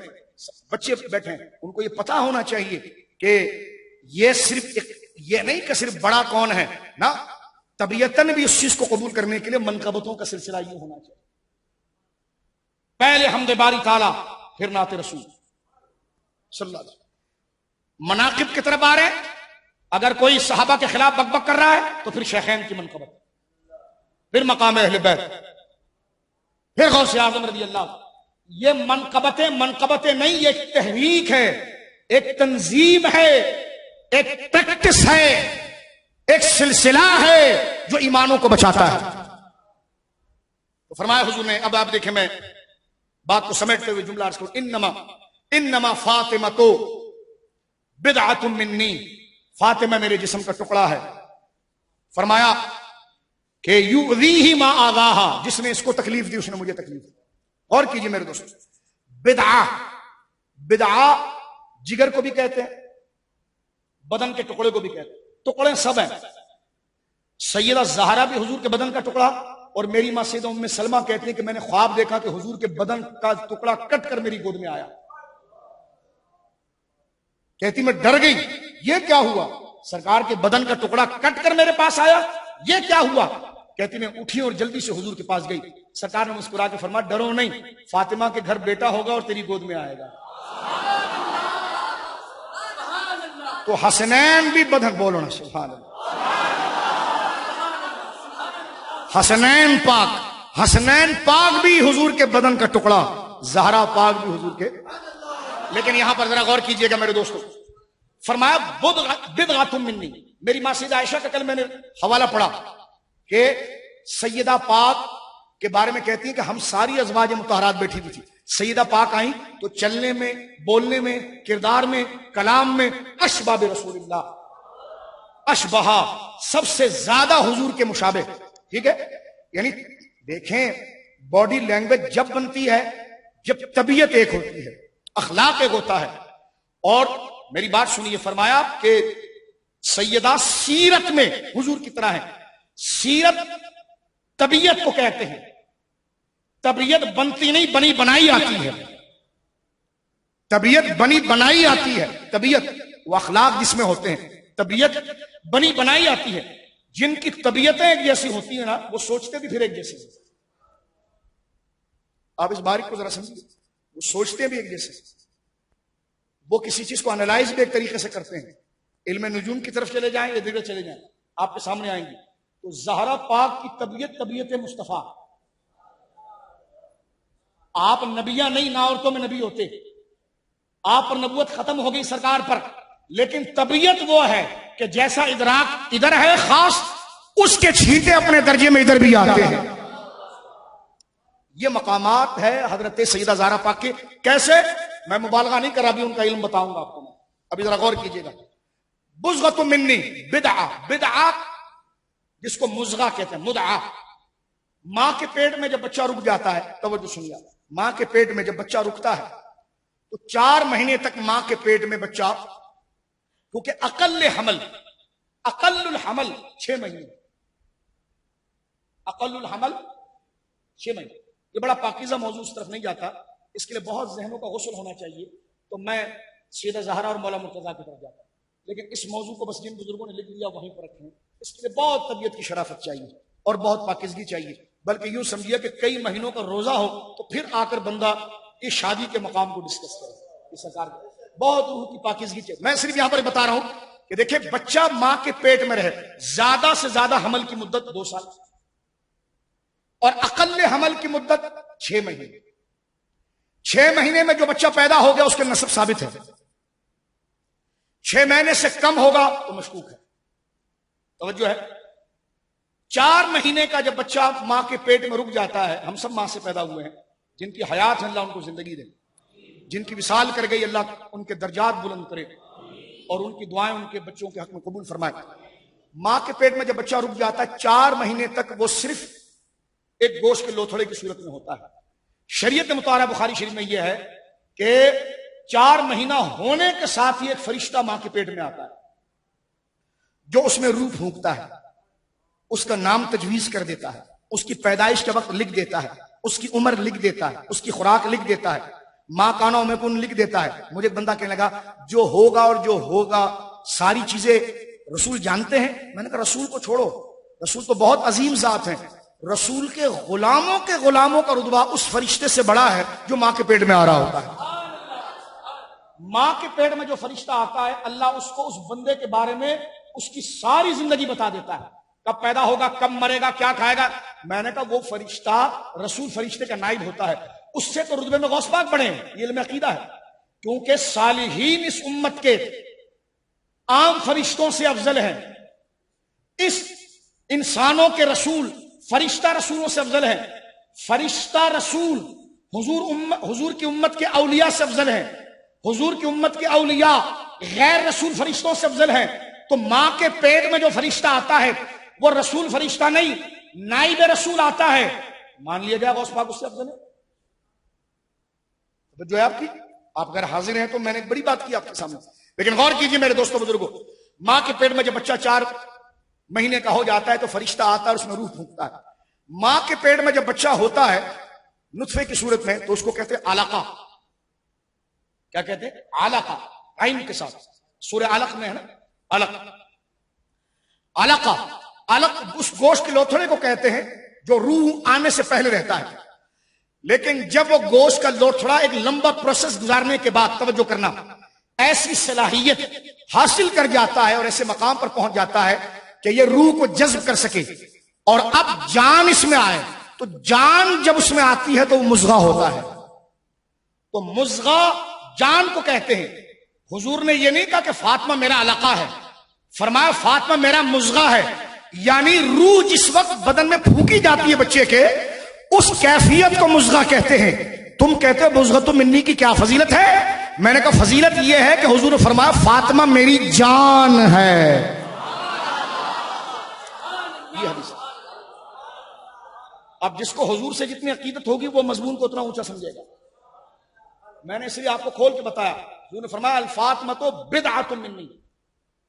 بچے بیٹھے ہیں, ان کو یہ پتا ہونا چاہیے کہ یہ صرف یہ نہیں کہ صرف بڑا کون ہے نا, طبیعتاً بھی اس چیز کو قبول کرنے کے لیے منقبتوں کا سلسلہ یہ ہونا چاہیے. پہلے حمد باری تعالیٰ پھر نعت رسول صلی اللہ علیہ وسلم. مناقب کی طرف آ رہے ہیں. اگر کوئی صحابہ کے خلاف بک بک کر رہا ہے تو پھر شیخین کی منقبت، پھر مقام اہل بیت، پھر غوث اعظم رضی اللہ. یہ منقبتیں نہیں، یہ ایک تحریک ہے، ایک تنظیم ہے، ایک پریکٹس ہے، ایک سلسلہ ہے جو ایمانوں کو بچاتا ہے. تو فرمایا حضور نے، اب آپ دیکھیں میں بات کو سمیٹتے ہوئے جملہ عرض کروں، انما فاطمہ تو بدعۃ منی، فاطمہ میرے جسم کا ٹکڑا ہے. فرمایا کہ یؤذیہ ما آذاہا، جس نے اس کو تکلیف دی اس نے مجھے تکلیف دی. اور کیجئے میرے دوست، بدعہ جگر کو بھی کہتے ہیں، بدن کے ٹکڑے کو بھی کہتے ہیں. ٹکڑے سب ہیں. سیدہ زہرا بھی حضور کے بدن کا ٹکڑا، اور میری ماں سیدہ ام سلمہ کہتی ہیں کہ میں نے خواب دیکھا کہ حضور کے بدن کا ٹکڑا کٹ کر میری گود میں آیا. کہتی میں ڈر گئی، یہ کیا ہوا؟ سرکار کے بدن کا ٹکڑا کٹ کر میرے پاس آیا، یہ کیا ہوا؟ کہتی میں اٹھی اور جلدی سے حضور کے پاس گئی. سرکار نے مسکرا کے فرمایا ڈرو نہیں، فاطمہ کے گھر بیٹا ہوگا اور تیری گود میں آئے گا. تو حسنین بھی بدن، بولو نا سبحان اللہ. حسنین پاک بھی حضور کے بدن کا ٹکڑا، زہرا پاک بھی حضور کے. لیکن یہاں پر ذرا غور کیجئے گا میرے دوستو. فرمایا بدعۃ منی. میری ماں سیدہ عائشہ کا کل میں نے حوالہ پڑھا کہ سیدہ پاک کے بارے میں کہتی ہیں کہ ہم ساری ازواج مطہرات بیٹھی ہوئی تھی. سیدہ پاک آئیں تو چلنے میں، بولنے میں، کردار میں، کلام میں اشبہ برسول اللہ، اشبہ سب سے زیادہ حضور کے مشابہ. ٹھیک ہے، یعنی دیکھیں باڈی لینگویج جب بنتی ہے جب طبیعت ایک ہوتی ہے، اخلاق ایک ہوتا ہے. اور میری بات سنیے، فرمایا کہ سیدہ سیرت میں حضور کی طرح ہے. سیرت طبیعت کو کہتے ہیں. طبیعت بنتی نہیں، بنی بنائی آتی ہے. طبیعت بنی بنائی آتی ہے. طبیعت وہ اخلاق جس میں ہوتے ہیں، طبیعت بنی بنائی آتی ہے. جن کی طبیعتیں ایک جیسی ہوتی ہیں نا، وہ سوچتے بھی پھر ایک جیسے. آپ اس باریک کو ذرا سمجھیے، وہ سوچتے بھی ایک جیسے، وہ کسی چیز کو انالائز بھی ایک طریقے سے کرتے ہیں. علم نجوم کی طرف چلے جائیں یا دیگر چلے جائیں، آپ کے سامنے آئیں گی. تو زہرا پاک کی طبیعت مصطفیٰ. آپ نبیاں نہیں، نہ عورتوں میں نبی ہوتے. آپ پر نبوت ختم ہو گئی سرکار پر، لیکن طبیعت وہ ہے کہ جیسا ادراک ادھر ہے خاص، اس کے چھینٹے اپنے درجے میں ادھر بھی آتے ہیں. یہ مقامات ہے حضرت سیدہ زہرا پاک کے. کیسے؟ میں مبالغہ نہیں کر رہا، ابھی ان کا علم بتاؤں گا آپ کو. میں ابھی ذرا غور کیجئے گا. بزغۃ منی، بدعہ جس کو مزغہ کہتے ہیں، مدعا. ماں کے پیٹ میں جب بچہ رک جاتا ہے، توجہ سنیے، ماں کے پیٹ میں جب بچہ رکتا ہے تو 4 مہینے تک ماں کے پیٹ میں بچہ، کیونکہ اقل الحمل 6 مہینے، اقل الحمل 6 مہینے. یہ بڑا پاکیزہ موضوع، اس طرف نہیں جاتا، اس کے لیے بہت ذہنوں کا غسل ہونا چاہیے. تو میں سیدہ زہرا اور مولا مرتضیٰ کی طرف جاتا ہوں، لیکن اس موضوع کو بس جن بزرگوں نے لکھ لیا وہیں پر رکھیں. اس کے لیے بہت طبیعت کی شرافت چاہیے اور بہت پاکیزگی چاہیے. بلکہ یوں سمجھیے کہ کئی مہینوں کا روزہ ہو تو پھر آ کر بندہ اس شادی کے مقام کو ڈسکس کرے. اس سرکار بہت روح کی پاکیزگی چاہیے. میں صرف یہاں پر بتا رہا ہوں کہ دیکھیں بچہ ماں کے پیٹ میں رہے، زیادہ سے زیادہ حمل کی مدت 2 سال، اور اقل حمل کی مدت 6 مہینے. 6 مہینے میں جو بچہ پیدا ہو گیا اس کے نسب ثابت ہے. 6 مہینے سے کم ہوگا تو مشکوک ہے. توجہ ہے. 4 مہینے کا جب بچہ ماں کے پیٹ میں رک جاتا ہے، ہم سب ماں سے پیدا ہوئے ہیں، جن کی حیات ہے اللہ ان کو زندگی دے، جن کی وصال کر گئی اللہ ان کے درجات بلند کرے اور ان کی دعائیں ان کے بچوں کے حق میں قبول فرمائے. ماں کے پیٹ میں جب بچہ رک جاتا ہے 4 مہینے تک وہ صرف ایک گوشت کے لوتھڑے کی صورت میں ہوتا ہے. شریعت مطالعہ بخاری شریف میں یہ ہے کہ 4 مہینہ ہونے کے ساتھ ہی ایک فرشتہ ماں کے پیٹ میں آتا ہے جو اس میں روح پھونکتا ہے، اس کا نام تجویز کر دیتا ہے، اس کی پیدائش کا وقت لکھ دیتا ہے، اس کی عمر لکھ دیتا ہے، اس کی خوراک لکھ دیتا ہے، ماں کانا میں کن لکھ دیتا ہے. مجھے ایک بندہ کہنے لگا جو ہوگا اور جو ہوگا ساری چیزیں رسول جانتے ہیں. میں نے کہا رسول کو چھوڑو، رسول تو بہت عظیم ذات ہیں، رسول کے غلاموں کا رتبہ اس فرشتے سے بڑا ہے جو ماں کے پیٹ میں آ رہا ہوتا ہے۔ ماں کے پیٹ میں جو فرشتہ آتا ہے، اللہ اس کو اس بندے کے بارے میں اس کی ساری زندگی بتا دیتا ہے، کب پیدا ہوگا، کب مرے گا، کیا کھائے گا۔ میں نے کہا وہ فرشتہ رسول فرشتے کا نائب ہوتا ہے، اس سے تو رتبے میں غوث پاک بڑھے ہیں، یہ علم عقیدہ ہے، کیونکہ صالحین اس امت کے عام فرشتوں سے افضل ہیں، اس انسانوں کے رسول فرشتہ رسولوں سے افضل ہیں، فرشتہ رسول حضور کی امت کے اولیاء سے افضل ہیں، حضور کی امت کے اولیاء غیر رسول فرشتوں سے افضل ہیں۔ تو ماں کے پیٹ میں جو فرشتہ آتا ہے وہ رسول فرشتہ نہیں، نائب رسول آتا ہے، مان لیا جائے غوث پاک اس سے افضل ہے۔ جو ہے آپ کی، آپ اگر حاضر ہیں تو میں نے ایک بڑی بات کی آپ کے سامنے، لیکن غور کیجئے میرے دوستوں بزرگوں، ماں کے پیٹ میں جب بچہ 4 مہینے کا ہو جاتا ہے تو فرشتہ آتا ہے اور اس میں روح پھونکتا ہے۔ ماں کے پیٹ میں جب بچہ ہوتا ہے نطفے کی صورت میں تو اس کو کہتے ہیں علقہ۔ کیا کہتے ہیں؟ علقہ، عین کے ساتھ، سورہ علق میں ہے نا علق اس گوشت کے لوتھڑے کو کہتے ہیں جو روح آنے سے پہلے رہتا ہے، لیکن جب وہ گوشت کا لوتھڑا ایک لمبا پروسیس گزارنے کے بعد، توجہ کرنا، ایسی صلاحیت حاصل کر جاتا ہے اور ایسے مقام پر پہنچ جاتا ہے کہ یہ روح کو جذب کر سکے اور اب جان اس میں آئے، تو جان جب اس میں آتی ہے تو وہ مضغہ ہوتا ہے، تو مضغہ جان کو کہتے ہیں۔ حضور نے یہ نہیں کہا کہ فاطمہ میرا علقہ ہے، فرمایا فاطمہ میرا مضغہ ہے، یعنی روح جس وقت بدن میں پھونکی جاتی ہے بچے کے، اس کیفیت کو مضغہ کہتے ہیں۔ تم کہتے ہو مضغۃ منی کی کیا فضیلت ہے؟ میں نے کہا فضیلت یہ ہے کہ حضور نے فرمایا فاطمہ میری جان ہے، یہ حدیث ہے۔ اب جس کو حضور سے جتنی عقیدت ہوگی وہ مضمون کو اتنا اونچا سمجھے گا۔ میں نے اس لیے آپ کو کھول کے بتایا، حضور نے فرمایا الفاطمہ تو بدعۃ منی،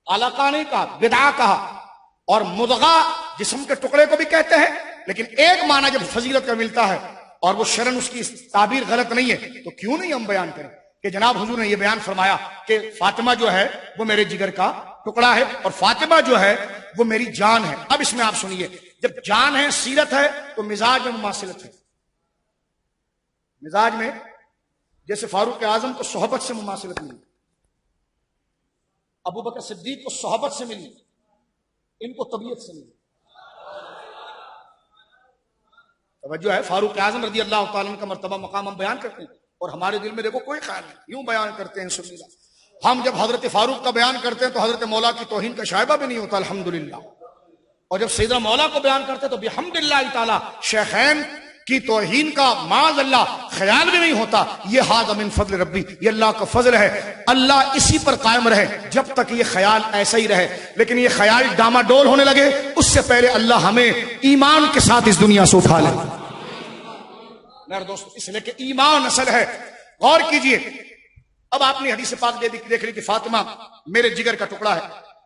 علقہ نہیں کہا، بدعہ کہا۔ اور مضغہ جسم کے ٹکڑے کو بھی کہتے ہیں، لیکن ایک معنی جب فضیلت کا ملتا ہے اور وہ شرن اس کی تعبیر غلط نہیں ہے تو کیوں نہیں ہم بیان کریں کہ جناب حضور نے یہ بیان فرمایا کہ فاطمہ جو ہے وہ میرے جگر کا ٹکڑا ہے اور فاطمہ جو ہے وہ میری جان ہے۔ اب اس میں آپ سنیے، جب جان ہے، سیرت ہے، تو مزاج میں مماثلت ہے۔ مزاج میں جیسے فاروق اعظم کو صحبت سے مماثلت ملی، ابو بکر صدیق کو صحبت سے ملی، ان کو طبیعت سے ملی۔ توجہ ہے، فاروق اعظم رضی اللہ تعالیٰ عنہ کا مرتبہ مقام ہم بیان کرتے ہیں اور ہمارے دل میں دیکھو کوئی خیال نہیں، یوں بیان کرتے ہیں سن اللہ۔ ہم جب حضرت فاروق کا بیان کرتے ہیں تو حضرت مولا کی توہین کا شائبہ بھی نہیں ہوتا الحمدللہ، اور جب سیدنا مولا کو بیان کرتے تو بحمدللہ تعالی شیخین کی توہین کا معاذ اللہ خیال بھی نہیں ہوتا۔ یہ ھذا من فضل ربی، یہ اللہ کا فضل ہے، اللہ اسی پر قائم رہے جب تک یہ خیال ایسا ہی رہے، لیکن یہ خیال ڈاما ڈول ہونے لگے اس سے پہلے اللہ ہمیں ایمان کے ساتھ اس دنیا سے اٹھا لے۔ میرے دوست، اس لیے کہ ایمان اصل ہے۔ غور کیجئے، اب آپ نے حدیث پاک دیکھ لی کہ فاطمہ میرے جگر کا ٹکڑا ہے۔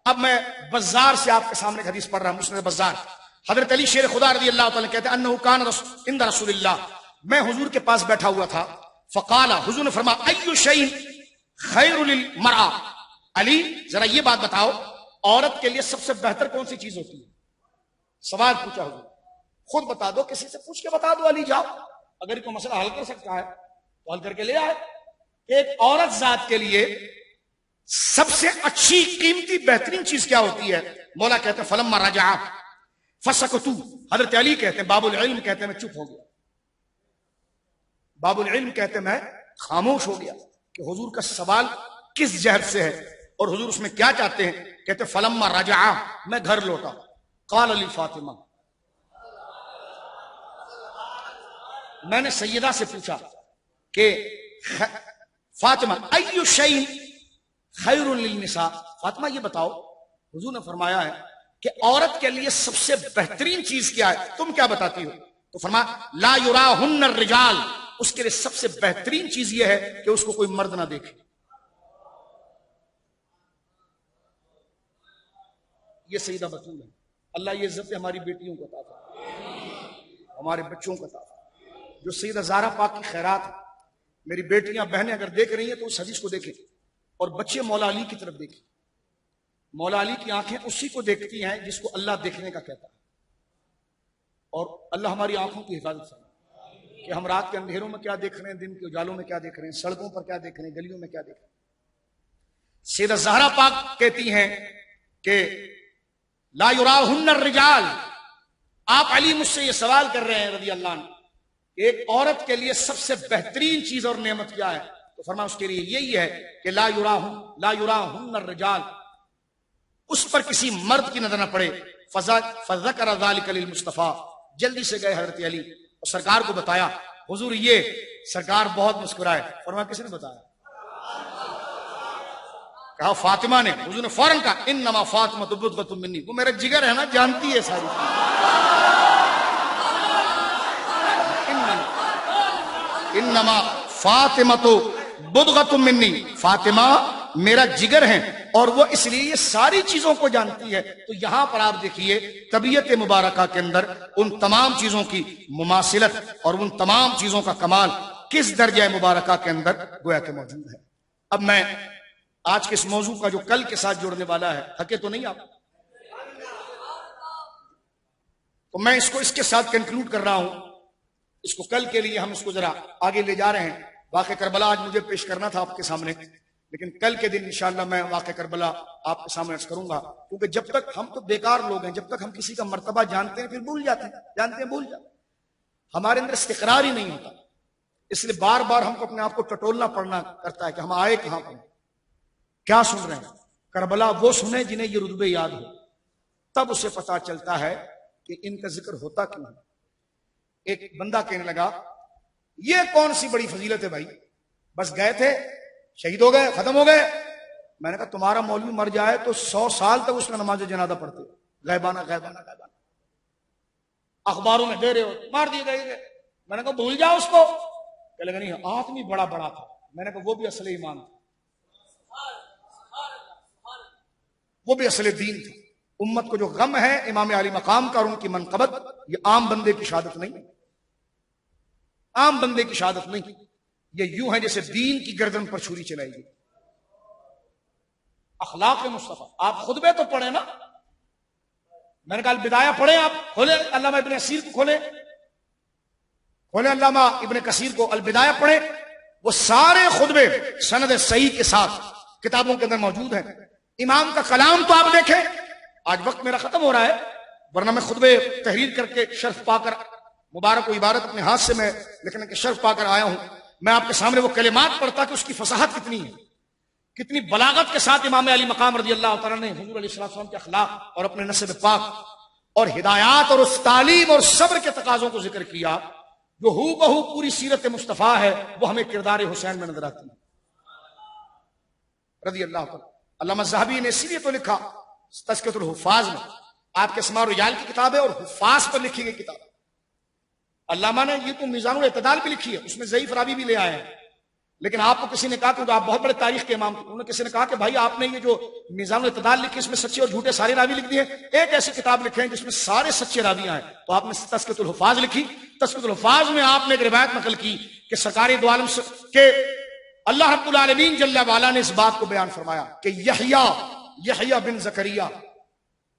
اب میں بزار سے آپ کے سامنے ایک حدیث پڑھ رہا ہوں، مسند بزار۔ حضرت علی شیر خدا رضی اللہ تعالیٰ کہتے ہیں انہ کان عند رسول اللہ، میں حضور کے پاس بیٹھا ہوا تھا، فقال، حضور نے فرمایا ای شیء خیر للمرأة، علی ذرا یہ بات بتاؤ عورت کے لیے سب سے بہتر کون سی چیز ہوتی ہے؟ سوال پوچھا حضور، خود بتا دو، کسی سے پوچھ کے بتا دو علی، جاؤ اگر کوئی مسئلہ حل کر سکتا ہے تو حل کر کے لے آئے۔ ایک عورت ذات کے لیے سب سے اچھی قیمتی بہترین چیز کیا ہوتی ہے؟ مولا کہتے ہیں فلما رجع فسکتو، حضرت علی کہتے ہیں، باب العلم کہتے ہیں میں چپ ہو گیا، باب العلم کہتے ہیں میں خاموش ہو گیا کہ حضور کا سوال کس جہت سے ہے اور حضور اس میں کیا چاہتے ہیں۔ کہتے ہیں فلما رجع، میں گھر لوٹا، قال علی فاطمہ، میں نے سیدہ سے پوچھا کہ فاطمہ ای شیء خیر للنساء، فاطمہ یہ بتاؤ، حضور نے فرمایا ہے کہ عورت کے لیے سب سے بہترین چیز کیا ہے، تم کیا بتاتی ہو؟ تو فرمایا لا یراہن الرجال، اس کے لیے سب سے بہترین چیز یہ ہے کہ اس کو کوئی مرد نہ دیکھے۔ یہ سیدہ بطول ہے، اللہ یہ عزت ہماری بیٹیوں کو عطا فرمائے، ہمارے بچوں کو عطا فرمائے۔ جو سیدہ زہرا پاک کی خیرات ہے، میری بیٹیاں بہنیں اگر دیکھ رہی ہیں تو اس حدیث کو دیکھیں، اور بچے مولا علی کی طرف دیکھیں۔ مولا علی کی آنکھیں اسی کو دیکھتی ہیں جس کو اللہ دیکھنے کا کہتا ہے۔ اور اللہ ہماری آنکھوں کی حفاظت فرمائے کہ ہم رات کے اندھیروں میں کیا دیکھ رہے ہیں، دن کے اجالوں میں کیا دیکھ رہے ہیں، سڑکوں پر کیا دیکھ رہے ہیں، گلیوں میں کیا دیکھ رہے ہیں۔ سیدہ زہرا پاک کہتی ہیں کہ لا یراہن الرجال، آپ علی مجھ سے یہ سوال کر رہے ہیں رضی اللہ عنہ، ایک عورت کے لیے سب سے بہترین چیز اور نعمت کیا ہے؟ تو فرمایا اس کے لیے یہی ہے کہ لا یراہن الرجال، اس پر کسی مرد کی نظر نہ پڑے۔ فذکر ذلک للمصطفیٰ، جلدی سے گئے حضرت علی اور سرکار کو بتایا، حضور یہ، سرکار بہت مسکرائے، فرمایا کس نے بتایا؟ کہا فاطمہ نے۔ حضور نے فوراً کہا انما فاطمہ بضعۃ منی، وہ میرا جگر ہے نا، جانتی ہے ساری انما فاطمہ بضعۃ منی، فاطمہ میرا جگر ہے اور وہ اس لیے یہ ساری چیزوں کو جانتی ہے۔ تو یہاں پر آپ دیکھیے طبیعت مبارکہ کے اندر ان تمام چیزوں کی مماثلت اور ان تمام چیزوں کا کمال کس درجہ مبارکہ کے اندر گویا کہ موجود ہے۔ اب میں آج کے اس موضوع کا جو کل کے ساتھ جوڑنے والا ہے، تھکے تو نہیں آپ؟ تو میں اس کو اس کے ساتھ کنکلوڈ کر رہا ہوں، اس کو کل کے لیے ہم اس کو ذرا آگے لے جا رہے ہیں۔ واقعہ کربلا آج مجھے پیش کرنا تھا آپ کے سامنے، لیکن کل کے دن انشاءاللہ میں واقعہ کربلا آپ کے سامنے عرض کروں گا، کیونکہ جب تک ہم تو بیکار لوگ ہیں، جب تک ہم کسی کا مرتبہ جانتے ہیں پھر بھول جاتے ہیں، جانتے ہیں بھول جاتے ہیں، ہمارے اندر استقرار ہی نہیں ہوتا، اس لیے بار بار ہم کو اپنے آپ کو ٹٹولنا پڑنا کرتا ہے کہ ہم آئے کہاں پر، کیا سن رہے ہیں۔ کربلا وہ سنیں جنہیں یہ رتبے یاد ہو، تب اسے پتا چلتا ہے کہ ان کا ذکر ہوتا کیوں ہے۔ ایک بندہ کہنے لگا یہ کون سی بڑی فضیلت ہے بھائی، بس گئے تھے شہید ہو گئے ختم ہو گئے۔ میں نے کہا تمہارا مولوی مر جائے تو 100 سال تک اس کا نماز جنازہ پڑھتے، غیبانہ غیبانہ غیبانہ، اخباروں میں دے رہے ہو مار دیے گئے۔ میں نے کہا بھول جاؤ اس کو، کہ لگا نہیں آدمی بڑا بڑا تھا۔ میں نے کہا وہ بھی اصل ایمان تھا، وہ بھی اصل دین تھا۔ امت کو جو غم ہے امام علی مقام کا اور ان کی منقبت، یہ عام بندے کی شہادت نہیں، عام بندے کی شہادت نہیں، یہ یوں ہے جیسے دین کی گردن پر چھری چلائی گئی۔ اخلاق مصطفیٰ، آپ خطبے تو پڑھیں نا، میں نے کہا البدایہ پڑھیں، آپ کھولیں علامہ ابن کثیر کو، کھولیں علامہ ابن کثیر کو، البدایہ پڑھیں، وہ سارے خطبے سند صحیح کے ساتھ کتابوں کے اندر موجود ہیں۔ امام کا کلام تو آپ دیکھیں، آج وقت میرا ختم ہو رہا ہے ورنہ میں خطبے تحریر کر کے شرف پا کر، مبارک و عبارت اپنے ہاتھ سے میں لکھنے کے شرف پا کر آیا ہوں، میں آپ کے سامنے وہ کلمات پڑھتا کہ اس کی فصاحت کتنی ہے، کتنی بلاغت کے ساتھ امام علی مقام رضی اللہ تعالیٰ نے حضور علیہ السلام کے اخلاق اور اپنے نسب پاک اور ہدایات اور اس تعلیم اور صبر کے تقاضوں کو ذکر کیا جو ہو بہو پوری سیرت مصطفیٰ ہے، وہ ہمیں کردار حسین میں نظر آتی ہے رضی اللہ تعالیٰ۔ علامہ ذہبی نے اسی لیے تو لکھا تذکرۃ الحفاظ میں، آپ کے اسماء و رجال کی کتاب ہے اور حفاظ پر لکھی گئی کتاب۔ علامہ نے یہ تو میزان الاعتدال بھی لکھی ہے، اس میں ضعیف راوی بھی لے آئے ہیں، لیکن آپ کو کسی نے کہا کہ آپ بہت بڑے تاریخ کے امام تھے، انہوں نے کسی نے کہا کہ بھائی آپ نے یہ جو میزان الاعتدال لکھی اس میں سچے اور جھوٹے سارے راوی لکھ دیے، ایک ایسی کتاب لکھیں جس میں سارے سچے راوی آئے، تو آپ نے تذکرۃ الحفاظ لکھی۔ تذکرۃ الحفاظ میں آپ نے ایک روایت نقل کی کہ سرکار دو عالم کے اللہ رب العالمین جل وعلا نے اس بات کو بیان فرمایا کہ یحییٰ بن زکریا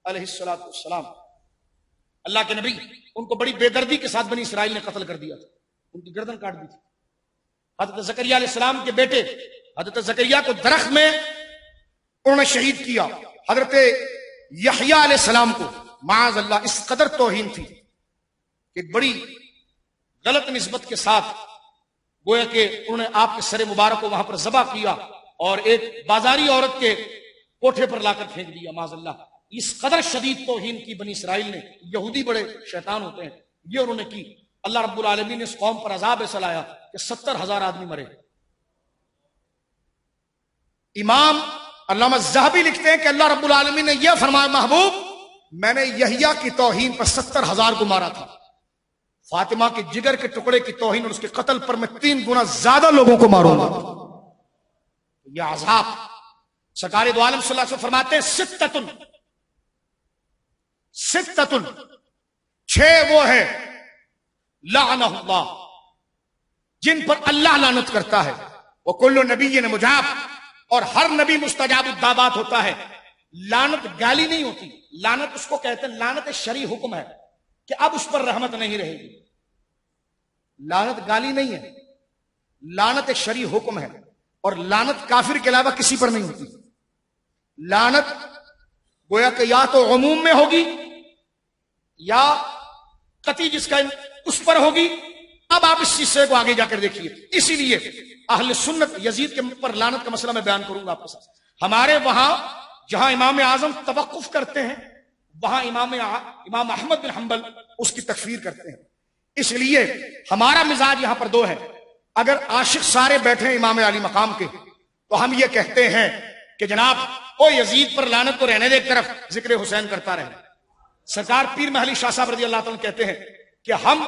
علیہ السلام، اللہ کے نبی، ان کو بڑی بے دردی کے ساتھ بنی اسرائیل نے قتل کر دیا تھا، ان کی گردن کاٹ دی تھی۔ حضرت زکریا علیہ السلام کے بیٹے حضرت زکریا کو درخت میں انہوں نے شہید کیا، حضرت یحییٰ علیہ السلام کو معاذ اللہ اس قدر توہین تھی کہ بڑی غلط نسبت کے ساتھ گویا کہ انہوں نے آپ کے سر مبارک کو وہاں پر ذبح کیا اور ایک بازاری عورت کے کوٹھے پر لا کر پھینک دیا معاذ اللہ۔ اس قدر شدید توہین کی بنی اسرائیل نے، یہودی بڑے شیطان ہوتے ہیں، یہ انہوں نے کی۔ اللہ رب العالمین نے اس قوم پر عذاب ایسا لایا کہ 70,000 آدمی مرے۔ امام علامہ ذہبی لکھتے ہیں کہ اللہ رب العالمین نے یہ فرمایا محبوب میں نے یحییٰ کی توہین پر 70,000 کو مارا تھا، فاطمہ کے جگر کے ٹکڑے کی توہین اور اس کے قتل پر میں 3 گنا زیادہ لوگوں کو ماروں گا۔ یہ عذاب سرکار دو عالم صلی اللہ علیہ وسلم فرماتے ہیں ستتن 6 وہ ہے لعنہ اللہ جن پر اللہ لعنت کرتا ہے، وکل نبی مجاب، اور ہر نبی مستجاب الدعوات ہوتا ہے۔ لعنت گالی نہیں ہوتی، لعنت اس کو کہتے ہیں، لعنت شرعی حکم ہے کہ اب اس پر رحمت نہیں رہے گی. لعنت گالی نہیں ہے، لعنت ایک شرعی حکم ہے، اور لعنت کافر کے علاوہ کسی پر نہیں ہوتی. لعنت گویا کہ یا تو عموم میں ہوگی یا قطعی جس کا اس پر ہوگی. اب آپ اس قصے کو آگے جا کر دیکھیے. اسی لیے اہل سنت یزید کے پر لعنت کا مسئلہ میں بیان کروں گا آپ کے ساتھ. ہمارے وہاں جہاں امام اعظم توقف کرتے ہیں وہاں امام احمد بن حنبل اس کی تکفیر کرتے ہیں. اس لیے ہمارا مزاج یہاں پر دو ہے. اگر عاشق سارے بیٹھے ہیں امام علی مقام کے تو ہم یہ کہتے ہیں کہ جناب او یزید پر لعنت کو رہنے دے، ایک طرف ذکر حسین کرتا رہے. سرکار پیر محلی شاہ صاحب رضی اللہ تعالیٰ کہتے ہیں کہ ہم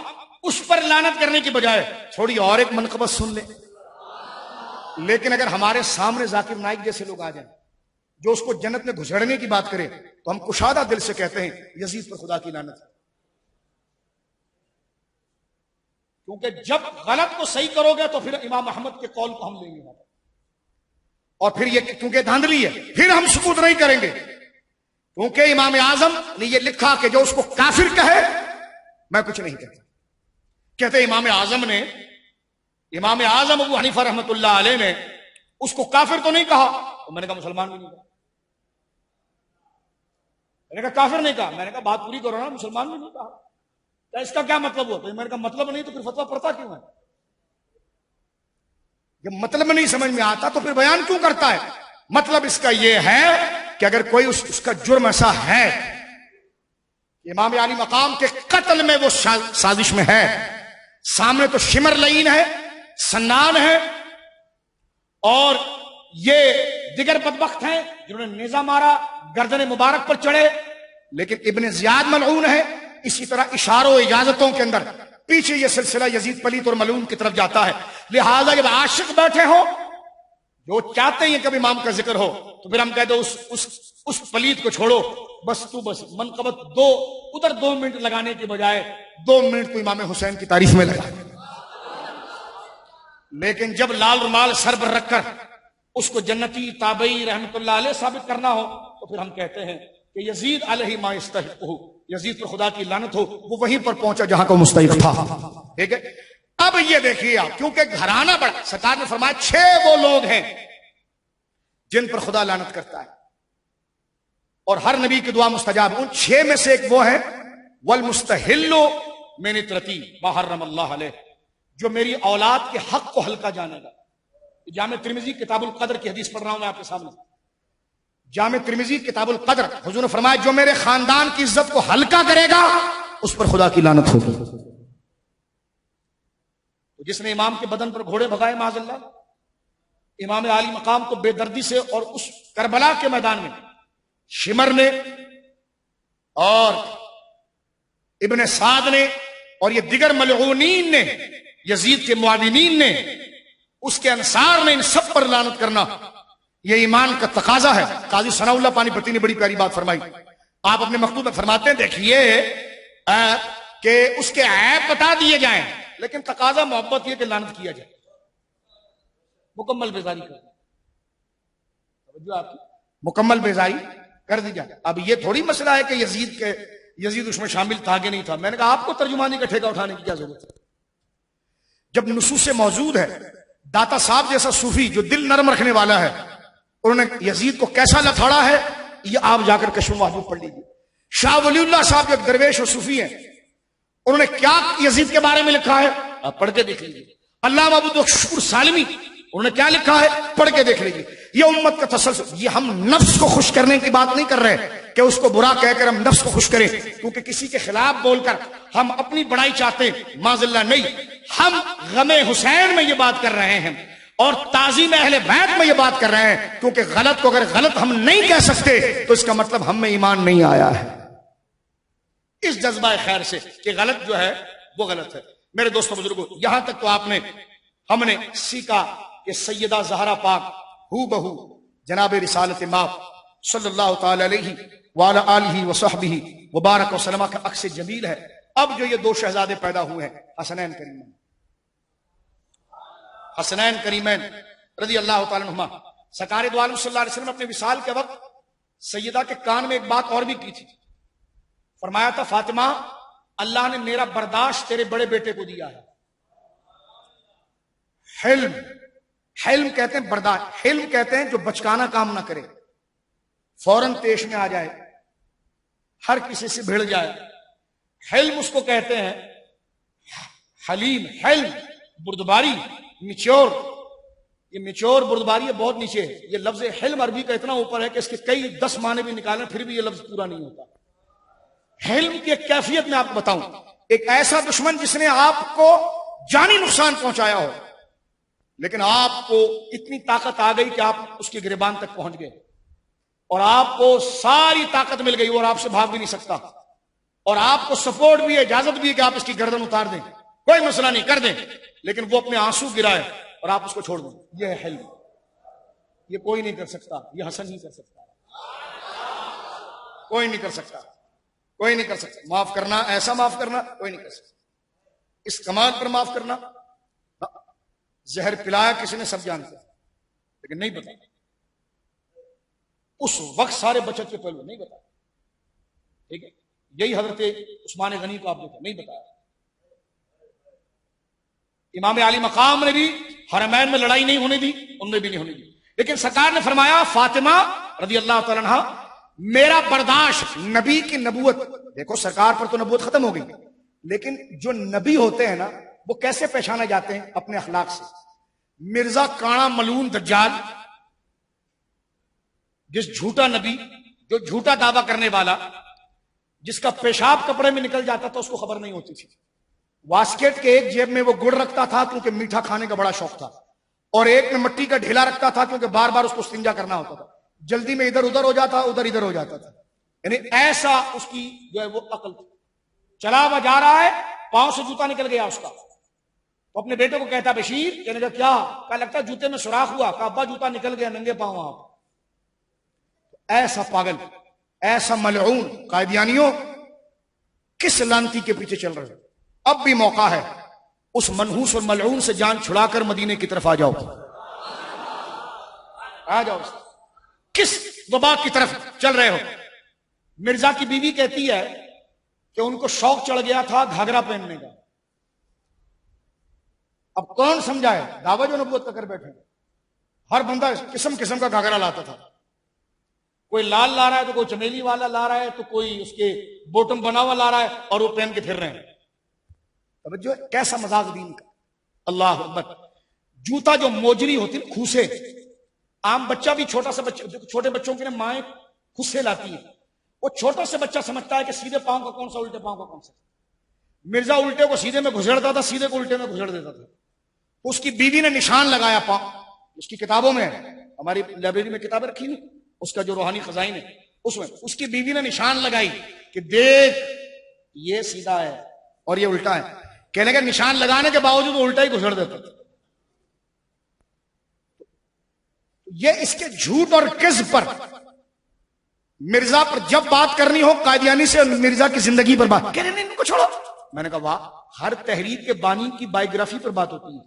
اس پر لعنت کرنے کی بجائے تھوڑی اور ایک منقبت سن لیں. لیکن اگر ہمارے سامنے ذاکر نائک جیسے لوگ آ جائیں جو اس کو جنت میں گھسڑنے کی بات کرے تو ہم کشادہ دل سے کہتے ہیں یزید پر خدا کی لعنت ہے. کیونکہ جب غلط کو صحیح کرو گے تو پھر امام احمد کے قول کو ہم لیں گے، اور پھر یہ کیونکہ دھاندلی ہے پھر ہم سکوت نہیں کریں گے. کیونکہ امام اعظم نے یہ لکھا کہ جو اس کو کافر کہے میں کچھ نہیں کہتا. کہتے امام اعظم ابو حنیفہ رحمۃ اللہ علیہ نے اس کو کافر تو نہیں کہا. تو میں نے کہا مسلمان بھی نہیں کہا. میں نے کہا کافر نہیں کہا. میں نے کہا بات پوری کرو نا، مسلمان بھی نہیں کہا. اس کا کیا مطلب ہوا؟ تو میں نے کہا مطلب نہیں تو پھر فتویٰ پڑھتا کیوں ہے؟ جب مطلب نہیں سمجھ میں آتا تو پھر بیان کیوں کرتا ہے؟ مطلب اس کا یہ ہے کہ اگر کوئی اس کا جرم ایسا ہے امام علی مقام کے قتل میں وہ سازش میں ہے، سامنے تو شمر لعین ہے، سنان ہے، اور یہ دیگر بدبخت ہیں جنہوں نے نیزہ مارا، گردن مبارک پر چڑھے، لیکن ابن زیاد ملعون ہے. اسی طرح اشاروں اجازتوں کے اندر پیچھے یہ سلسلہ یزید پلیت اور ملعون کی طرف جاتا ہے. لہذا جب عاشق بیٹھے ہو جو چاہتے ہیں کبھی امام کا ذکر ہو تو پھر ہم کہتے اس پلیت کو چھوڑو، بس منقبت ادھر 2 منٹ لگانے کی بجائے 2 منٹ تو امام حسین کی تعریف میں لگا. لیکن جب لال رومال سر پر رکھ کر اس کو جنتی تابعی رحمت اللہ علیہ ثابت کرنا ہو تو پھر ہم کہتے ہیں کہ یزید علیہ ما یستحق ہو، یزید پر خدا کی لعنت ہو. وہ وہیں پر پہنچا جہاں کا مستحق تھا. ٹھیک ہے. اب یہ دیکھیے آپ، کیونکہ گھرانہ بڑا، سرکار نے فرمایا 6 وہ لوگ ہیں جن پر خدا لعنت کرتا ہے اور ہر نبی کی دعا مستجاب. ان 6 میں سے ایک وہ ہے والمستحل من اطرتی ما حرم اللہ علیہ، جو میری اولاد کے حق کو ہلکا جانے گا. جامع ترمذی کتاب القدر کی حدیث پڑھ رہا ہوں میں آپ کے سامنے. جامع ترمذی کتاب القدر، حضور نے فرمایا جو میرے خاندان کی عزت کو ہلکا کرے گا اس پر خدا کی لعنت ہوگی. جس نے امام کے بدن پر گھوڑے بھگائے معاذ اللہ، امام عالی مقام کو بے دردی سے، اور اس کربلا کے میدان میں شمر نے اور ابن سعد نے اور یہ دیگر ملعونین نے، یزید کے معاونین نے، اس کے انصار نے، ان سب پر لعنت کرنا یہ ایمان کا تقاضا ہے. قاضی ثناء اللہ پانی پتی نے بڑی پیاری بات فرمائی. آپ اپنے مکتوب میں فرماتے ہیں دیکھیے کہ اس کے عیب بتا دیے جائیں لیکن تقاضا محبت یہ کہ لعنت کیا جائے، مکمل بیزاری کر مکمل بیزاری کر دی جائے. اب یہ تھوڑی مسئلہ ہے کہ یزید اس میں شامل تھا کہ نہیں تھا. میں نے کہا آپ کو ترجمانی کا ٹھیکہ اٹھانے کی کیا ضرورت ہے جب نصوص موجود ہے. داتا صاحب جیسا صوفی جو دل نرم رکھنے والا ہے، انہوں نے یزید کو کیسا لتھاڑا ہے یہ آپ جا کر کشف محجوب پڑھ لیجیے. شاہ ولی اللہ صاحب جو ایک درویش اور صوفی ہیں، انہوں نے کیا یزید کے بارے میں لکھا ہے آپ پڑھ کے دیکھ لیجیے. علامہ ابو شکر سالمی انہوں نے کیا لکھا ہے پڑھ کے دیکھ لیجیے. یہ امت کا تسلسل. یہ ہم نفس کو خوش کرنے کی بات نہیں کر رہے کہ اس کو برا کہہ کر ہم نفس کو خوش کریں، کیونکہ کسی کے خلاف بول کر ہم اپنی بڑائی چاہتے ہیں، معاذ اللہ نہیں. ہم غم حسین میں یہ بات کر رہے ہیں اور تعظیم اہل بیت میں یہ بات کر رہے ہیں، کیونکہ غلط کو اگر غلط ہم نہیں کہہ سکتے تو اس کا مطلب ہم میں ایمان نہیں آیا ہے. اس جذبہ خیر سے کہ غلط جو ہے وہ غلط ہے. میرے دوستوں بزرگوں، یہاں تک تو ہم نے سیکھا کہ سیدہ زہرا پاک ہو بہو جناب رسالت ماں صلی اللہ تعالی علیہ وعلی آلہ وصحبہ وبارک وسلم کا عکس جمیل ہے. اب جو یہ 2 شہزادے پیدا ہوئے ہیں، حسنین کریمین رضی اللہ تعالی عنہما، سرکار دو عالم صلی اللہ علیہ وسلم اپنے وصال کے وقت سیدہ کے کان میں ایک بات اور بھی کی تھی. فرمایا تھا فاطمہ اللہ نے میرا برداشت تیرے بڑے بیٹے کو دیا ہے. حلم، حلم کہتے ہیں برداشت، حلم کہتے ہیں جو بچکانا کام نہ کرے، فوراً پیش میں آ جائے، ہر کسی سے بھیڑ جائے. حلم اس کو کہتے ہیں، حلیم، حلم بردباری، میچور. یہ میچور بردباری ہے بہت نیچے ہے. یہ لفظ حلم عربی کا اتنا اوپر ہے کہ اس کے کئی 10 معنی بھی نکالیں پھر بھی یہ لفظ پورا نہیں ہوتا. حلم کی ایک کیفیت میں آپ کو بتاؤں، ایک ایسا دشمن جس نے آپ کو جانی نقصان پہنچایا ہو، لیکن آپ کو اتنی طاقت آ گئی کہ آپ اس کی گریبان تک پہنچ گئے، اور آپ کو ساری طاقت مل گئی اور آپ سے بھاگ بھی نہیں سکتا، اور آپ کو سپورٹ بھی ہے، اجازت بھی ہے کہ آپ اس کی گردن اتار دیں، کوئی مسئلہ نہیں، کر دیں، لیکن وہ اپنے آنسو گرائے اور آپ اس کو چھوڑ دیں. یہ ہے حلم. یہ کوئی نہیں کر سکتا، یہ حسن نہیں کر سکتا، کوئی نہیں کر سکتا، کوئی نہیں کر سکتا. معاف کرنا، ایسا معاف کرنا کوئی نہیں کر سکتا. اس کمال پر معاف کرنا. زہر پلایا کسی نے سب جانتے ہیں لیکن نہیں بتا، اس وقت سارے بچت کے پہلو نہیں بتا. ٹھیک ہے، یہی حضرت عثمان غنی کو آپ دیکھیں، نہیں بتایا. امام علی مقام نے بھی حرمین میں لڑائی نہیں ہونے دی، ان نے بھی نہیں ہونے دی، لیکن سرکار نے فرمایا فاطمہ رضی اللہ تعالیٰ عنہ میرا برداشت نبی کی نبوت. دیکھو سرکار پر تو نبوت ختم ہو گئی، لیکن جو نبی ہوتے ہیں نا وہ کیسے پہچانے جاتے ہیں؟ اپنے اخلاق سے. مرزا کانا ملعون دجال، جس جھوٹا نبی، جو جھوٹا دعویٰ کرنے والا، جس کا پیشاب کپڑے میں نکل جاتا تھا اس کو خبر نہیں ہوتی تھی. واسکٹ کے ایک جیب میں وہ گڑ رکھتا تھا کیونکہ میٹھا کھانے کا بڑا شوق تھا، اور ایک میں مٹی کا ڈھیلا رکھتا تھا کیونکہ بار بار اس کو استنجا کرنا ہوتا تھا. جلدی میں ادھر ادھر ہو جاتا، ادھر ادھر ہو جاتا تھا. یعنی ایسا اس کی جو ہے وہ عقل تھی. چلا ہوا جا رہا ہے، پاؤں سے جوتا نکل گیا اس کا، تو اپنے بیٹے کو کہتا بشیر، کہنے کا کیا؟ کہا لگتا جوتے میں سوراخ ہوا. کہا ابا جوتا نکل گیا، ننگے پاؤں آپ. ایسا پاگل، ایسا ملعون. قادیانیوں کس لانتی کے پیچھے چل رہے؟ اب بھی موقع ہے، اس منحوس اور ملعون سے جان چھڑا کر مدینے کی طرف آ جاؤ، آ جاؤ. کس وبا کی طرف چل رہے ہو؟ مرزا کی بیوی کہتی ہے کہ ان کو شوق چڑھ گیا تھا گھاگرا پہننے کا. اب کون سمجھائے؟ دعویٰ جو نبوت کا کر بیٹھے، ہر بندہ قسم قسم کا گھاگرا لاتا تھا. کوئی لال لا رہا ہے تو کوئی چمیلی والا لا رہا ہے تو کوئی اس کے بوٹم بنا ہوا لا رہا ہے اور وہ پہن کے پھر رہے ہیں. توجہ، کیسا مذاق دین کا. اللہ اکبر. جوتا جو موجری ہوتی ہے کھوسے، عام بچہ بھی چھوٹا سا بچہ، چھوٹے بچوں کے مائیں کھوسے لاتی ہیں، وہ چھوٹا سا بچہ سمجھتا ہے کہ سیدھے پاؤں کا کون سا الٹے پاؤں کا کون سا. مرزا الٹے کو سیدھے میں گھسڑتا تھا، سیدھے کو الٹے میں گھسڑ دیتا تھا. اس کی بیوی نے نشان لگایا پاؤں، اس کی کتابوں میں، ہماری لائبریری میں کتابیں رکھی نا، اس کا جو روحانی خزائن ہے اس میں اس کی بیوی نے نشان لگائی کہ دیکھ یہ سیدھا ہے اور یہ الٹا ہے. کہنے کا نشان لگانے کے باوجود وہ الٹا ہی گھسڑ دیتا تھا. یہ اس کے جھوٹ اور کذب پر، مرزا پر جب بات کرنی ہو قادیانی سے مرزا کی زندگی پر بات، کہنے نہیں ان کو چھوڑو. میں نے کہا واہ، ہر تحریک کے بانی کی بائیوگرافی پر بات ہوتی ہے،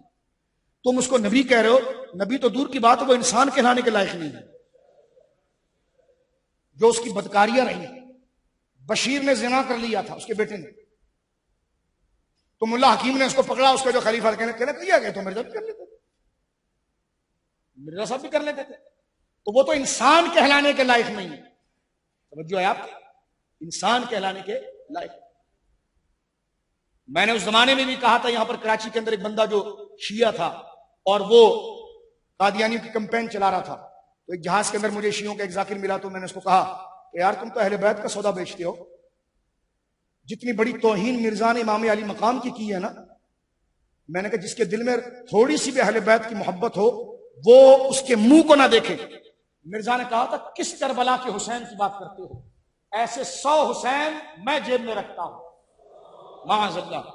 تم اس کو نبی کہہ رہے ہو. نبی تو دور کی بات ہے، وہ انسان کہلانے کے لائق نہیں ہے. جو اس کی بدکاریاں رہی، بشیر نے زنا کر لیا تھا اس کے بیٹے نے، تو ملا حکیم نے اس کو پکڑا، اس کا جو خلیفہ کہنے کیا گیا تو مرزا بھی کر لیتے تھے، مرزا صاحب بھی کر لیتے تھے. تو وہ تو انسان کہلانے کے لائق نہیں ہے. توجہ ہے آپ، انسان کہلانے کے لائق. میں نے اس زمانے میں بھی کہا تھا، یہاں پر کراچی کے اندر ایک بندہ جو شیعہ تھا اور وہ قادیانیوں کی کمپین چلا رہا تھا، تو ایک جہاز کے اندر مجھے شیعوں کا ایک ذاکر ملا، تو میں نے اس کو کہا کہ یار تم تو اہل بیت کا سودا بیچتے ہو. جتنی بڑی توہین مرزا نے امام علی مقام کی ہے نا، میں نے کہا جس کے دل میں تھوڑی سی بھی اہل بیت کی محبت ہو وہ اس کے منہ کو نہ دیکھے. مرزا نے کہا تھا کس کربلا کے حسین کی بات کرتے ہو؟ ایسے 100 حسین میں جیب میں رکھتا ہوں. معاذ اللہ.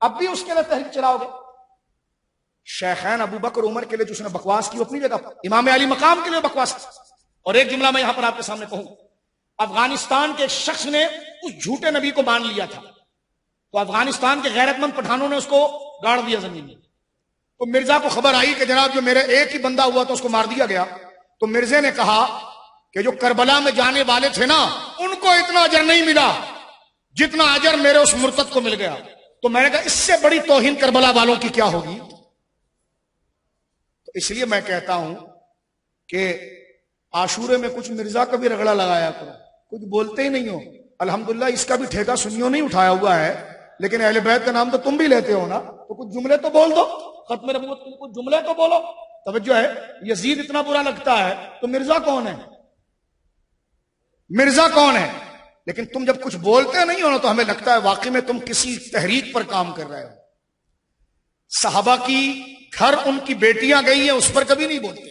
اب بھی اس کے لیے تحریک چلاؤ گے؟ شیخین ابو بکر عمر کے لیے جو اس نے بکواس کی وہ اپنی جگہ پر، امام علی مقام کے لیے بکواس کی. اور ایک جملہ میں یہاں پر آپ کے سامنے کہوں، افغانستان کے شخص نے اس جھوٹے نبی کو مان لیا تھا، تو افغانستان کے غیرت مند پٹھانوں نے اس کو گاڑ دیا زمین میں. تو مرزا کو خبر آئی کہ جناب جو میرے ایک ہی بندہ ہوا تو اس کو مار دیا گیا. تو مرزا نے کہا کہ جو کربلا میں جانے والے تھے نا ان کو اتنا اجر نہیں ملا جتنا اجر میرے اس مرتد کو مل گیا. تو میں نے کہا اس سے بڑی توہین کربلا والوں کی کیا ہوگی. تو اس لیے میں کہتا ہوں کہ عاشورے میں کچھ مرزا کا بھی رگڑا لگایا کرو, کچھ بولتے ہی نہیں ہو. الحمدللہ اس کا بھی ٹھیکہ سنیوں نہیں اٹھایا ہوا ہے, لیکن اہل بیت کا نام تو تم بھی لیتے ہو نا, تو کچھ جملے تو بول دو. ختم نبوت کے کچھ جملے تو بولو. توجہ ہے, یزید اتنا برا لگتا ہے تو مرزا کون ہے, مرزا کون ہے. لیکن تم جب کچھ بولتے نہیں ہو نا تو ہمیں لگتا ہے واقعی میں تم کسی تحریک پر کام کر رہے ہو. صحابہ کی گھر ان کی بیٹیاں گئی ہیں اس پر کبھی نہیں بولتے,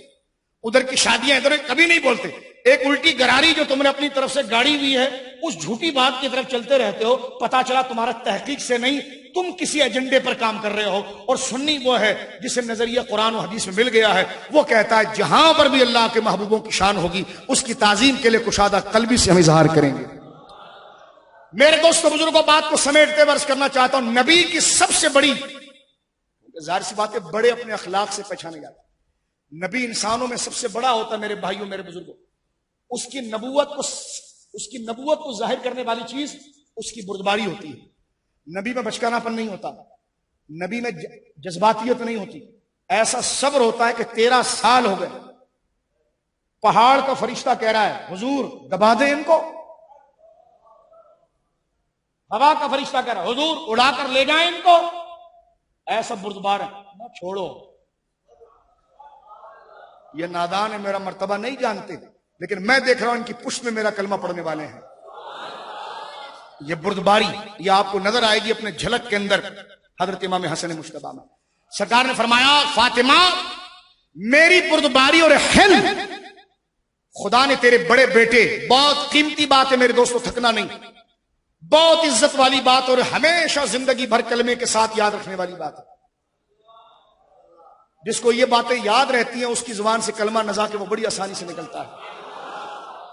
ادھر کی شادیاں ادھر کبھی نہیں بولتے. ایک الٹی گراری جو تم نے اپنی طرف سے گاڑی ہوئی ہے اس جھوٹی بات کی طرف چلتے رہتے ہو. پتا چلا تمہارا تحقیق سے نہیں, تم کسی ایجنڈے پر کام کر رہے ہو. اور سنی وہ ہے جسے نظریہ قرآن و حدیث میں مل گیا ہے, وہ کہتا ہے جہاں پر بھی اللہ کے محبوبوں کی شان ہوگی اس کی تعظیم کے لیے کشادہ قلبی سے ہم اظہار کریں گے. میرے دوستوں بزرگوں, بات کو سمیٹتے ہوئے عرض کرنا چاہتا ہوں, نبی کی سب سے بڑی, ظاہر سی بات ہے بڑے اپنے اخلاق سے پہچانے جاتے. نبی انسانوں میں سب سے بڑا ہوتا ہے میرے بھائیوں میرے بزرگوں. اس کی نبوت کو ظاہر کرنے والی چیز اس کی بردباری ہوتی ہے. نبی میں بچکانا پن نہیں ہوتا, نبی میں جذباتیت نہیں ہوتی. ایسا صبر ہوتا ہے کہ 13 سال ہو گئے, پہاڑ کا فرشتہ کہہ رہا ہے حضور دبا دیں ان کو, ہوا کا فرشتہ کہہ رہا ہے حضور اڑا کر لے جائیں ان کو. ایسا بردبار ہے, نہ چھوڑو. یہ نادان ہے, میرا مرتبہ نہیں جانتے, لیکن میں دیکھ رہا ہوں ان کی پشت میں میرا کلمہ پڑھنے والے ہیں. یہ بردباری یہ آپ کو نظر آئے گی اپنے جھلک کے اندر. حضرت امام حسن مجتبی میں سرکار نے فرمایا فاطمہ میری بردباری اور حلم خدا نے تیرے بڑے بیٹے, بہت قیمتی بات ہے میرے دوستوں, تھکنا نہیں, بہت عزت والی بات اور ہمیشہ زندگی بھر کلمے کے ساتھ یاد رکھنے والی بات ہے. جس کو یہ باتیں یاد رہتی ہیں اس کی زبان سے کلمہ نزا کے وہ بڑی آسانی سے نکلتا ہے.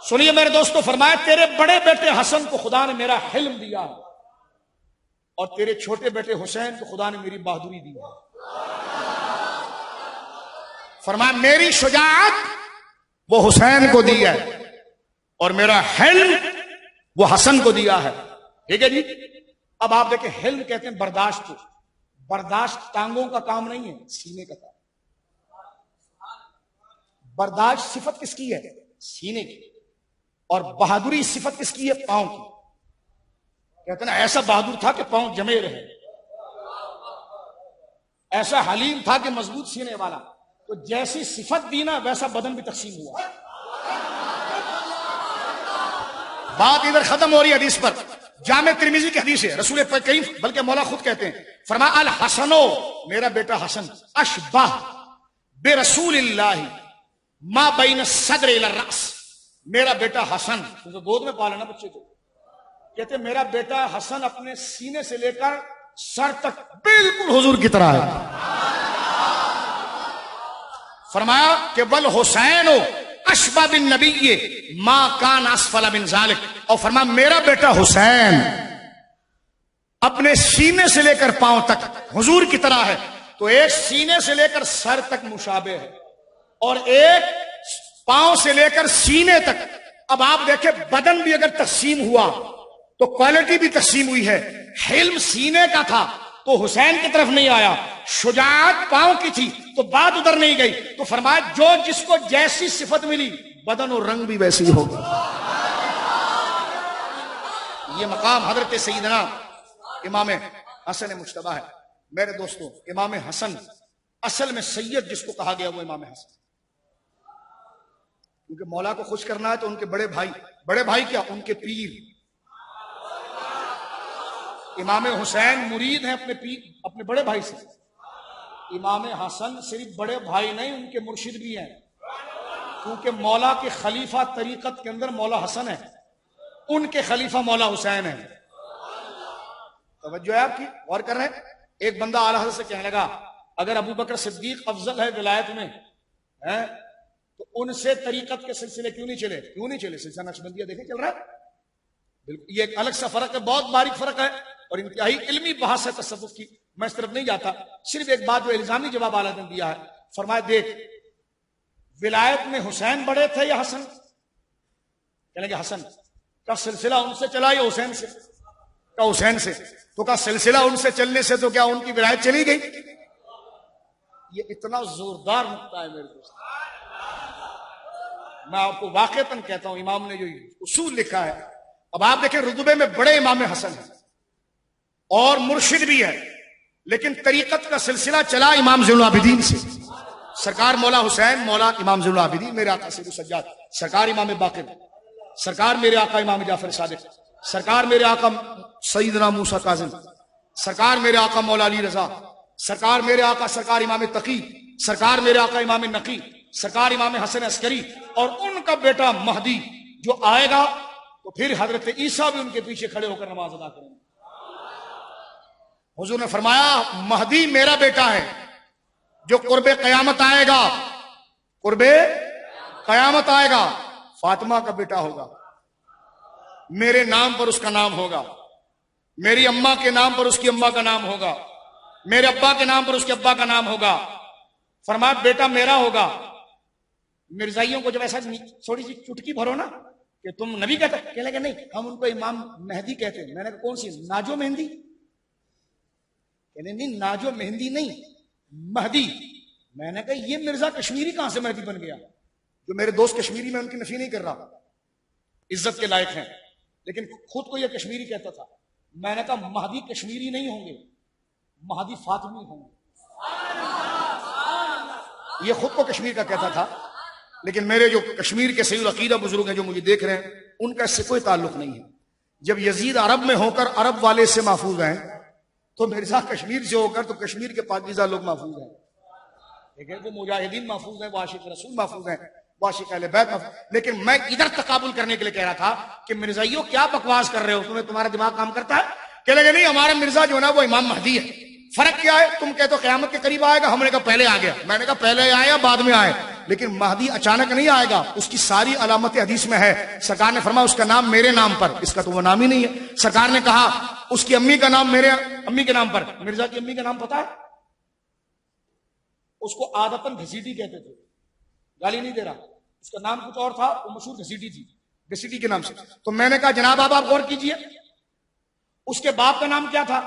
سنیے میرے دوستو, فرمایا تیرے بڑے بیٹے حسن کو خدا نے میرا حلم دیا ہے, اور تیرے چھوٹے بیٹے حسین کو خدا نے میری بہادری دی ہے. فرمایا میری شجاعت وہ حسین کو دی ہے اور میرا حلم وہ حسن کو دیا ہے. ٹھیک ہے جی. اب آپ دیکھیں حلم کہتے ہیں برداشت کو. برداشت ٹانگوں کا کام نہیں ہے, سینے کا کام. برداشت صفت کس کی ہے, سینے کی. اور بہادری صفت کس کی ہے, پاؤں کی. کہتے ہیں نا ایسا بہادر تھا کہ پاؤں جمے رہے, ایسا حلیم تھا کہ مضبوط سینے والا. تو جیسی صفت دی نا ویسا بدن بھی تقسیم ہوا. بات ادھر ختم ہو رہی ہے حدیث پر. جامع ترمذی کی حدیث ہے, رسول کریم بلکہ مولا خود کہتے ہیں, فرمایا الحسنو میرا بیٹا حسن اشبہ برسول اللہ ما بین الصدر الی الراس. میرا بیٹا حسن, کیونکہ گود میں پالا نا بچے کو, کہتے میرا بیٹا حسن اپنے سینے سے لے کر سر تک بالکل حضور کی طرح ہے. فرمایا کہ بل حسین اشبہ بن نبی ما کان اسفل من ذالک. اور فرمایا میرا بیٹا حسین اپنے سینے سے لے کر پاؤں تک حضور کی طرح ہے. تو ایک سینے سے لے کر سر تک مشابہ ہے اور ایک پاؤں سے لے کر سینے تک. اب آپ دیکھیں بدن بھی اگر تقسیم ہوا تو کوالٹی بھی تقسیم ہوئی ہے. حلم سینے کا تھا تو حسین کی طرف نہیں آیا, شجاعت پاؤں کی تھی تو بات ادھر نہیں گئی. تو فرمایا جو جس کو جیسی صفت ملی بدن اور رنگ بھی ویسی ہوگا. یہ مقام حضرت سیدنا امام حسن مجتبی ہے. میرے دوستوں امام حسن اصل میں سید جس کو کہا گیا وہ امام حسن, کیونکہ مولا کو خوش کرنا ہے تو ان کے بڑے بھائی کیا, ان کے پیر امام حسین مرید ہیں اپنے پیر اپنے بڑے بھائی سے. امام حسن صرف بڑے بھائی نہیں ان کے مرشد بھی ہیں, کیونکہ مولا کے خلیفہ طریقت کے اندر مولا حسن ہے, ان کے خلیفہ مولا حسین ہیں. توجہ ہے آپ کی, غور کر رہے ہیں. ایک بندہ اعلیٰ حضرت سے کہنے لگا اگر ابو بکر صدیق افضل ہے ولایت میں تو ان سے طریقت کے سلسلے کیوں نہیں چلے. سلسلہ نقشبندیہ دیکھیں چل رہا ہے. بالکل یہ ایک الگ سا فرق ہے, بہت باریک فرق ہے اور انتہائی علمی بحث ہے تصوف کی. میں اس طرف نہیں جاتا, صرف ایک بات جو الزامی جواب اعلیٰ نے دیا ہے. فرمایا دیکھ ولایت میں حسین بڑے تھے یا حسن؟ کہنے کہ حسن کا سلسلہ ان سے چلا یا حسین سے؟ کہا حسین سے، تو کہا سلسلہ ان سے چلنے سے تو کیا ان کی ولایت چلی گئی؟ یہ اتنا زوردار نقطہ ہے میرے دوست. میں آپ کو واقعتاً کہتا ہوں، امام نے جو اصول لکھا ہے. اب آپ دیکھیں رتبے میں بڑے امام حسن ہیں اور مرشد بھی ہے، لیکن طریقت کا سلسلہ چلا امام زین العابدین سے. سرکار مولا حسین، مولا امام زین العابدین، میرے آقا سید السجاد، سرکار امام باقر، سرکار میرے آقا امام جعفر صادق، سرکار میرے آقا سیدنا موسیٰ کاظم، سرکار میرے آقا مولا علی رضا، سرکار میرے آقا سرکار امام تقی، سرکار میرے آقا امام نقی، سرکار امام حسن عسکری، اور ان کا بیٹا مہدی جو آئے گا تو پھر حضرت عیسیٰ بھی ان کے پیچھے کھڑے ہو کر نماز ادا کریں گے. حضور نے فرمایا مہدی میرا بیٹا ہے جو قرب قیامت آئے گا، قرب قیامت آئے گا، فاطمہ کا بیٹا ہوگا، میرے نام پر اس کا نام ہوگا، میری اماں کے نام پر اس کی اماں کا نام ہوگا، میرے ابا کے نام پر اس کے ابا کا نام ہوگا. فرمایا بیٹا میرا ہوگا. مرزائیوں کو جب ایسا تھوڑی سی چٹکی بھرو نا کہ تم نبی کہتے، کہنے لگے نہیں ہم ان کو امام مہدی کہتے ہیں. میں نے کہا کون سی؟ ناجو مہندی؟ کہنے نہیں ناجو مہندی نہیں، مہدی. میں نے کہا یہ مرزا کشمیری کہاں سے مہدی بن گیا؟ جو میرے دوست کشمیری، میں ان کی نفی نہیں کر رہا، عزت کے لائق ہیں، لیکن خود کو یہ کشمیری کہتا تھا. میں نے کہا مہدی کشمیری نہیں ہوں گے، مہدی فاطمی ہوں گے. یہ خود کو کشمیر کا کہتا تھا، لیکن میرے جو کشمیر کے صحیح العقیدہ بزرگ ہیں جو مجھے دیکھ رہے ہیں، ان کا اس سے کوئی تعلق نہیں ہے. جب یزید عرب میں ہو کر عرب والے سے محفوظ ہیں تو مرزا کشمیر سے ہو کر تو کشمیر کے پاکیزہ لوگ محفوظ ہیں. لیکن وہ مجاہدین محفوظ ہیں، وہ عاشق رسول محفوظ ہیں، وہ عاشق اہل بیت محفوظ. لیکن میں ادھر تقابل کرنے کے لیے کہہ رہا تھا کہ مرزائیوں کیا بکواس کر رہے ہو، تمہیں تمہارا دماغ کام کرتا ہے؟ کہ لگے نہیں ہمارا مرزا جو ہے نا وہ امام مہدی ہے. فرق کیا ہے؟ تم کہتے ہو قیامت کے قریب آئے گا، ہم نے کہا پہلے آ گیا. میں نے کہا پہلے آئے یا بعد میں آئے؟ لیکن مہدی اچانک نہیں آئے گا، اس کی ساری علامت حدیث میں ہے. سرکار نے فرمایا اس کا نام میرے نام پر، اس کا تو وہ نام ہی نہیں ہے. سرکار نے کہا اس کی امی کا نام میرے امی کے نام پر. مرزا کی امی کا نام پتا ہے؟ اس کو عادتاً گھسیٹی کہتے تھے، گالی نہیں دے رہا، اس کا نام کچھ اور تھا، وہ مشہور گھسیٹی تھی، گھسیٹی کے نام سے. تو میں نے کہا جناب آپ غور کیجئے، اس کے باپ کا نام کیا تھا؟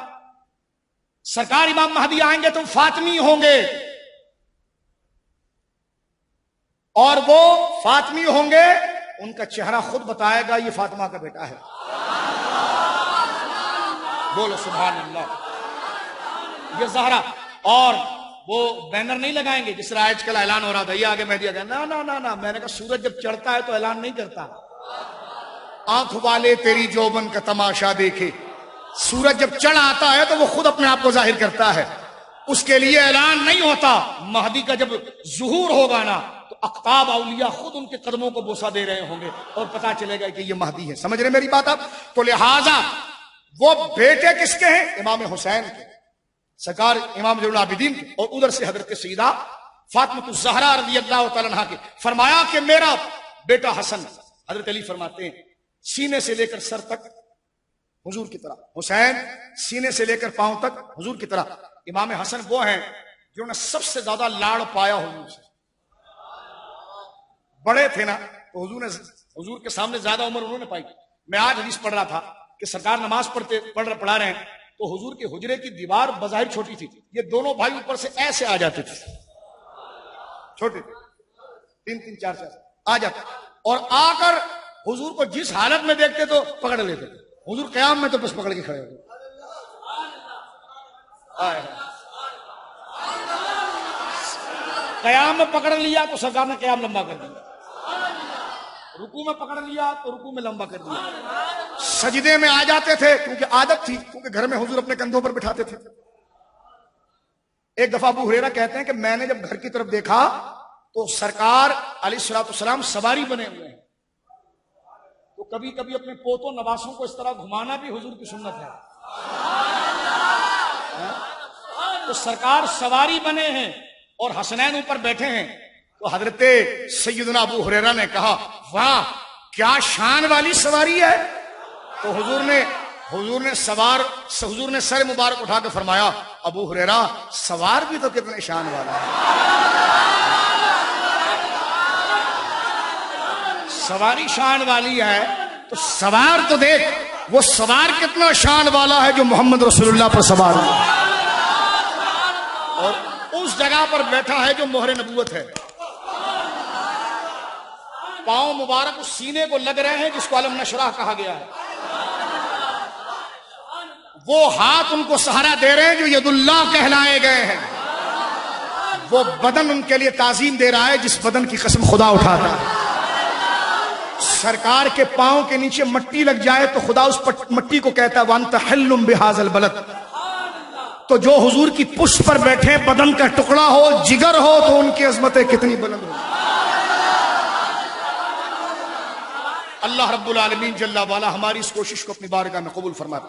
سرکار امام مہدی آئیں گے تو فاطمی ہوں گے، اور وہ فاطمی ہوں گے، ان کا چہرہ خود بتائے گا یہ فاطمہ کا بیٹا ہے. بولو سبحان اللہ. یہ زہرا. اور وہ بینر نہیں لگائیں گے جس طرح آج کل اعلان ہو رہا تھا یہ آگے مہدی آ گیا. نا میں نے کہا سورج جب چڑھتا ہے تو اعلان نہیں کرتا. آنکھ والے تیری جوبن کا تماشا دیکھے. سورج جب چڑھ آتا ہے تو وہ خود اپنے آپ کو ظاہر کرتا ہے، اس کے لیے اعلان نہیں ہوتا. مہدی کا جب ظہور ہوگا نا تو اقطاب اولیاء خود ان کے قدموں کو بوسہ دے رہے ہوں گے اور پتا چلے گا کہ یہ مہدی ہے. سمجھ رہے میری بات آپ؟ تو لہذا وہ بیٹے کس کے ہیں؟ امام حسین کے، سرکار امام زین العابدین کے، اور ادھر سے حضرت سیدہ فاطمہ الزہرا رضی اللہ تعالیٰ عنہا کے. فرمایا کہ میرا بیٹا حسن، حضرت علی فرماتے ہیں سینے سے لے کر سر تک حضور کی طرح، حسین سینے سے لے کر پاؤں تک حضور کی طرح. امام حسن وہ ہیں جنہوں نے سب سے زیادہ لاڑ پایا حضور سے. بڑے تھے نا تو حضور کے سامنے زیادہ عمر انہوں نے پائی. میں آج حدیث پڑھ رہا تھا کہ سرکار نماز پڑھا رہے ہیں تو حضور کے حجرے کی دیوار بظاہر چھوٹی تھی، یہ دونوں بھائی اوپر سے ایسے آ جاتے تھے، چھوٹے تین چار آ جاتے، اور آ کر حضور کو جس حالت میں دیکھتے تو پکڑ لیتے تھے. حضور قیام میں تو بس پکڑ کے کھڑے ہوتے. قیام میں پکڑ لیا تو سرکار نے قیام لمبا کر دیا، رکوع میں پکڑ لیا تو رکوع میں لمبا کر دیا، سجدے میں آ جاتے تھے کیونکہ عادت تھی، کیونکہ گھر میں حضور اپنے کندھوں پر بٹھاتے تھے. ایک دفعہ ابو ہریرہ کہتے ہیں کہ میں نے جب گھر کی طرف دیکھا تو سرکار علیہ الصلوۃ والسلام سواری بنے ہوئے ہیں، تو کبھی کبھی اپنے پوتوں نواسوں کو اس طرح گھمانا بھی حضور کی سنت ہے. تو سرکار سواری بنے ہیں اور حسنین اوپر بیٹھے ہیں. تو حضرت سیدنا ابو ہریرہ نے کہا واہ کیا شان والی سواری ہے. تو حضور نے سر مبارک اٹھا کے فرمایا ابو ہریرہ سوار بھی تو کتنے شان والا ہے. سواری شان والی ہے تو سوار تو دیکھ. وہ سوار کتنا شان والا ہے جو محمد رسول اللہ پر سوار ہے، اور اس جگہ پر بیٹھا ہے جو مہر نبوت ہے. پاؤں مبارک اس سینے کو لگ رہے ہیں جس کو علم نشرح کہا گیا ہے. وہ ہاتھ ان کو سہارا دے رہے ہیں جو ید اللہ کہلائے گئے ہیں. وہ بدن ان کے لیے تعظیم دے رہا ہے جس بدن کی قسم خدا اٹھاتا ہے. سرکار کے پاؤں کے نیچے مٹی لگ جائے تو خدا اس مٹی کو کہتا ہے وانت حل بہذا البلد. تو جو حضور کی پشت پر بیٹھے بدن کا ٹکڑا ہو، جگر ہو، تو ان کی عظمتیں کتنی بلند ہو. اللہ رب العالمین جل والا ہماری اس کوشش کو اپنی بارگاہ میں قبول فرماتا.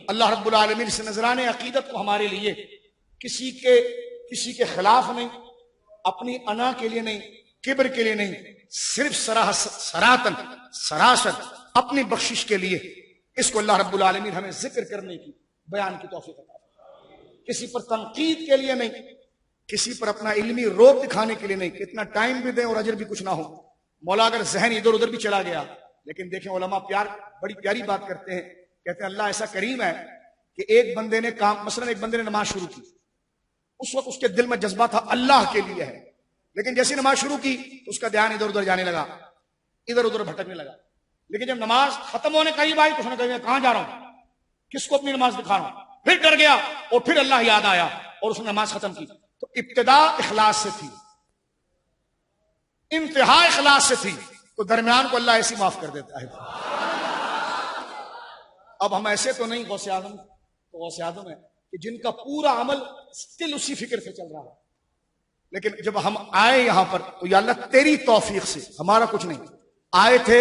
اللہ رب العالمین اس نذران عقیدت کو ہمارے لیے کسی کے خلاف نہیں، اپنی انا کے لیے نہیں، کبر کے لیے نہیں، صرف سراسر اپنی بخشش کے لیے اس کو اللہ رب العالمین ہمیں ذکر کرنے کی، بیان کی توفیق عطا فرمائے. کسی پر تنقید کے لیے نہیں، کسی پر اپنا علمی روب دکھانے کے لیے نہیں کہ اتنا ٹائم بھی دیں اور اجر بھی کچھ نہ ہو. مولا اگر ذہن ادھر ادھر بھی چلا گیا، لیکن دیکھیں علماء بڑی پیاری بات کرتے ہیں. کہتے ہیں اللہ ایسا کریم ہے کہ ایک بندے نے مثلا ایک بندے نے نماز شروع کی، اس وقت اس کے دل میں جذبہ تھا اللہ کے لیے ہے، لیکن جیسی نماز شروع کی تو اس کا دھیان ادھر ادھر جانے لگا، ادھر ادھر بھٹکنے لگا. لیکن جب نماز ختم ہونے قریب آئی تو اس نے کہا کہاں جا رہا ہوں، کس کو اپنی نماز دکھا رہا ہوں. پھر ڈر گیا اور پھر اللہ یاد آیا اور اس نے نماز ختم کی. تو ابتدا اخلاص سے تھی، انتہا اخلاص سے تھی، تو درمیان کو اللہ ایسی معاف کر دیتا ہے. اب ہم ایسے تو نہیں غوث اعظم ہے کہ جن کا پورا عمل still اسی فکر سے چل رہا ہے. لیکن جب ہم آئے یہاں پر تو یا اللہ تیری توفیق سے، ہمارا کچھ نہیں. آئے تھے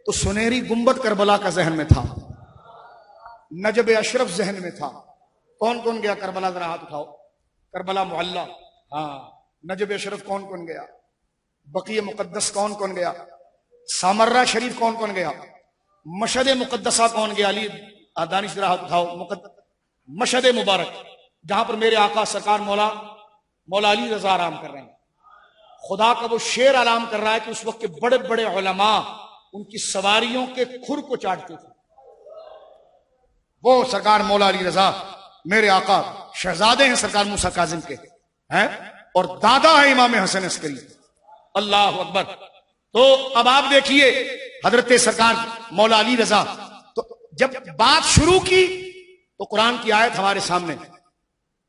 تو سنہری گنبد کربلا کا ذہن میں تھا، نجب اشرف ذہن میں تھا. کون کون گیا کربلا؟ ذرا ہاتھ اٹھاؤ. کربلا معلی، ہاں. نجب اشرف کون گیا؟ بقیع مقدس کون گیا؟ سامرہ شریف کون گیا؟ مشہد مقدسہ کون گیا؟ علی دانش ذرا ہاتھ اٹھاؤ. مشہد مبارک جہاں پر میرے آقا سرکار مولا علی رضا آرام کر رہے ہیں. خدا کا وہ شعر آرام کر رہا ہے کہ اس وقت کے بڑے بڑے علماء ان کی سواریوں کے کھر کو چاٹتے تھے. وہ سرکار مولا علی رضا میرے آقا شہزادے ہیں سرکار موسیٰ کاظم کے ہیں اور دادا ہے امام حسن عسکری. اللہ اکبر. تو اب آپ دیکھیے حضرت سرکار مولا علی رضا تو جب بات شروع کی تو قرآن کی آیت ہمارے سامنے،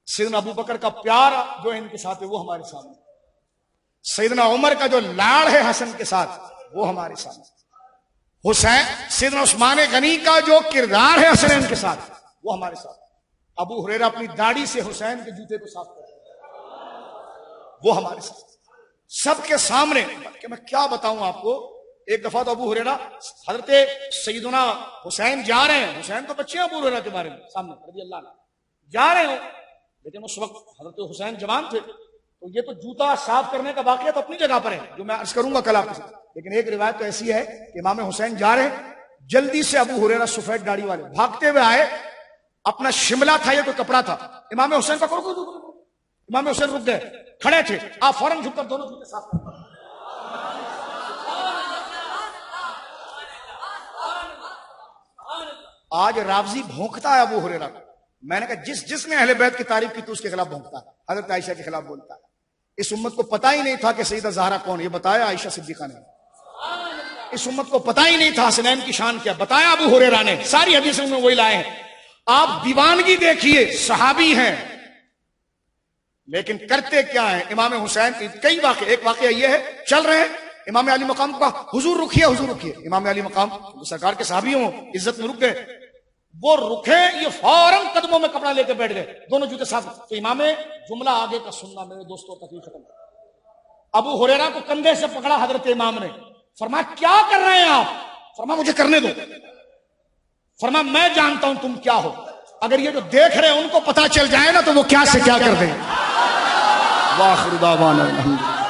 سیدنا ابو بکر کا پیار جو ہے ان کے ساتھ ہے وہ ہمارے سامنے، سیدنا عمر کا جو لاڑ ہے حسن کے ساتھ وہ ہمارے سامنے، سیدنا عثمان غنی کا جو کردار ہے حسنین کے ساتھ وہ ہمارے ساتھ. ابو ہریرہ اپنی داڑھی سے حسین کے جوتے کو صاف کرتے وہ ہمارے ساتھ، سب کے سامنے. کہ میں کیا بتاؤں آپ کو. ایک دفعہ تو ابو ہریرہ حضرت سیدنا حسین جا رہے ہیں، حسین تو بچے ہیں ابو ہریرہ کے بارے میں سامنے رضی اللہ عنہ جا رہے ہوں، لیکن اس وقت حضرت حسین جوان تھے. تو یہ تو جوتا صاف کرنے کا واقعہ تو اپنی جگہ پر ہے جو میں عرض کروں گا کل آپ سے. لیکن ایک روایت تو ایسی ہے کہ امام حسین جا رہے ہیں، جلدی سے ابو ہریرہ سفید داڑھی والے بھاگتے ہوئے آئے، اپنا شملہ تھا یا کوئی کپڑا تھا، امام حسین کا امام حسین رک گئے، کھڑے تھے، آپ فوراً جھک کر دونوں جوتے صاف کر. آج راوزی بھونکتا ہے ابو ہریرہ کو. میں نے کہا جس نے اہل بیت کی تعریف کی تو اس کے خلاف بھونکتا ہے، حضرت عائشہ کے خلاف بولتا ہے. اس امت کو پتہ ہی نہیں تھا کہ سیدہ زہرا کون، یہ بتایا عائشہ صدیقہ نے. اس امت کو پتہ ہی نہیں تھا حسنین کی شان کیا، بتایا ابو ہریرہ نے. ساری حدیثوں میں وہی لائے ہیں. آپ دیوانگی دیکھیے، صحابی ہیں لیکن کرتے کیا ہیں. امام حسین کئی واقعے، ایک واقعہ یہ ہے چل رہے ہیں، امام علی مقام کو حضور رکیے، امام علی مقام سرکار کے صحابی ہوں عزت میں رک گئے، وہ رکھے، یہ فوراً قدموں میں کپڑا لے کے بیٹھ گئے، دونوں جوتے صاف. تو امام جملہ آگے کا سننا میرے دوستوں تکلیف ختم. ابو ہریرہ کو کندھے سے پکڑا حضرت امام نے، فرمایا کیا کر رہے ہیں آپ؟ فرمایا مجھے کرنے دو. فرمایا میں جانتا ہوں تم کیا ہو، اگر یہ جو دیکھ رہے ہیں ان کو پتا چل جائے نا تو وہ کیا سے کیا کر دیں. واخر دعوانا الحمدللہ.